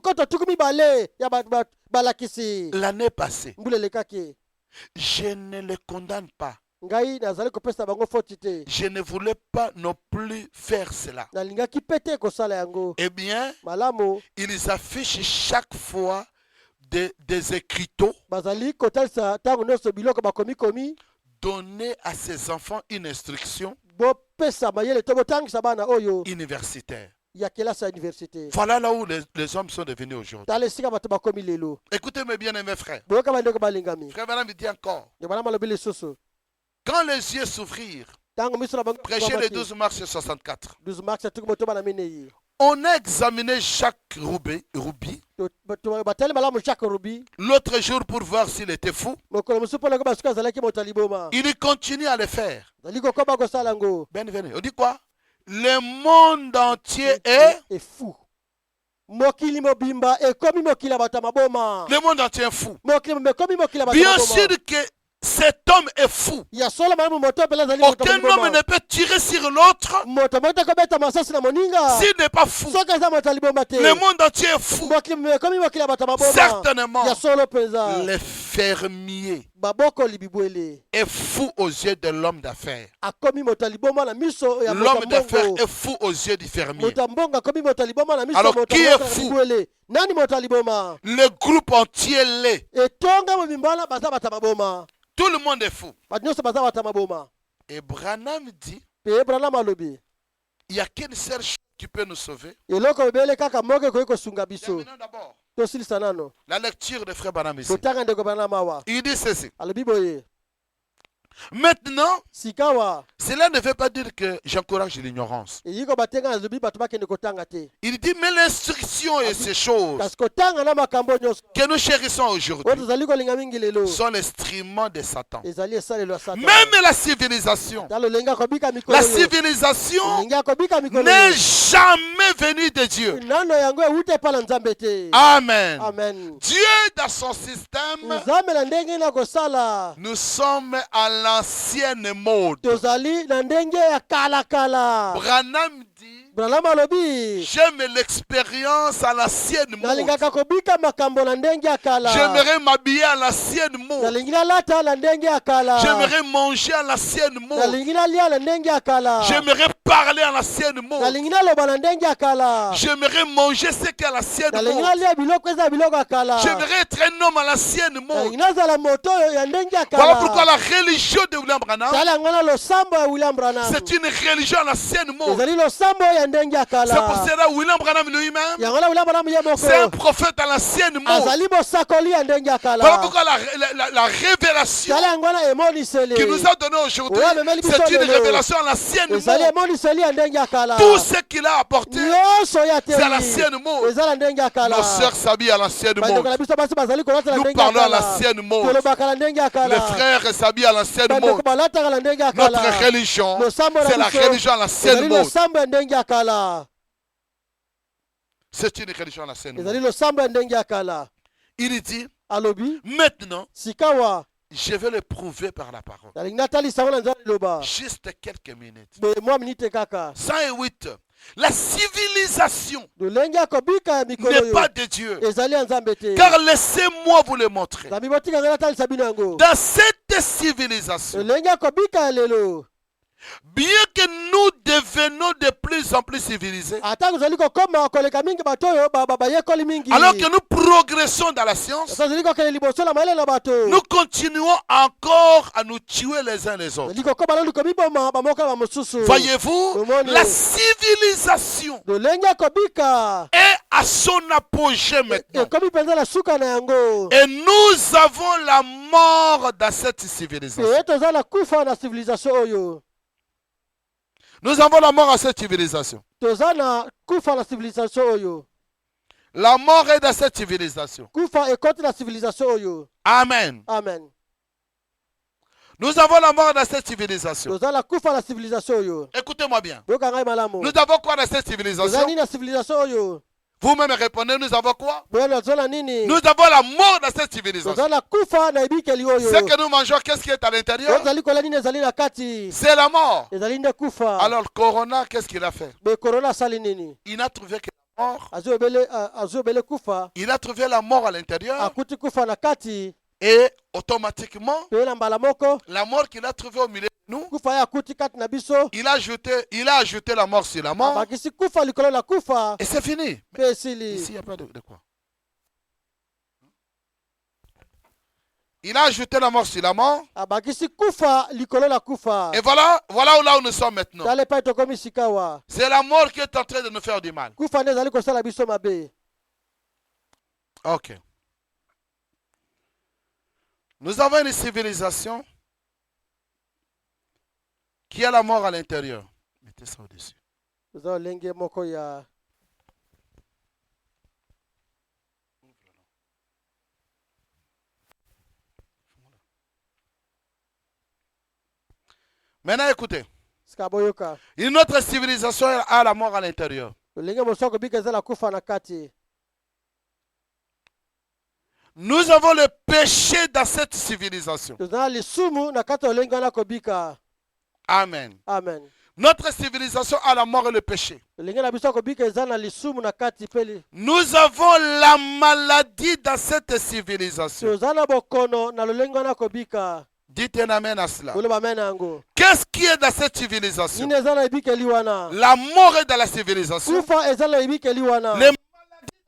kota tuku mibale ya balakisi L'année passée, mbula elekaki je ne les condamne pas. ngai nazali kopesa bango foti te Je ne voulais pas non plus faire cela. nalingaki pe te kosala yango Eh bien, malamu ils affichent chaque fois des écriteaux. bazali kotalisa ntango nyonso biloko bakomikomi Donner à ces enfants une instruction bopesa mayele to botangisa bana oyo universitaire. ya kelasi ya université Voilà là où les hommes sont devenus aujourd'hui. tala esika bato bakomi lelo Écoutez-moi bien, mes frères. boyoka bandeko balingami Frère Branham dit encore, nde bana malobi lisusu quand les yeux s'ouvrirent, ntango miso na bango prêché le 12 mars 64, 12 mars tuku moto bana minei on a examiné chaque rubis batali malamu chaque rubi l'autre jour pour voir s'il était fou. mokolo mosusu mpo nako basuki azalaki moto ya liboma Il continue à le faire. azali kokoba kosala yango Bienvenue. On dit quoi? Le monde entier est... efu mokili mobimba ekomi mokili ya bato ya maboma Le monde entier est fou. mokili mobimba ekomi mokili ya bato ya Bien maboma sûr que cet homme est fou. ya solo malamu moto mpela azali moto ya Aucun homme liboma ne peut tirer sur l'autre moto moko te kobeta masasi na moninga s'il n'est pas fou. soki aza moto ya liboma te Le monde entier est fou. mokili mobimba ekomi mokili ya bato ya maboma Certainement, ya solo mpenza le fermier babokoli bibwele est fou aux yeux de l'homme d'affaires. akomi moto ya liboma na miso ya moto L'homme ya d'affaires mbongo est fou aux yeux du fermier. moto ya mbongo akomi moto ya liboma na miso ya Alors, moto qui ya est mbongo ya fou? bibwele nani moto ya liboma Le groupe entier l'est. etonga mobimba wana baza bato ya maboma Tout le monde est fou. bato nyonso baza bato ya maboma Et Branham dit, mpe branam alobi il n'y a qu'une seule chose qui peut nous sauver. eloko ebele kaka moko ekoki kosunga biso Terminons d'abord tosilisa nano la lecture de Frère Branham ici. totanga ndeko branam awa Il dit ceci. alobi boye Maintenant, sikawa cela ne veut pas dire que j'encourage l'ignorance. yiko batenga na zubi bato bakende kotanga te Il dit, mais l'instruction et ces choses kasi kotanga na makambo nyonso que nous chérissons oyo aujourd'hui tozali kolinga mingi lelo sont l'instrument de Satan. ezali esalelo ya satana Même la civilisation, ta lolengi akobika mikolo la oyo civilisation lolengi akobika mikolo n'est oyo jamais venue de Dieu. nano yango ewuta epa na nzambe te Amen. amen Dieu, dans son système, nzambe na ndenge na kosala nous sommes à l'ancienne mode. tozali na ndenge ya kalakala Branham dit, branham alobi j'aime l'expérience à l'ancienne mode. nalingaka kobika makambo na ndenge ya kala J'aimerais m'habiller à l'ancienne mode. nalingi nalata na ndenge ya kala J'aimerais manger à l'ancienne mode. nalingi nalia na ndenge ya kala J'aimerais parler à l'ancienne mode. nalingi naloba na ndenge ya kala J'aimerais manger ce qu'est à l'ancienne nalingi mode. nalia biloko eza biloko ya kala J'aimerais être un homme à l'ancienne nalingi mode. nazala moto oyo ya ndenge ya Voilà pourquoi kala la religion de William Branham, tala yango na losambo ya william branham c'est une religion à l'ancienne mode. ezali losambo oyo ya ndenge ya C'est pour kala cela William Branham lui-même, yango na william branham ye c'est un moko prophète à l'ancienne mode. azali mosakoli ya ndenge ya Voilà kala pourquoi la révélation tala yango na emoniseli qu'il nous a donnée aujourd'hui, Ouais, mais c'est une révélation à l'ancienne ezali mode. emoniseli ya ndenge ya kala Tout ce qu'il a apporté, nyonso ya c'est à tei l'ancienne mode. eza na ndenge ya kala Nos sœurs s'habillent à l'ancienne bandeko na mode. biso basi bazali kolata na Nous ndenge ya parlons à kala l'ancienne mode. tolobaka na ndenge ya Les kala frères s'habillent à l'ancienne bandeko mode. balataka na ndenge ya Notre kala religion, losambo c'est na la biso religion à l'ancienne ezali mode. losambo ya ndenge ya kala C'est une religion à l'ancienne ezali mode. losambo ya ndenge ya kala Il dit, alobi maintenant, sikawa je vais le prouver par la parole. nalingi natalisa ngo na nzambe liloba Juste quelques minutes. boye mwa minite kaka 108. La civilisation lolenge ya kobika ya mikolo n'est oyo pas de Dieu. ezali ya nzambe te Car laissez-moi vous le montrer. nzambe botika ngai natalisa bino yango Dans cette civilisation, lolenge ya kobika ya lelo bien que nous devenons de plus en plus civilisés, ata tozali kokoma koleka mingi bato oyo bayekoli mingi alors que nous progressons dans la science, ata tozali kokende liboso na mayele na bato nous continuons encore à nous tuer les uns les autres. tozali kokoma nanu komiboma bamoko na bamosusu Voyez-vous, Amen. la civilisation lolenge ya kobika est à son apogée maintenant. ekomi mpenza na suka na yango Et nous avons la mort dans cette civilisation. e toza na kufa na civilisation oyo Nous avons la mort à cette civilisation. toza na kufa na civilisation oyo La mort est dans cette civilisation. kufa ekoti na civilisation oyo Amen. amen Nous avons la mort dans cette civilisation. toza na kufa na civilisation oyo Écoutez-moi bien. yoka ngai malamu Nous avons quoi dans cette toza civilisation? nini na civilisation oyo Vous-même répondez, nous avons quoi? boyana toza na nini Nous avons la mort dans cette civilisation. toza na kufa na ebikeli oyo Ce que nous mangeons, qu'est-ce qui est à l'intérieur? tozali kolia nini ezali na kati C'est la mort. ezali nde kufa Alors, le corona, qu'est-ce qu'il a fait? be korona asali nini Il a trouvé que la mort, azwi ebele kufa il a trouvé la mort à l'intérieur akuti kufa na kati et automatiquement, toye na mbala moko la mort qu'il a trouvée au milieu de nous, kufa ye akuti kati na biso il a ajouté la mort sur la mort abakisi kufa likolo na kufa et c'est fini. mpe esili Ici, il n'y a pas de quoi. Il a ajouté la mort sur la mort. abakisi kufa likolo na kufa Et voilà là où nous sommes maintenant. tala epai tokomi sikawa C'est la mort qui est en train de nous faire du mal. kufa nde ezali kosala biso mabe Ok. Nous avons une civilisation qui a la mort à l'intérieur. Mettez ça au-dessus. toza olenge moko ya Maintenant, écoutez. sika boyoka Une autre civilisation a la mort à l'intérieur. lolenge mosu ya kobika ezala kufa na kati Nous avons le péché dans cette civilisation. toza na lisumu na kati ya lolenge wana kobika Amen. amen Notre civilisation a la mort et le péché. lolenge na biso ya kobika eza na lisumu na kati mpe Nous avons la maladie dans cette civilisation. toza na bokono na lolenge wana kobika Dites un amen à cela. koloba amen yango Qu'est-ce qui est dans cette civilisation? nini eza na ebikeli wana La mort est dans la civilisation. kufa eza na ebikeli wana Les maladies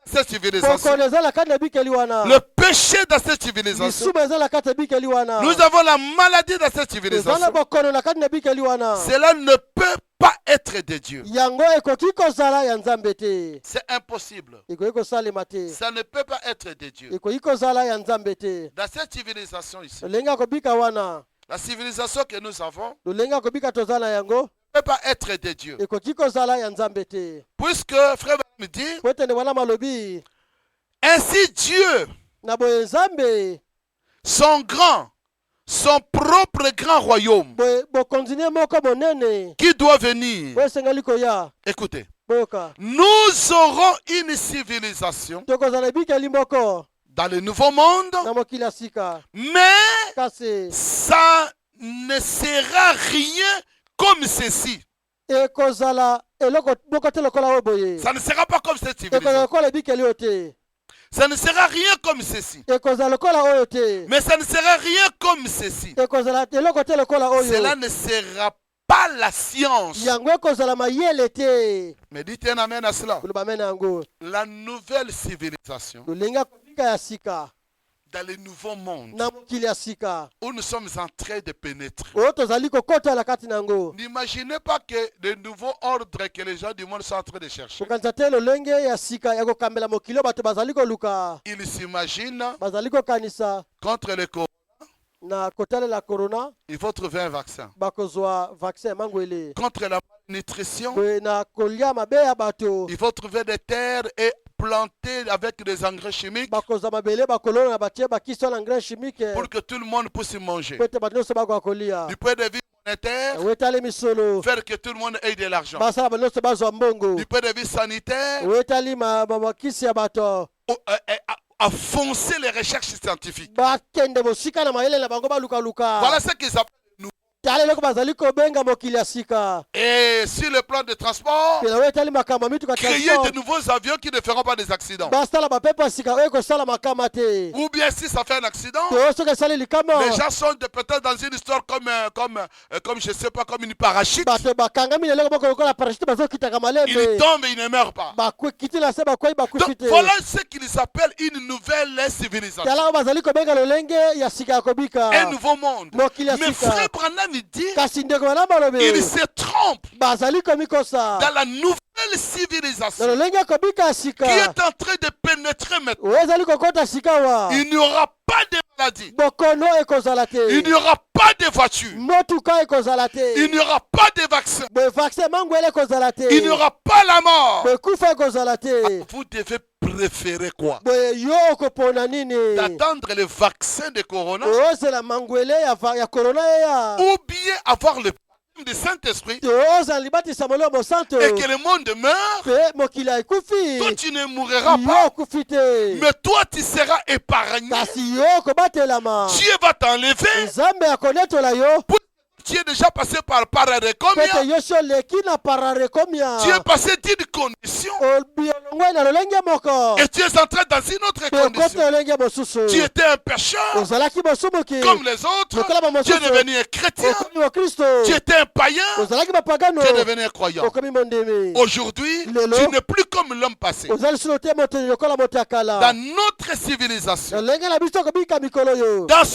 dans cette civilisation. bokono eza na kati na ebikeli wana Le péché dans cette civilisation. lisumu eza na kati ya ebikeli wana Nous avons la maladie dans cette eza na civilisation. bokono na kati na ebikeli wana Cela ne peut pas être de Dieu. yango ekoki kozala ya nzambe te C'est impossible. ekoki kosalema te Ça ne peut pas être de Dieu. ekoki kozala ya nzambe te Dans cette civilisation ici, lolenge ya kobika wana La civilisation que nous avons lolenge ya kobika toza na yango ne peut pas être de Dieu. ekoki kozala ya nzambe te Puisque, frère me dit, po ete nde wana malobi ainsi Dieu, na boye nzambe son propre grand royaume, boye bokonzi ne moko monene qui doit venir. oyo esengeli koya Écoutez, boyoka nous aurons une civilisation tokozala ebikeli moko dans le nouveau monde, na mokili ya sika mais kasi ça ne sera rien comme ceci. ekozala eloko moko te lokola oyo boye Ça ne sera pas comme cette ekozala civilisation. lokola ebikeli oyo te Ça ne sera rien comme ceci. ekozala lokola oyo te Mais ça ne sera rien comme ceci. ekozala eloko te lokola Cela oyo ne sera pas la science. yango ekozala mayele te Mais dites un amen à cela. koloba mene yango La nouvelle civilisation lolenge ya kobika ya sika dans le nouveau monde na mokili ya sika où nous sommes en train de pénétrer. oyo tozali kokotala kati na yango N'imaginez pas que le nouveau ordre que les gens du monde sont en train de chercher. kokanisa te lolenge ya sika ya kokambela mokili oyo bato bazali koluka Ils s'imaginent bazali kokanisa contre le corona, na kotalela corona il faut trouver un vaccin. bakozwa vaccin ya mangwele Contre la malnutrition, boye na kolia mabe ya bato il faut trouver des terres et planter avec des engrais chimiques bakozwa mabele bakolona na batie bakisi na engrais chimique pour que tout le monde puisse manger. po ete bato nyonso bakoka kolia Du point de vue monétaire, owetali misolo faire que tout le monde ait de l'argent. basala bato nyonso bazwa mbongo Du point de vue sanitaire, owetali makisi ya bato à foncer les recherches scientifiques. bakende mosika na mayele na bango balukaluka Voilà ce qu'ils appellent nous. tala eloko bazali kobenga mokili ya sika Et sur le plan de transport, pela owetali makambo ya mituka créer de nouveaux avions qui ne feront pas des accidents. basala bapepo ya sika oyo ekosala makama te Ou bien si ça fait un accident, to oyo soki esali likama les gens sont peut-être dans une histoire comme je sais pas, comme une parachute. bato bakangami na eloko moko lokola parachute bazokitaka Ils malembe tombent et ils ne meurent pas. bakiti na se bakwei bakufi Donc te voilà ce qu'ils appellent une nouvelle civilisation. tala oyo bazali kobenga lolenge ya sika ya kobika Un nouveau monde. mokili ya Mais sika frère Branham dit, kasi ndeko wana balobi il se trompe bazali komikosa dans la nouvelle na civilisation lolenge ya kobika ya qui sika est en train de pénétrer maintenant. oyo ezali kokota sika wa Il n'y aura pas de maladie. bokono ekozala Il te n'y aura pas de voiture. motuka ekozala Il te n'y aura pas de vaccin. boye vaccin mangwele ekozala te Il n'y aura pas la mort. boye kufa ekozala te Vous devez préférer quoi? boye yo okopona nini D'attendre le vaccin de corona ozela mangwele ya korona eya ou bien avoir le baptême du Saint-Esprit ozala libatisa molimo mosanto et que le monde meure. mpe mokili ekufi Toi, tu ne mourras yo pas, okufi te mais toi, tu seras épargné. kasi yo okobatelama Dieu va t'enlever. nzambe akonetola yo Tu es déjà passé par pete Pararekomia. yo so oleki na pararekomia Tu es passé d'une condition olongwai na lolenge moko et tu es entré dans une autre mpe okota condition. lolenge mosusu Tu étais un pécheur ozalaki mosumuki comme les autres. lokola Tu es bamosusu devenu un chrétien. okomi mokristo Tu étais un païen. ozalaki bapagano Tu es devenu un croyant. okomi mondimi Aujourd'hui, Lelo. tu n'es plus comme l'homme passé. ozali sino te moteli lokola moto ya Dans kala notre civilisation, lolenge na biso okobika mikolo oyo dans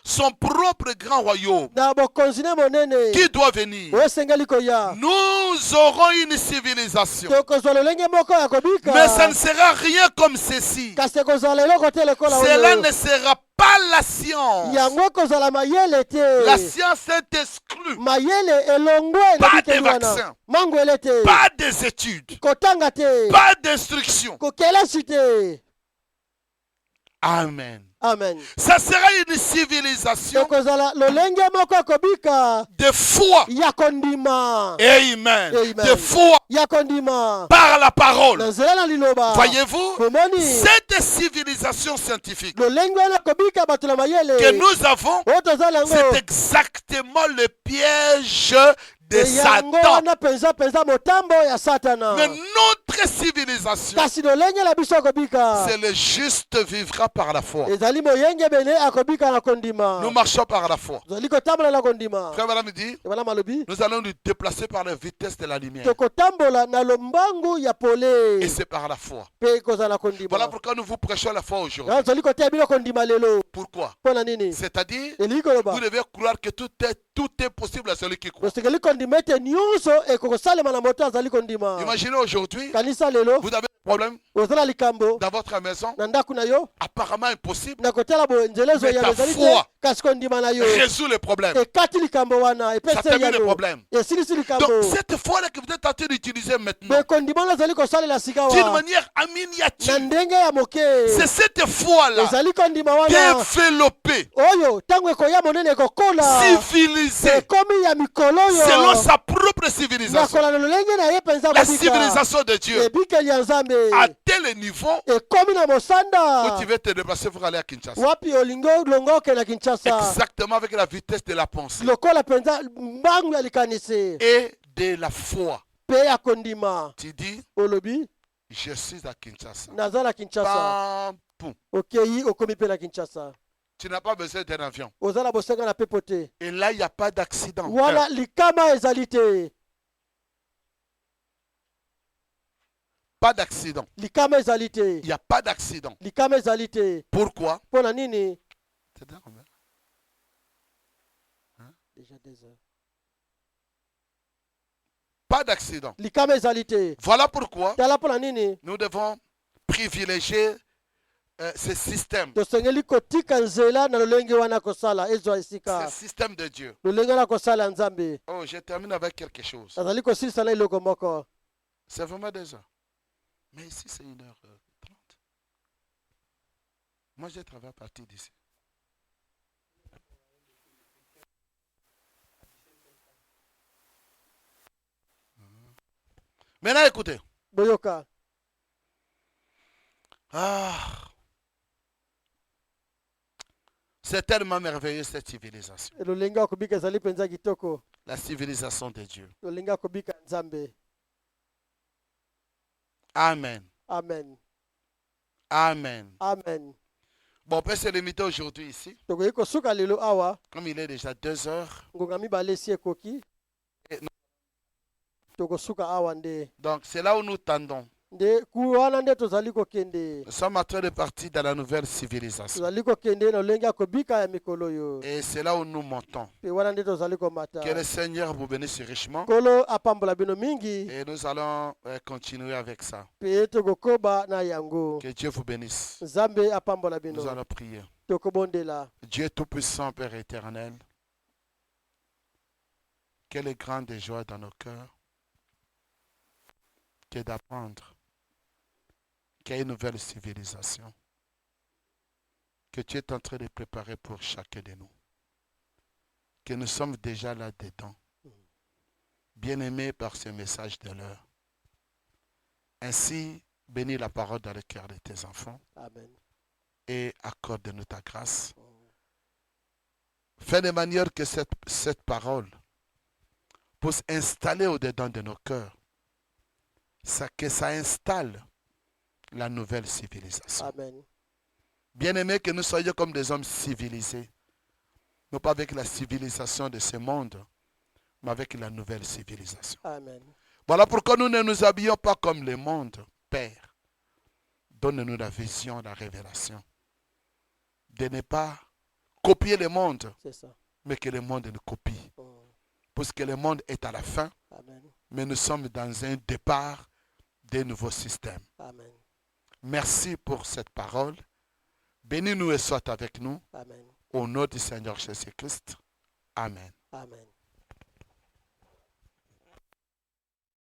son propre grand royaume na bokonzi ne monene qui doit venir, oyo esengeli koya nous aurons une civilisation. tokozwa lolenge moko ya kobika Mais ça ne sera rien comme ceci. kasi ekozala eloko te lokola Cela oyo ne sera pas la science. yango ekozala mayele te La science est exclue. mayele elongwe na Pas bikeli de wana vaccin. mangwele te Pas des études. kotanga te Pas d'instruction. kokelesi te Amen. amen Ça sera une civilisation ekozala lolenge moko ya kobika de foi. ya kondima Amen. Amen. De foi ya kondima par la parole. na nzela na liloba Voyez-vous, bomoni cette civilisation scientifique lolenge wana kobika bato na mayele que nous avons, oyo tozala yango c'est exactement le piège de yango Satan. wana penza motambo ya satana Mais notre civilisation, kasi lolenge na biso akobika c'est le juste vivra par la foi. ezali moyenge bene akobika na kondima Nous marchons par la foi. tozali kotambola na kondima Frère Madame dit, ebala malobi nous allons nous déplacer par la vitesse de la lumière. tokotambola na lombangu ya Et pole c'est par la foi. mpe ekozala Voilà kondima pourquoi nous vous prêchons la foi aujourd'hui. yango tozali koteya bino kondima lelo Pourquoi? mpo na nini C'est-à-dire, elingi koloba vous devez croire que tout est possible à celui qui croit. tosengeli kondima ete nyonso ekokosalema na moto azali kondima Imaginez aujourd'hui, kanisa lelo vous avez problème ozala likambo dans votre maison, na ndako na yo apparemment impossible, na kotala bonzela Mais ya ta ezali foi te kasi kondima na yo résout le problème. ekati likambo wana Ça epesi termine le yano problème. esilisi Donc, likambo cette foi-là que vous êtes en train d'utiliser maintenant, me kondima wana ezali kosalela sika d'une wa manière na miniature, ndenge ya moke c'est cette foi-là ezali kondima wana développée, oyo ntango ekoya monene ekokola civilisée, ekomi ya mikolo selon oyo sa propre civilisation. nakola na lolenge na ye mpenza La kobika civilisation de Dieu ebikeli ya nzambe à tel niveau ekomi na où mosanda tu veux te déplacer pour aller à Kinshasa. wapi olingo longo oke na kinshasa Exactement avec la vitesse de la pensée lokola mpenza mbangu ya likanisi et de la foi. mpe ya kondima Tu dis, olobi je suis à Kinshasa. naza na kinshasa Pam, poum. okei okomi mpe na kinshasa Tu n'as pas besoin d'un avion. oza na bosenga na mpepo te Et là, il n'y a pas d'accident. wana likama ezali te Pas d'accident. likama ezali te Il n'y a pas d'accident. likama ezali te Pourquoi? mpo na nini C'est dans combien? Déjà 2 heures. Pas d'accident. likama ezali te Voilà pourquoi tala mpo na nini nous devons privilégier ce système. tosengeli kotika nzela na lolenge wana kosala ezwa esika Ce système de Dieu. lolenge wana kosala nzambe Oh, je termine avec quelque chose. nazali kosilisa na eloko moko C'est vraiment 2 heures. Mais ici, c'est 1h30. Moi, j'ai travaillé à partir d'ici. Maintenant, écoutez. boyoka Ah. C'est tellement merveilleux cette civilisation. lolenge ya kobika ezali mpenza kitoko La civilisation de Dieu. lolenge ya kobika nzambe Amen. amen Amen. amen Bon, on peut se limiter aujourd'hui ici. tokoki kosuka lelo awa Comme il est déjà 2 heures. ngonga mibale esi ekoki Et non. tokosuka awa nde Donc, c'est là où nous tendons. nde ku wana nde tozali kokende Nous sommes en train de partir dans la nouvelle civilisation. tozali kokende na lolenge ya kobika ya mikolo oyo Et c'est là où nous montons. mpe wana nde tozali komata Que le Seigneur vous bénisse richement. nkolo apambola bino mingi Et nous allons continuer avec ça. mpe tokokoba na yango Que Dieu vous bénisse. nzambe apambola Nous bino allons prier. tokobondela Dieu Tout-Puissant, Père éternel, quelle grande joie dans nos cœurs que d'apprendre qu'il y a une nouvelle civilisation que tu es en train de préparer pour chacun de nous. Que nous sommes déjà là-dedans, bien-aimés par ce message de l'heure. Ainsi, bénis la parole dans le cœur de tes enfants amen et accorde-nous ta grâce. Fais de manière que cette parole puisse installer au-dedans de nos cœurs, que ça installe la nouvelle civilisation. amen Bien-aimés, que nous soyons comme des hommes civilisés, non pas avec la civilisation de ce monde, mais avec la nouvelle civilisation. amen Voilà pourquoi nous ne nous habillons pas comme le monde. Père, donne-nous la vision, la révélation, de ne pas copier le monde, c'est ça mais que le monde nous copie. Oh, Parce que le monde est à la fin, amen mais nous sommes dans un départ d'un nouveau système. amen Merci pour cette parole. Bénis-nous et sois avec nous. amen Au nom du Seigneur Jésus-Christ. Amen. amen